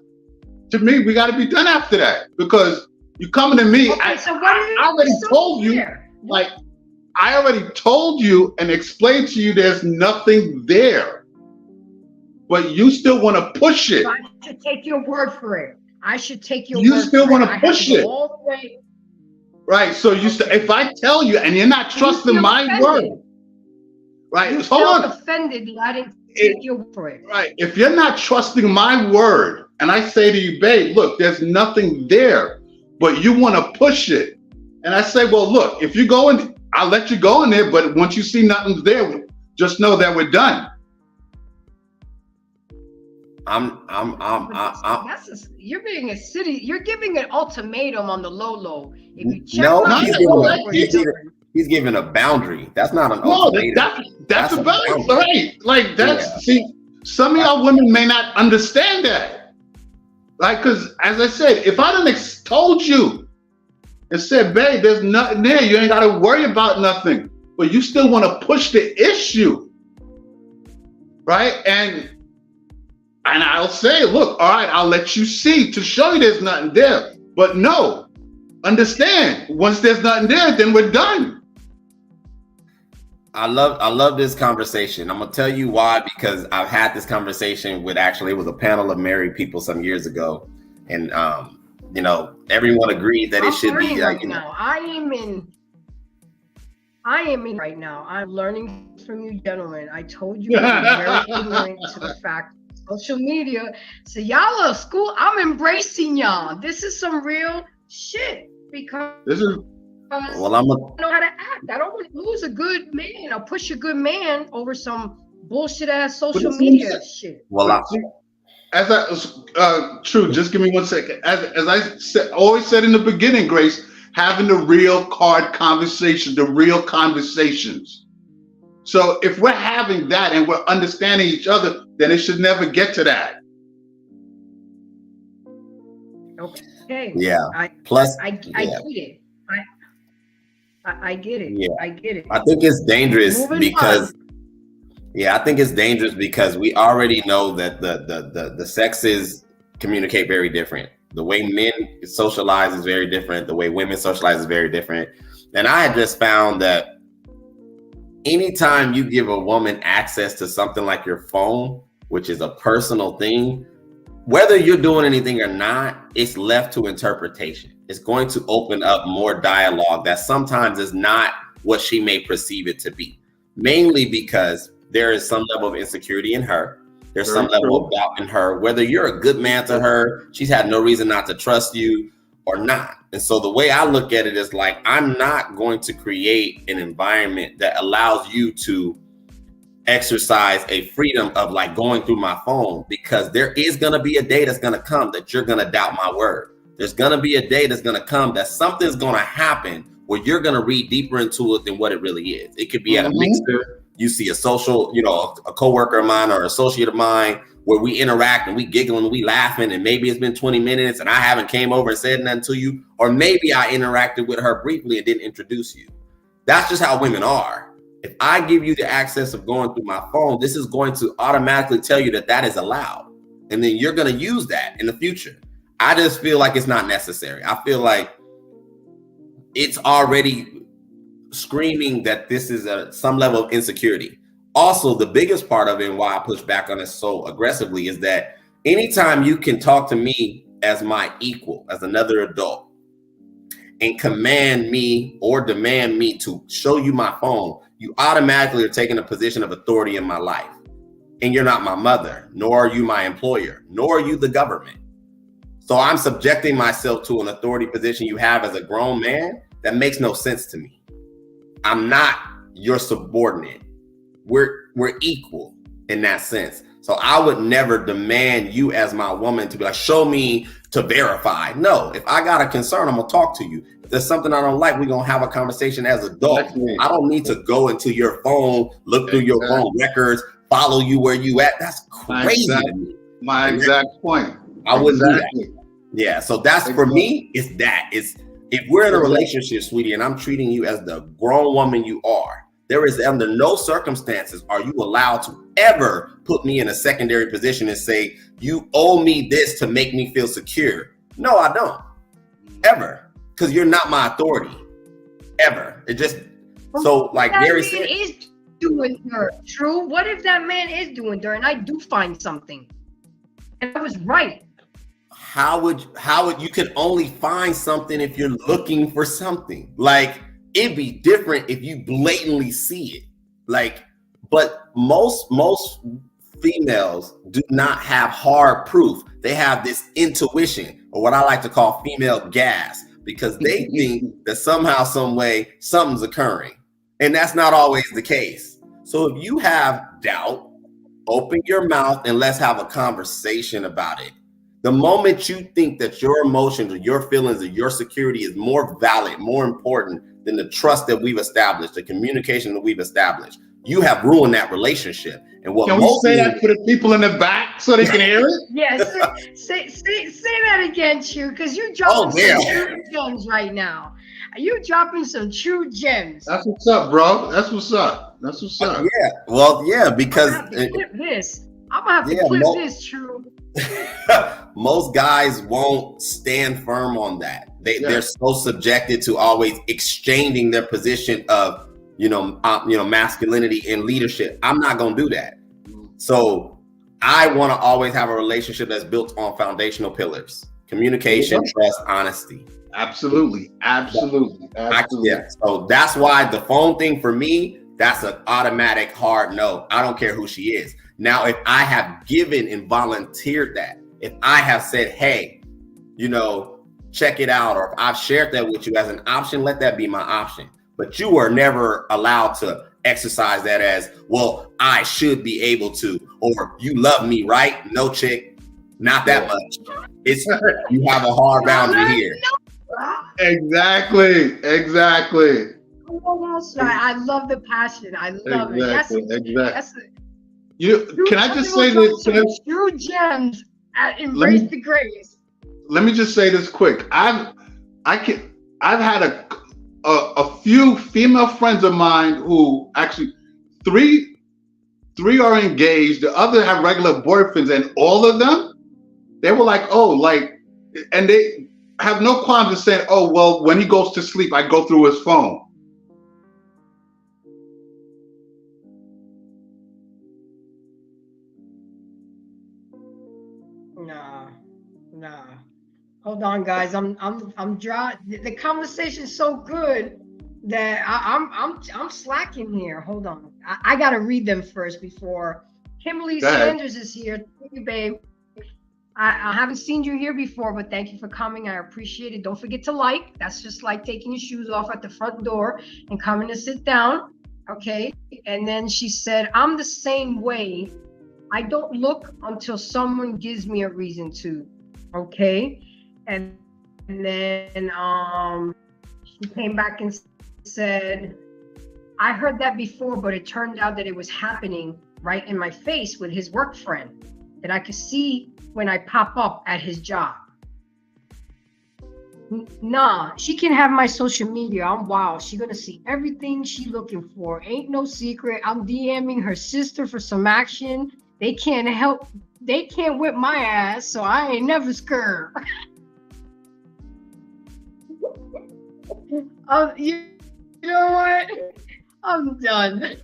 S3: To me, we got to be done after that, because you coming to me.
S2: Okay,
S3: I already told you. I already told you and explained to you there's nothing there, but you still want to push it.
S2: So I should take your word for it.
S3: You still want to push it.
S2: All the way.
S3: Right. So if I tell you and you're not trusting my word, right? Hold on.
S2: Offended that I didn't take your word for it.
S3: Right. If you're not trusting my word, and I say to you, babe, look, there's nothing there, but you want to push it, and I say, well, look, if you go in, I'll let you go in there, but once you see nothing's there, just know that we're done.
S2: You're being you're giving an ultimatum on the low. If you check
S4: he's giving a boundary. That's not an ultimatum.
S3: That's a boundary, right? See, some of y'all women may not understand that, right? Because as I said, if I done told you and said, babe, there's nothing there, you ain't got to worry about nothing, but you still want to push the issue, right? And I'll say, look, all right, I'll let you see to show you there's nothing there. But no, understand, once there's nothing there, then we're done.
S4: I love this conversation. I'm gonna tell you why, because I've had this conversation with, actually, it was a panel of married people some years ago, And you know, everyone agrees that it
S2: I'm
S4: should be
S2: learning right
S4: you know,
S2: now. I am in right now. I'm learning from you gentlemen. I told you I'm very ignorant to the fact of social media. So y'all are school. I'm embracing y'all. This is some real shit because
S3: This is
S4: well, I'm
S2: I don't know how to act. I don't want to lose a good man or push a good man over some bullshit ass social media shit.
S4: well,
S3: as I True. Just give me 1 second. As I said, always said in the beginning, Grace, having the real card conversation, the real conversations. So if we're having that and we're understanding each other, then it should never get to that.
S2: Okay.
S4: yeah. Plus,
S2: I get it. I get it.
S4: Yeah.
S2: I get it.
S4: I think it's dangerous
S2: Moving
S4: because I think it's dangerous because we already know that the sexes communicate very different. The way men socialize is very different. The way women socialize is very different. And I had just found that anytime you give a woman access to something like your phone, which is a personal thing, whether you're doing anything or not, it's left to interpretation. It's going to open up more dialogue that sometimes is not what she may perceive it to be, mainly because there is some level of insecurity in her. There's some level of doubt in her. Whether you're a good man to her, she's had no reason not to trust you or not. And so the way I look at it is like, I'm not going to create an environment that allows you to exercise a freedom of like going through my phone, because there is going to be a day that's going to come that you're going to doubt my word. There's going to be a day that's going to come that something's going to happen where you're going to read deeper into it than what it really is. It could be at a mixer. You see a social, you know, a coworker of mine or associate of mine where we interact and we giggle and we laughing, and maybe it's been 20 minutes and I haven't came over and said nothing to you, or maybe I interacted with her briefly and didn't introduce you. That's just how women are. If I give you the access of going through my phone, this is going to automatically tell you that that is allowed. And then you're going to use that in the future. I just feel like it's not necessary. I feel like it's already screaming that this is some level of insecurity. Also, the biggest part of it and why I push back on it so aggressively is that anytime you can talk to me as my equal, as another adult, and command me or demand me to show you my phone, you automatically are taking a position of authority in my life. And you're not my mother, nor are you my employer, nor are you the government. So I'm subjecting myself to an authority position you have as a grown man that makes no sense to me. I'm not your subordinate. We're equal in that sense. So I would never demand you as my woman to be like, show me to verify. No, if I got a concern, I'm gonna talk to you. If there's something I don't like, we're gonna have a conversation as adults. I don't need to go into your phone, look through your phone records, follow you where you at. That's crazy to me.
S3: My exact point.
S4: I wouldn't do that. Yeah, so that's for me, it's that. It's if we're in a relationship, sweetie, and I'm treating you as the grown woman you are, there is under no circumstances are you allowed to ever put me in a secondary position and say, you owe me this to make me feel secure. No, I don't. Ever. Because you're not my authority. Ever. It just, so like Gary said.
S2: Is doing her, True. What if that man is doing her and I do find something? And I was right.
S4: How would you can only find something if you're looking for something? Like, it'd be different if you blatantly see it. Like, but most females do not have hard proof. They have this intuition, or what I like to call female gas, because they think that somehow, some way, something's occurring. And that's not always the case. So if you have doubt, open your mouth and let's have a conversation about it. The moment you think that your emotions or your feelings or your security is more valid, more important than the trust that we've established, the communication that we've established, you have ruined that relationship. And what
S3: Can we say that for the people in the back so they can hear it?
S2: Yes, say that again, True, because you're dropping some true gems right now. You're dropping some true gems.
S3: That's what's up, bro. That's what's up. That's what's up.
S4: Yeah, well, yeah, because
S2: I'm gonna have to clip this. I'm gonna have to clip this, True.
S4: Most guys won't stand firm on that. They're so subjected to always exchanging their position of masculinity and leadership. I'm not gonna do that. So I want to always have a relationship that's built on foundational pillars. Communication, trust, honesty.
S3: Absolutely.
S4: Yeah. So that's why the phone thing for me, that's an automatic hard no. I don't care who she is. Now, if I have given and volunteered that, if I have said, hey, you know, check it out, or if I've shared that with you as an option, let that be my option. But you are never allowed to exercise that as, well, I should be able to, or you love me, right? No, chick, not that much. It's you have a hard boundary here.
S3: Exactly.
S2: Oh, that's right. I love the passion. I love it. That's
S3: Can I just say this?
S2: True gems at Embrace the Grace.
S3: Let me just say this quick. I've had a few female friends of mine who actually three are engaged, the other have regular boyfriends, and all of them, they were like, oh, like, and they have no qualms in saying, oh, well, when he goes to sleep, I go through his phone.
S2: Nah. Hold on, guys. I'm dry. The conversation's so good that I'm slacking here. Hold on. I gotta read them first before. Kimberly Sanders is here. Thank you, babe. I haven't seen you here before, but thank you for coming. I appreciate it. Don't forget to like. That's just like taking your shoes off at the front door and coming to sit down. Okay. And then she said, I'm the same way. I don't look until someone gives me a reason to. Okay. And then she came back and said, I heard that before, but it turned out that it was happening right in my face with his work friend that I could see when I pop up at his job. Nah, she can have my social media. I'm wild. She gonna see everything she looking for. Ain't no secret. I'm DMing her sister for some action. They can't whip my ass, so I ain't never scared. You know what? I'm done.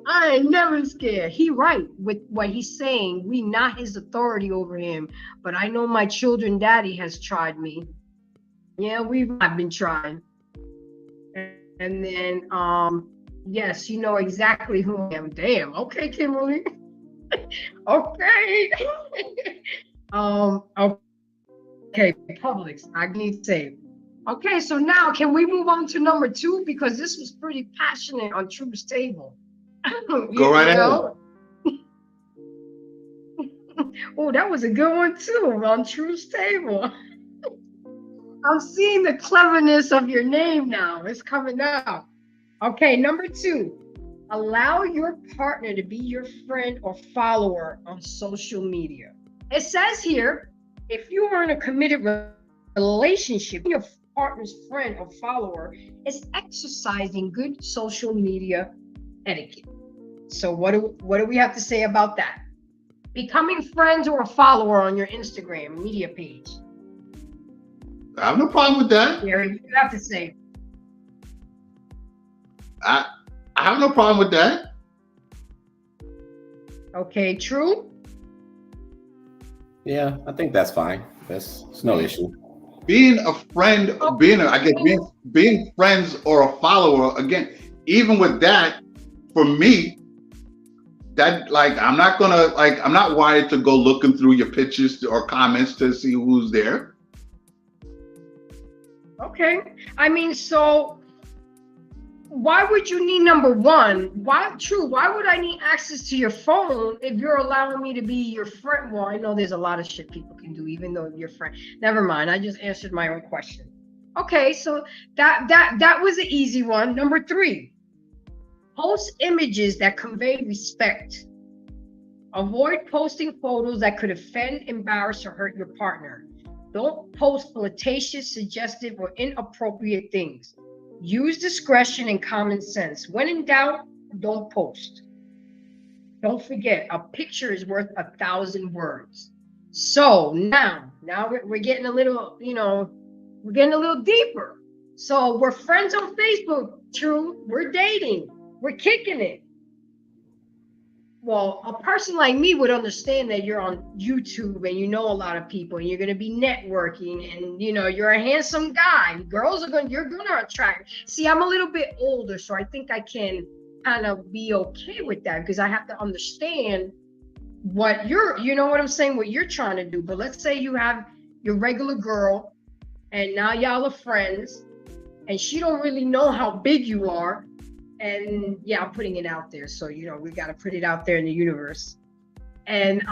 S2: I ain't never scared. He right with what he's saying. We not his authority over him, but I know my children daddy has tried me. Yeah, I've been trying. And then yes, you know exactly who I am. Damn. Okay, Kimberly. Okay. Okay, Publix. I need to say. Okay, so now can we move on to number 2, because this was pretty passionate on Truth's Table.
S3: Go right ahead.
S2: Oh, that was a good one too, on Truth's Table. I'm seeing the cleverness of your name now. It's coming out. Okay, number 2. Allow your partner to be your friend or follower on social media. It says here, if you are in a committed relationship, your partner's friend or follower is exercising good social media etiquette. So what do we have to say about that? Becoming friends or a follower on your Instagram media page.
S3: I have no problem with that.
S2: Gary, what do you have to say?
S3: I have no problem with that.
S2: Okay, True?
S4: Yeah, I think that's fine. It's no issue.
S3: Being a friend, being friends or a follower, again, even with that, for me, that I'm not wired to go looking through your pictures or comments to see who's there.
S2: Okay. I mean, so why would you need number 1? Why would I need access to your phone if you're allowing me to be your friend? Well, I know there's a lot of shit people can do, even though you're friend. Never mind. I just answered my own question. Okay, so that was an easy one. Number 3, post images that convey respect. Avoid posting photos that could offend, embarrass, or hurt your partner. Don't post flirtatious, suggestive, or inappropriate things. Use discretion and common sense. When in doubt, don't post. Don't forget, a picture is worth 1,000 words. So now we're getting a little, we're getting a little deeper. So we're friends on Facebook, True. We're dating. We're kicking it. Well, a person like me would understand that you're on YouTube and you know a lot of people and you're going to be networking and you're a handsome guy. You're going to attract. See, I'm a little bit older, so I think I can kind of be okay with that because I have to understand what what I'm saying, what you're trying to do. But let's say you have your regular girl and now y'all are friends and she don't really know how big you are. And yeah, I'm putting it out there. So, we got to put it out there in the universe. And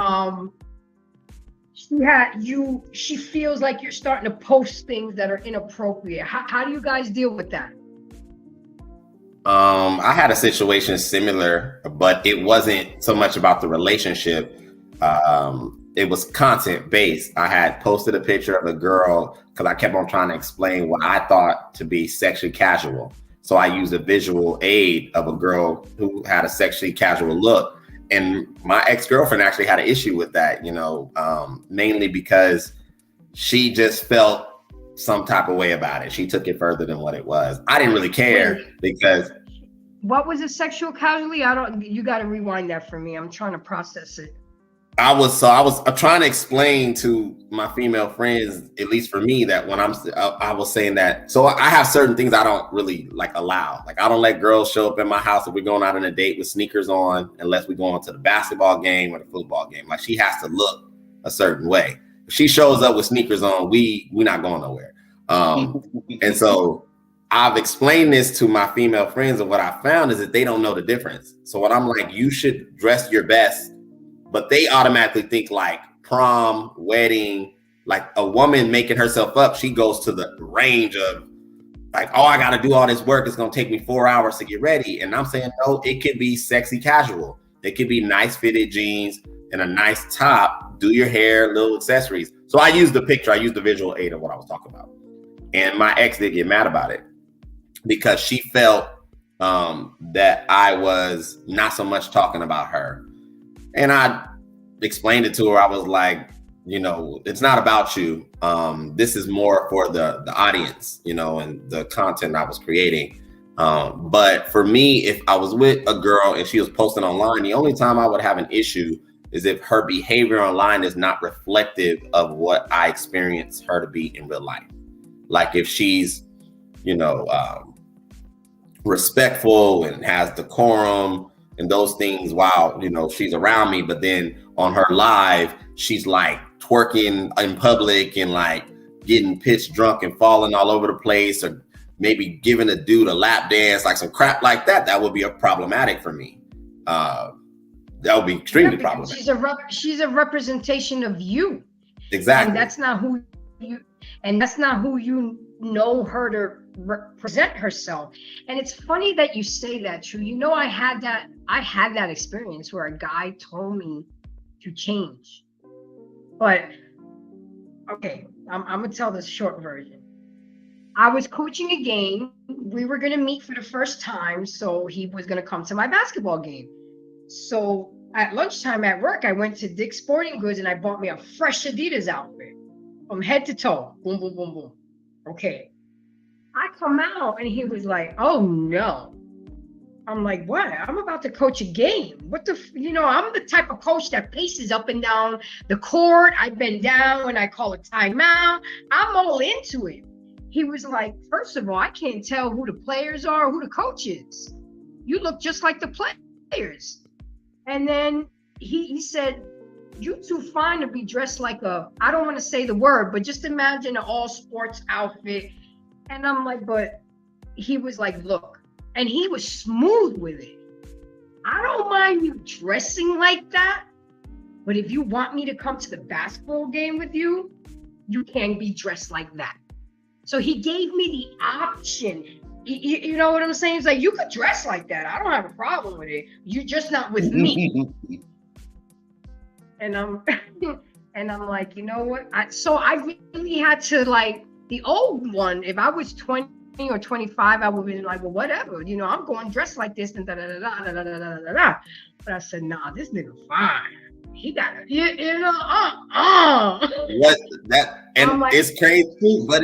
S2: she feels like you're starting to post things that are inappropriate. How do you guys deal with that?
S4: I had a situation similar, but it wasn't so much about the relationship. It was content based. I had posted a picture of a girl because I kept on trying to explain what I thought to be sexually casual. So I used a visual aid of a girl who had a sexually casual look. And my ex-girlfriend actually had an issue with that, mainly because she just felt some type of way about it. She took it further than what it was. I didn't really care because.
S2: What was it sexual casually? You got to rewind that for me. I'm trying to process it.
S4: I was trying to explain to my female friends, at least for me, that when I was saying that, so I have certain things I don't really allow. Like I don't let girls show up in my house if we're going out on a date with sneakers on, unless we're going to the basketball game or the football game. Like she has to look a certain way. If she shows up with sneakers on, we not going nowhere. And so I've explained this to my female friends, and what I found is that they don't know the difference. So what I'm like, you should dress your best. But they automatically think like prom, wedding, like a woman making herself up. She goes to the range of like, oh, I got to do all this work. It's going to take me 4 hours to get ready. And I'm saying, no, it could be sexy casual. It could be nice fitted jeans and a nice top. Do your hair, little accessories. So I used the picture. I used the visual aid of what I was talking about. And my ex did get mad about it because she felt that I was not so much talking about her. And I explained it to her. I was like, it's not about you. This is more for the audience, and the content I was creating. But for me, if I was with a girl and she was posting online, the only time I would have an issue is if her behavior online is not reflective of what I experience her to be in real life. Like if she's, respectful and has decorum and those things while, she's around me, but then on her live, she's like twerking in public and like getting pitch drunk and falling all over the place, or maybe giving a dude a lap dance, like some crap like that. That would be problematic for me. That would be extremely problematic.
S2: She's a representation of you.
S4: Exactly.
S2: And that's not who you know her to represent herself. And it's funny that you say that, True. I had that experience where a guy told me to change. But okay, I'm gonna tell the short version. I was coaching a game. We were gonna meet for the first time, so he was gonna come to my basketball game. So at lunchtime at work, I went to Dick's Sporting Goods and I bought me a fresh Adidas outfit from head to toe. Boom, boom, boom, boom. Okay. I come out and he was like, oh no. I'm like, what? I'm about to coach a game. What I'm the type of coach that paces up and down the court. I bend down when I call a timeout. I'm all into it. He was like, first of all, I can't tell who the players are or who the coach is. You look just like the players. And then he said, you too fine to be dressed like I don't want to say the word, but just imagine an all sports outfit. And I'm like, but he was like, look, and he was smooth with it. I don't mind you dressing like that, but if you want me to come to the basketball game with you, you can't be dressed like that. So he gave me the option. You know what I'm saying? It's like, you could dress like that. I don't have a problem with it. You're just not with me. And I'm like, you know what? So I really had to the old one. If I was 20 or 25, I would be like, well, whatever. I'm going dressed like this and da da da da da da da da da. But I said, nah, this nigga fine. He got it.
S4: What that and
S2: like,
S4: it's crazy, but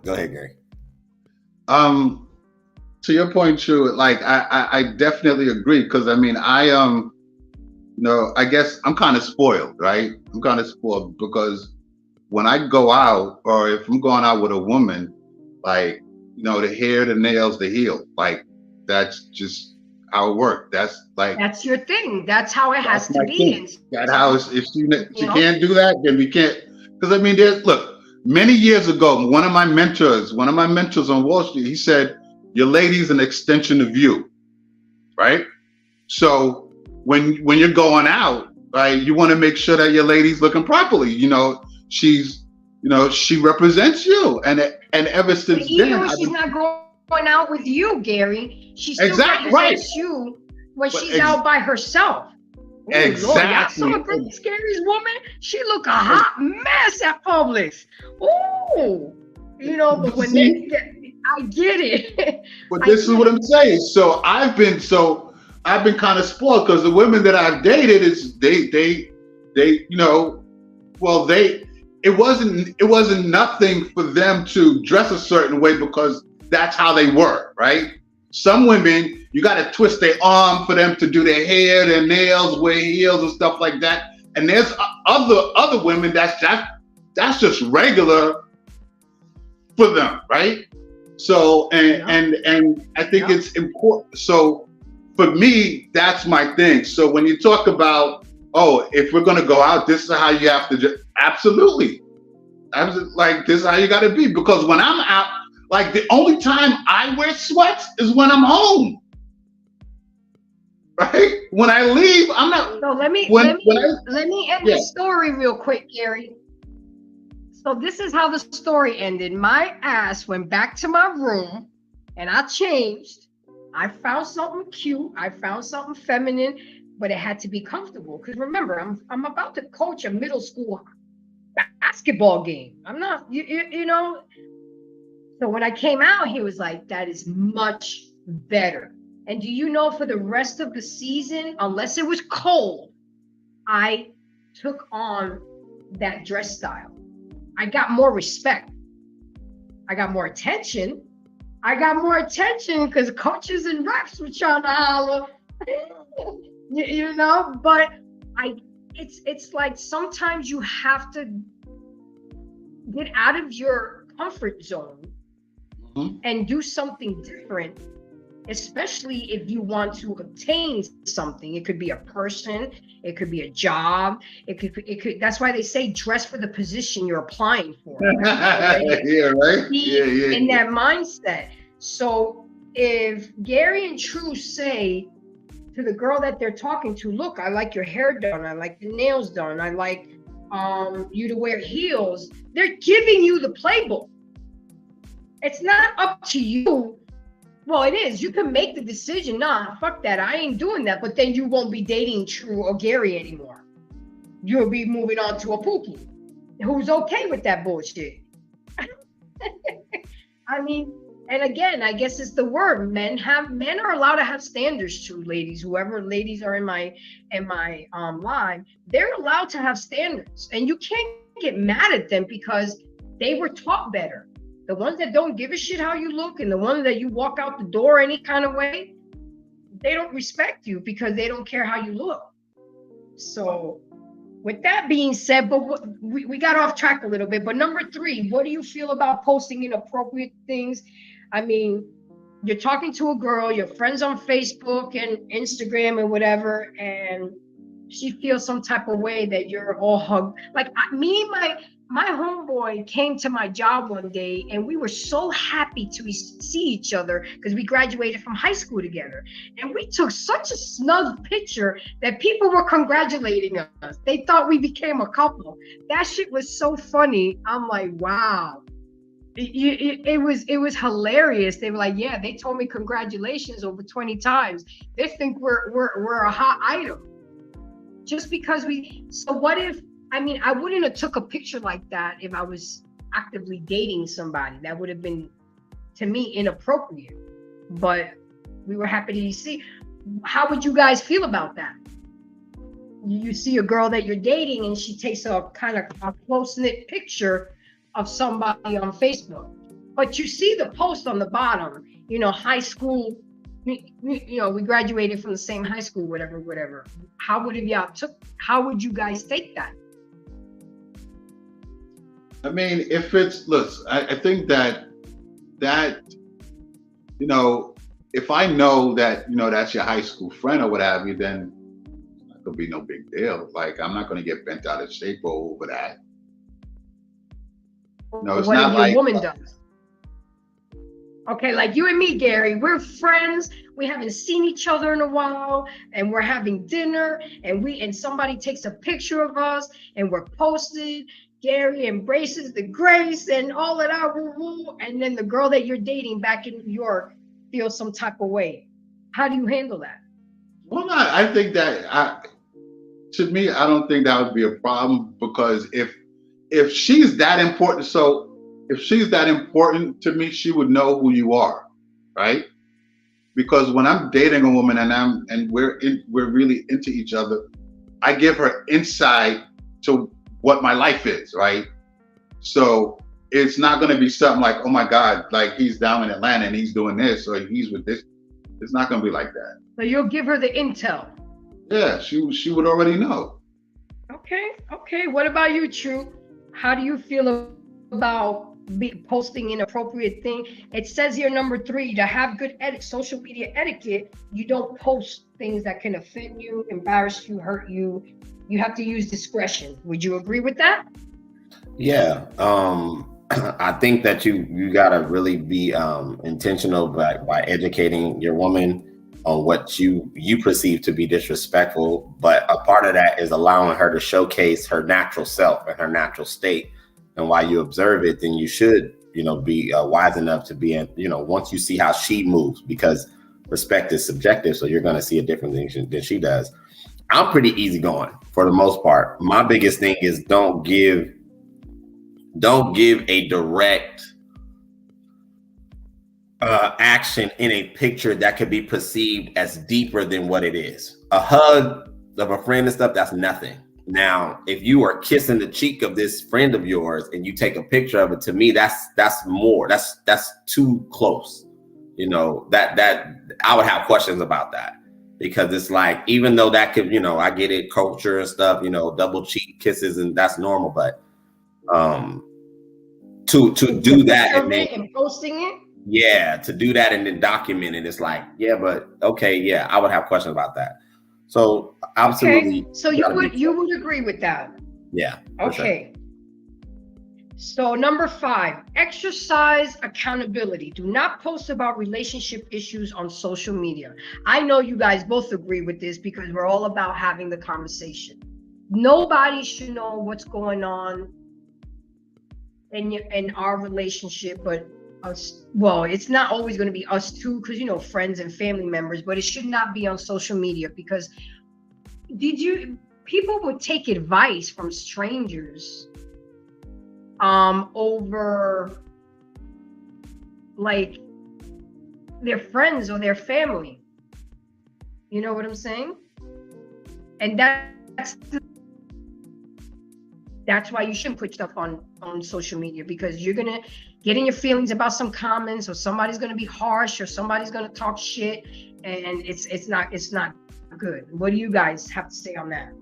S4: go ahead, Gary.
S3: To your point, True. Like I definitely agree because I I guess I'm kind of spoiled, right? I'm kind of spoiled because when I go out, or if I'm going out with a woman, like, the hair, the nails, the heel, like, that's just how it works. That's like,
S2: That's your thing. That's how it has
S3: that's
S2: to
S3: my
S2: be.
S3: thing.
S2: And
S3: That how if she
S2: You know?
S3: can't do that, then we can't. Because I mean, look, many years ago, one of my mentors on Wall Street, he said, "Your lady's an extension of you," right? So when you're going out, right, you want to make sure that your lady's looking properly. She represents you, and ever
S2: But
S3: since
S2: even
S3: then,
S2: when she's not going out with you, Gary, she still
S3: Exactly,
S2: represents you when
S3: But
S2: she's out by herself. Ooh, Lord,
S3: Exactly.
S2: y'all saw Grace Gary's woman? She look a hot mess at Publix. Ooh, but when
S3: See?
S2: I get it.
S3: But
S2: I
S3: this is
S2: get
S3: what
S2: it.
S3: I'm saying. So I've been kind of spoiled because the women that I've dated it wasn't nothing for them to dress a certain way because that's how they were, right? Some women, you got to twist their arm for them to do their hair, their nails, wear heels and stuff like that. And there's other women that's just regular for them, right? So and I think it's important. So for me, that's my thing. So when you talk about, if we're gonna go out, this is how you have to do. Absolutely, like this is how you got to be. Because when I'm out, like the only time I wear sweats is when I'm home. Right? When I leave, I'm not.
S2: So let me end the story real quick, Gary. So this is how the story ended. My ass went back to my room and I changed. I found something cute. I found something feminine, but it had to be comfortable. Because remember, I'm about to coach a middle school basketball game. I'm not, So when I came out, he was like, that is much better. And do you know, for the rest of the season, unless it was cold, I took on that dress style. I got more respect. I got more attention. Because coaches and refs were trying to holler. But it's like sometimes you have to get out of your comfort zone and do something different, especially if you want to obtain something. It could be a person, it could be a job, it could that's why they say dress for the position you're applying for. Right?
S3: Yeah, right?
S2: In that mindset. So if Gary and True say to the girl that they're talking to, look, I like your hair done, I like the nails done, I like you to wear heels, they're giving you the playbook. It's not up to you. Well, it is. You can make the decision. Nah, fuck that. I ain't doing that. But then you won't be dating True or Gary anymore. You'll be moving on to a Pookie who's okay with that bullshit. I mean, and again, I guess it's the word. Men are allowed to have standards too, ladies. Whoever ladies are in my line, they're allowed to have standards. And you can't get mad at them because they were taught better. The ones that don't give a shit how you look and the ones that you walk out the door any kind of way, they don't respect you because they don't care how you look. So with that being said, but we got off track a little bit. But number 3, what do you feel about posting inappropriate things? I mean, you're talking to a girl, your friends on Facebook and Instagram and whatever, and she feels some type of way that you're all hugged. Like my homeboy came to my job one day and we were so happy to see each other because we graduated from high school together. And we took such a snug picture that people were congratulating us. They thought we became a couple. That shit was so funny. I'm like, wow. It was hilarious. They were like, yeah, they told me congratulations over 20 times. They think we're a hot item. Just because so what if, I wouldn't have took a picture like that if I was actively dating somebody. That would have been, to me, inappropriate. But we were happy to see. How would you guys feel about that? You see a girl that you're dating and she takes a kind of a close-knit picture of somebody on Facebook. But you see the post on the bottom, high school we graduated from the same high school, whatever. How would you guys take that?
S3: I mean, if it's, look, I think that, you know, if I know that, you know, that's your high school friend or what have you, then it's not gonna be no big deal. Like, I'm not gonna get bent out of shape over that. No, it's
S2: What
S3: not
S2: if
S3: like
S2: your woman does? Okay, like you and me, Gary, we're friends. We haven't seen each other in a while, and we're having dinner, and somebody takes a picture of us, and we're posted. Gary embraces the grace and all of that, woo-woo, and then the girl that you're dating back in New York feels some type of way. How do you handle that?
S3: Well, I think that to me, I don't think that would be a problem, because if she's that important, if she's that important to me, she would know who you are, right? Because when I'm dating a woman and we're really into each other, I give her insight to what my life is, right? So it's not going to be something like, oh my God, like he's down in Atlanta and he's doing this, or he's with this. It's not going to be like that.
S2: So you'll give her the intel.
S3: Yeah, she would already know.
S2: Okay. What about you, True? How do you feel about posting inappropriate thing? It says here, number 3, to have good social media etiquette, you don't post things that can offend you, embarrass you, hurt you. You have to use discretion. Would you agree with that?
S4: Yeah. I think that you gotta really be intentional by educating your woman on what you perceive to be disrespectful. But a part of that is allowing her to showcase her natural self and her natural state. And while you observe it, then you should, be wise enough to be once you see how she moves, because respect is subjective. So you're going to see a different thing than she does. I'm pretty easygoing for the most part. My biggest thing is don't give a direct action in a picture that could be perceived as deeper than what it is. A hug of a friend and stuff, that's nothing. Now, if you are kissing the cheek of this friend of yours and you take a picture of it, to me, that's more. That's too close. That I would have questions about that, because it's like, even though that could, I get it, culture and stuff, double cheek kisses, and that's normal, but to do that
S2: and posting it.
S4: Yeah, to do that and then document it, it's like, yeah, but okay, yeah, I would have questions about that. So absolutely.
S2: Okay. So you would agree with that?
S4: Yeah.
S2: Okay. Sure. So number 5, exercise accountability. Do not post about relationship issues on social media. I know you guys both agree with this, because we're all about having the conversation. Nobody should know what's going on in our relationship, but us. Well, it's not always going to be us too, because friends and family members, but it should not be on social media, because people would take advice from strangers over like their friends or their family. You know what I'm saying? And that's why you shouldn't put stuff on social media, because you're gonna get in your feelings about some comments, or somebody's gonna be harsh, or somebody's gonna talk shit, and it's not good. What do you guys have to say on that?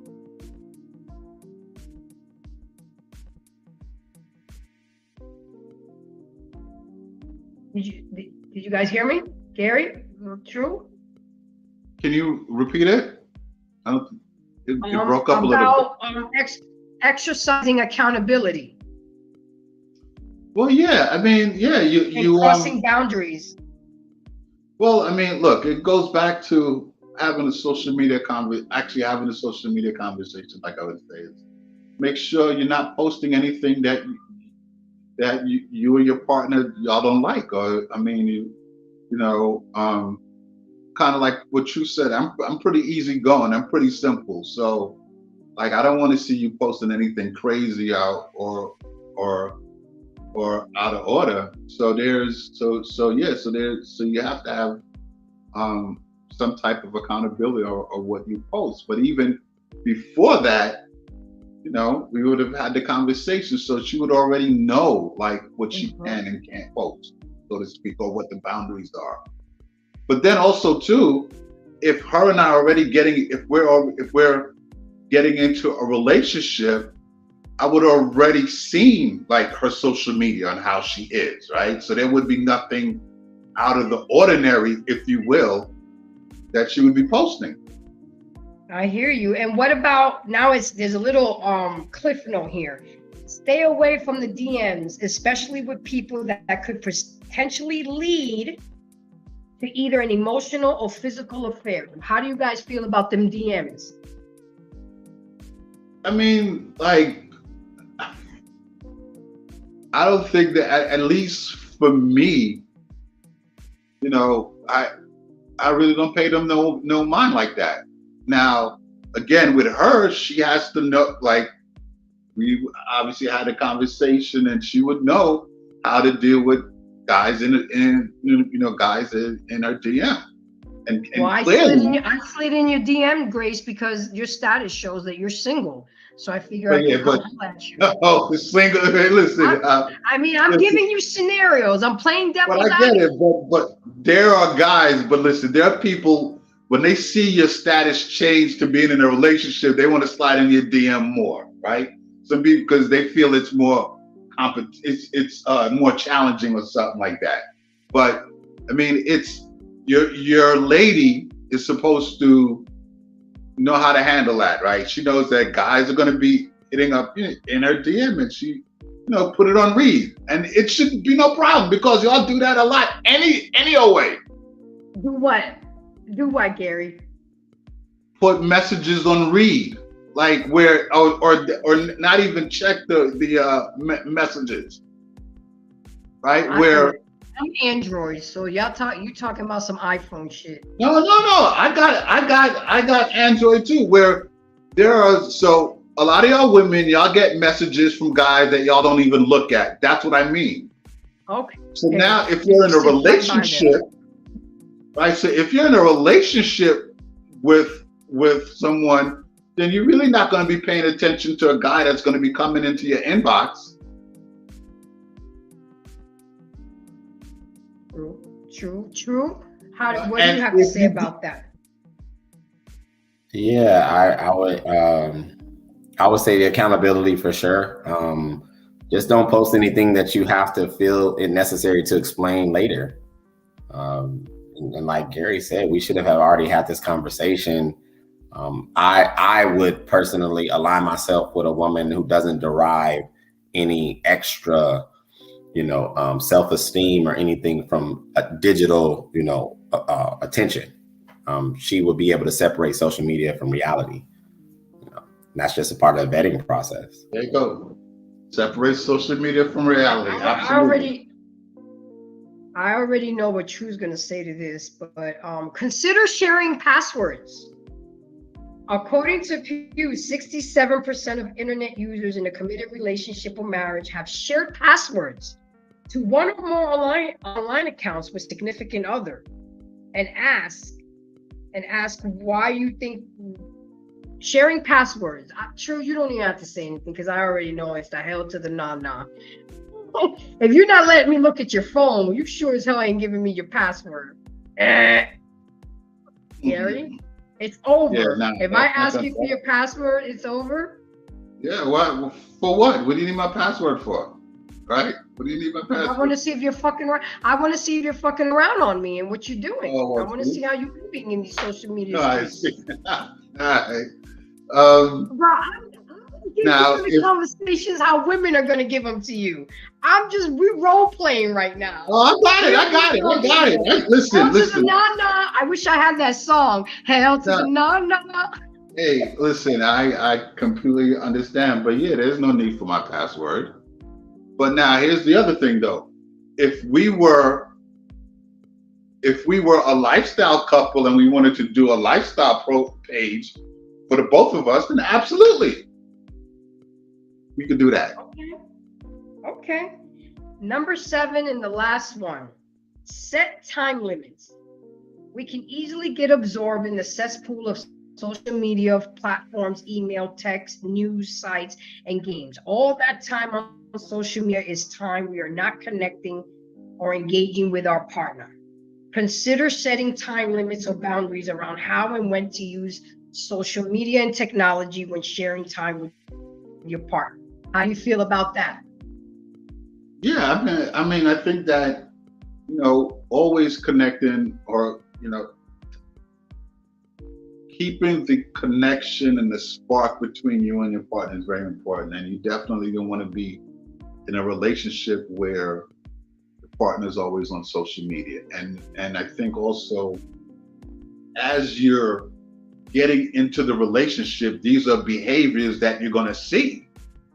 S2: Did you guys hear me? Gary? True?
S3: Can you repeat it? It broke up a little bit.
S2: About exercising accountability.
S3: Well, yeah, I mean, yeah, you
S2: crossing boundaries.
S3: Well, I mean, look, it goes back to having a social media conversation, like I would say. Make sure you're not posting anything that you and your partner, y'all don't like. Or, I mean, kind of like what you said, I'm pretty easygoing. I'm pretty simple. So, like, I don't want to see you posting anything crazy out or out of order. So you have to have some type of accountability or what you post. But even before that, we would have had the conversation, so she would already know like what she can and can't post, so to speak, or what the boundaries are. But then also too, if her and I are already if we're getting into a relationship, I would already seen like her social media and how she is, right? So there would be nothing out of the ordinary, if you will, that she would be posting.
S2: I hear you. And what about now? There's a little cliff note here. Stay away from the DMs, especially with people that could potentially lead to either an emotional or physical affair. How do you guys feel about them DMs?
S3: I mean, like, I don't think that, at least for me, you know, I really don't pay them no mind like that. Now, again, with her, she has to know, like, we obviously had a conversation, and she would know how to deal with guys guys in her DM. And
S2: Well, I
S3: clearly,
S2: slid in your DM, Grace, because your status shows that you're single. So I figure
S3: But
S2: I
S3: yeah,
S2: can
S3: but-
S2: holler at you.
S3: oh, the single. Hey, listen,
S2: I mean, I'm
S3: listen.
S2: giving you scenarios. I'm playing devil's
S3: Well, I get
S2: advocate.
S3: it, but there are guys. But listen, there are people, when they see your status change to being in a relationship, they want to slide in your DM more, right? Some people, because they feel it's more it's more challenging or something like that. But I mean, it's your lady is supposed to know how to handle that, right? She knows that guys are going to be hitting up in her DM, and she, put it on read, and it shouldn't be no problem because y'all do that a lot any old way.
S2: Do what? Do what, Gary?
S3: Put messages on read, like where or not even check the messages, right? Where
S2: I'm Android, so you talking about some iPhone shit.
S3: no, I got Android too, where there are, so a lot of y'all women, y'all get messages from guys that y'all don't even look at. That's what I mean.
S2: Okay.
S3: So now if you're in a relationship, right? So if you're in a relationship with someone, then you're really not going to be paying attention to a guy that's going to be coming into your inbox.
S2: True. What do you have to say about that?
S4: Yeah, I would say the accountability for sure. Just don't post anything that you have to feel it necessary to explain later. And like Gary said, we should have already had this conversation. I would personally align myself with a woman who doesn't derive any extra, self-esteem or anything from a digital, attention. She will be able to separate social media from reality. That's just a part of the vetting process.
S3: There you go. Separate social media from reality. Absolutely.
S2: I already know what True's going to say to this, but consider sharing passwords. According to Pew, 67% of internet users in a committed relationship or marriage have shared passwords to one or more online accounts with significant other, and ask why you think sharing passwords. True, you don't even have to say anything because I already know it's the hell to the nah. If you're not letting me look at your phone, you sure as hell ain't giving me your password. Gary, it's over.
S3: Yeah,
S2: if I ask you for your password, it's over.
S3: Yeah, what? For what? What do you need my password for? Right? What do you need my password?
S2: I want to see if you're fucking around. I want to see if you're fucking around on me and what you're doing.
S3: Oh,
S2: I want to see how you're moving in these social media.
S3: I
S2: spaces.
S3: see. All right.
S2: Bro, I'm giving
S3: Now,
S2: you the conversations how women are gonna give them to you. We're role playing right now.
S3: Oh, I got it. Listen.
S2: Hell to the nah. I wish I had that song. Hell to the nah.
S3: Hey, listen, I completely understand, but yeah, there's no need for my password. But now here's the other thing though. If we were a lifestyle couple and we wanted to do a lifestyle page for the both of us, then absolutely. We could do that.
S2: Okay. Number 7 and the last one. Set time limits. We can easily get absorbed in the cesspool of social media platforms, email, text, news sites, and games. All that time on social media is time we are not connecting or engaging with our partner. Consider setting time limits or boundaries around how and when to use social media and technology when sharing time with your partner. How do you feel about that?
S3: Yeah, I think that, always connecting, or, keeping the connection and the spark between you and your partner is very important. And you definitely don't want to be in a relationship where the partner is always on social media. And I think also, as you're getting into the relationship, these are behaviors that you're going to see,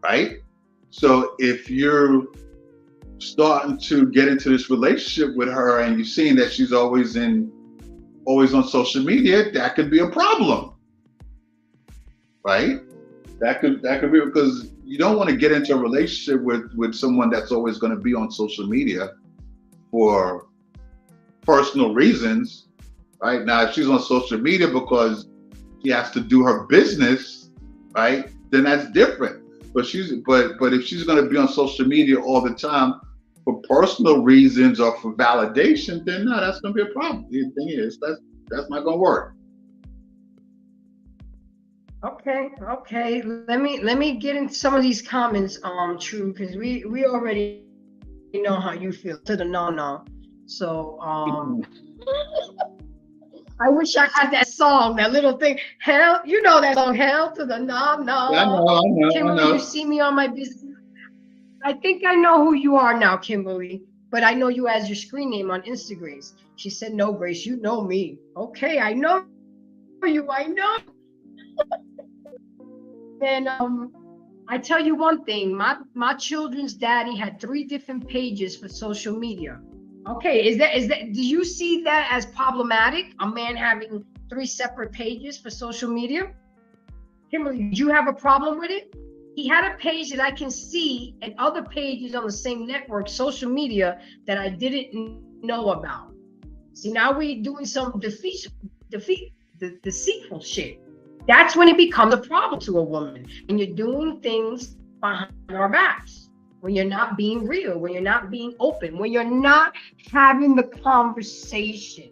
S3: right? So if you're starting to get into this relationship with her and you're seeing that she's always on social media, that could be a problem, right? That could be, because you don't want to get into a relationship with someone that's always going to be on social media for personal reasons, right? Now, if she's on social media because she has to do her business, right, then that's different. But if she's going to be on social media all the time for personal reasons or for validation, then no, that's going to be a problem. The thing is, that's not going to work.
S2: Okay. Let me get into some of these comments, True, because we already know how you feel to the no. So I wish I had that song, that little thing. Hell, you know that song, Hell to the No.
S3: I know.
S2: Kimberly, you see me on my business. I think I know who you are now, Kimberly, but I know you as your screen name on Instagram. She said, no, Grace, you know me. Okay, I know you, I know. And I tell you one thing, my children's daddy had 3 different pages for social media. Okay, is that do you see that as problematic? A man having 3 separate pages for social media? Kimberly, do you have a problem with it? He had a page that I can see and other pages on the same network, social media, that I didn't know about. See, now we're doing some deceitful shit. That's when it becomes a problem to a woman. And you're doing things behind our backs. When you're not being real, when you're not being open, when you're not having the conversation.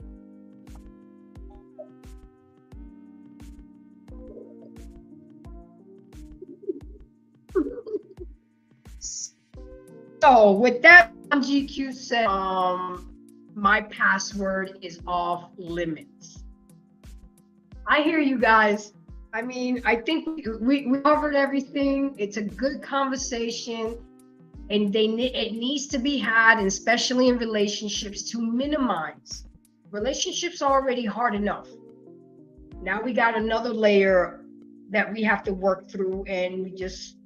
S2: So with that, GQ said, my password is off limits. I hear you guys. I mean, I think we covered everything. It's a good conversation, and it needs to be had, and especially in relationships, to minimize. Relationships are already hard enough. Now we got another layer that we have to work through, and we just,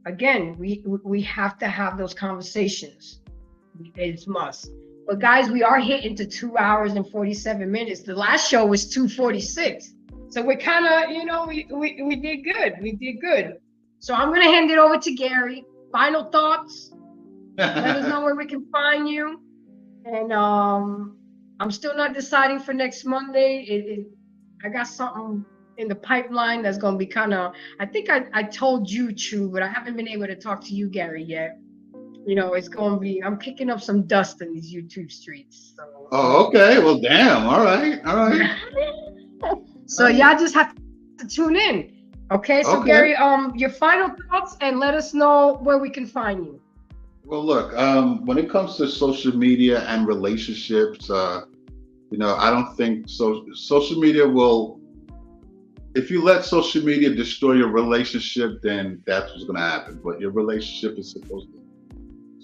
S2: again, we have to have those conversations. It's must. But guys, we are hitting to 2 hours and 47 minutes. The last show was 2:46. So we're kind of, we did good. We did good. So I'm going to hand it over to Gary. Final thoughts. Let us know where we can find you. And I'm still not deciding for next Monday. I got something in the pipeline that's going to be kind of, I think I told you, True, but I haven't been able to talk to you, Gary, yet. It's going to be, I'm kicking up some dust in these YouTube streets. So.
S3: Oh, okay. Well, damn. All right.
S2: So y'all just have to tune in. Okay. So Gary, your final thoughts, and let us know where we can find you.
S3: Well, look, when it comes to social media and relationships, I don't think social media will, if you let social media destroy your relationship, then that's what's going to happen. But your relationship is supposed to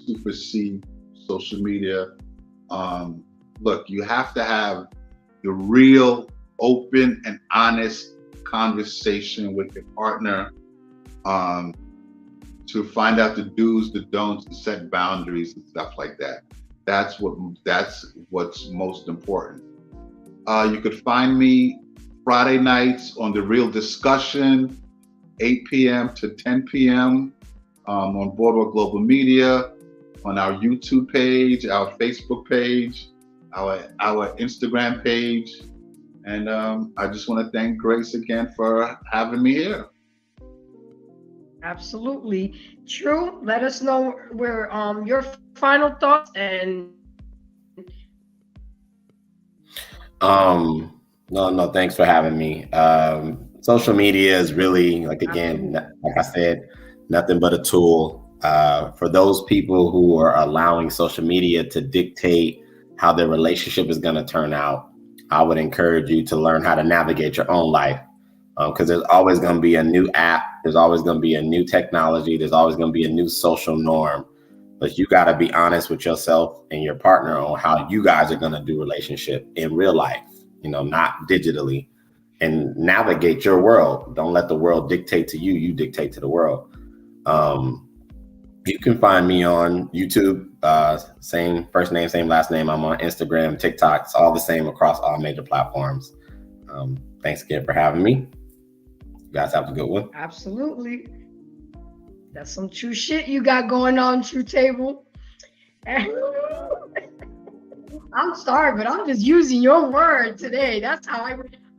S3: supersede social media. Look, you have to have the real, open and honest conversation with your partner to find out the do's, the don'ts, to set boundaries and stuff like that. That's what's most important. You could find me Friday nights on The Real Discussion, 8 p.m. to 10 p.m. On Boardwalk Global Media, on our YouTube page, our Facebook page, our Instagram page. And I just want to thank Grace again for having me here.
S2: Absolutely. True. Let us know where your final thoughts and
S4: No, thanks for having me. Social media is really, like, again, like I said, nothing but a tool. For those people who are allowing social media to dictate how their relationship is going to turn out, I would encourage you to learn how to navigate your own life. Because there's always going to be a new app. There's always going to be a new technology. There's always going to be a new social norm. But you got to be honest with yourself and your partner on how you guys are going to do relationship in real life, not digitally, and navigate your world. Don't let the world dictate to you. You dictate to the world. You can find me on YouTube, same first name, same last name. I'm on Instagram, TikTok. It's all the same across all major platforms. Thanks again for having me. You guys have a good one.
S2: Absolutely. That's some true shit you got going on, True Table. I'm sorry, but I'm just using your word today. That's how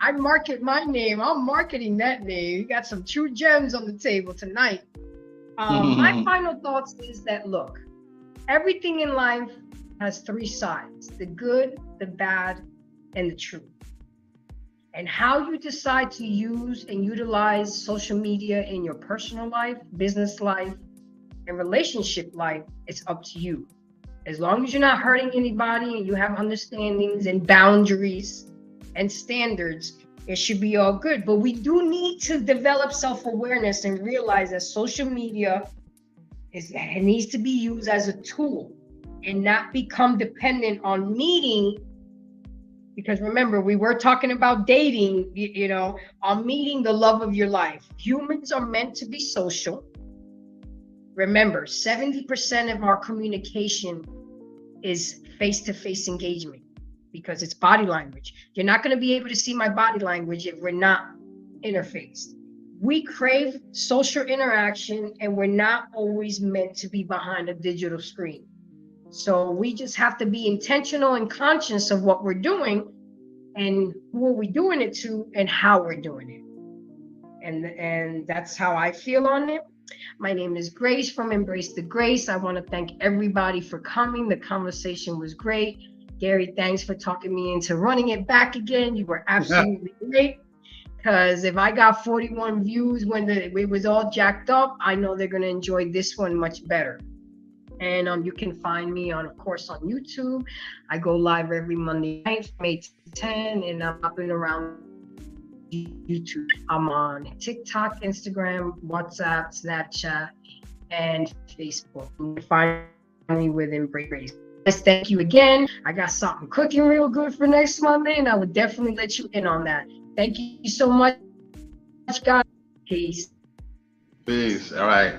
S2: I market my name. I'm marketing that name. You got some true gems on the table tonight. My final thoughts is that, look, everything in life has three sides: the good, the bad, and the true. And how you decide to use and utilize social media in your personal life, business life, and relationship life, it's up to you. As long as you're not hurting anybody and you have understandings and boundaries and standards, it should be all good. But we do need to develop self-awareness and realize that social media it needs to be used as a tool and not become dependent on meeting. Because remember, we were talking about dating, on meeting the love of your life. Humans are meant to be social. Remember, 70% of our communication is face-to-face engagement because it's body language. You're not going to be able to see my body language if we're not interfaced. We crave social interaction, and we're not always meant to be behind a digital screen. So we just have to be intentional and conscious of what we're doing and who are we doing it to and how we're doing it. And that's how I feel on it. My name is Grace from Embrace the Grace. I want to thank everybody for coming. The conversation was great. Gary, thanks for talking me into running it back again. You were absolutely great. Because if I got 41 views when it was all jacked up, I know they're going to enjoy this one much better. And you can find me of course, on YouTube. I go live every Monday night from 8 to 10, and I'm up and around YouTube. I'm on TikTok, Instagram, WhatsApp, Snapchat, and Facebook. You can find me with Embrace. Thank you again. I got something cooking real good for next Monday, and I would definitely let you in on that. Thank you so much, guys. Peace.
S3: Peace. All right.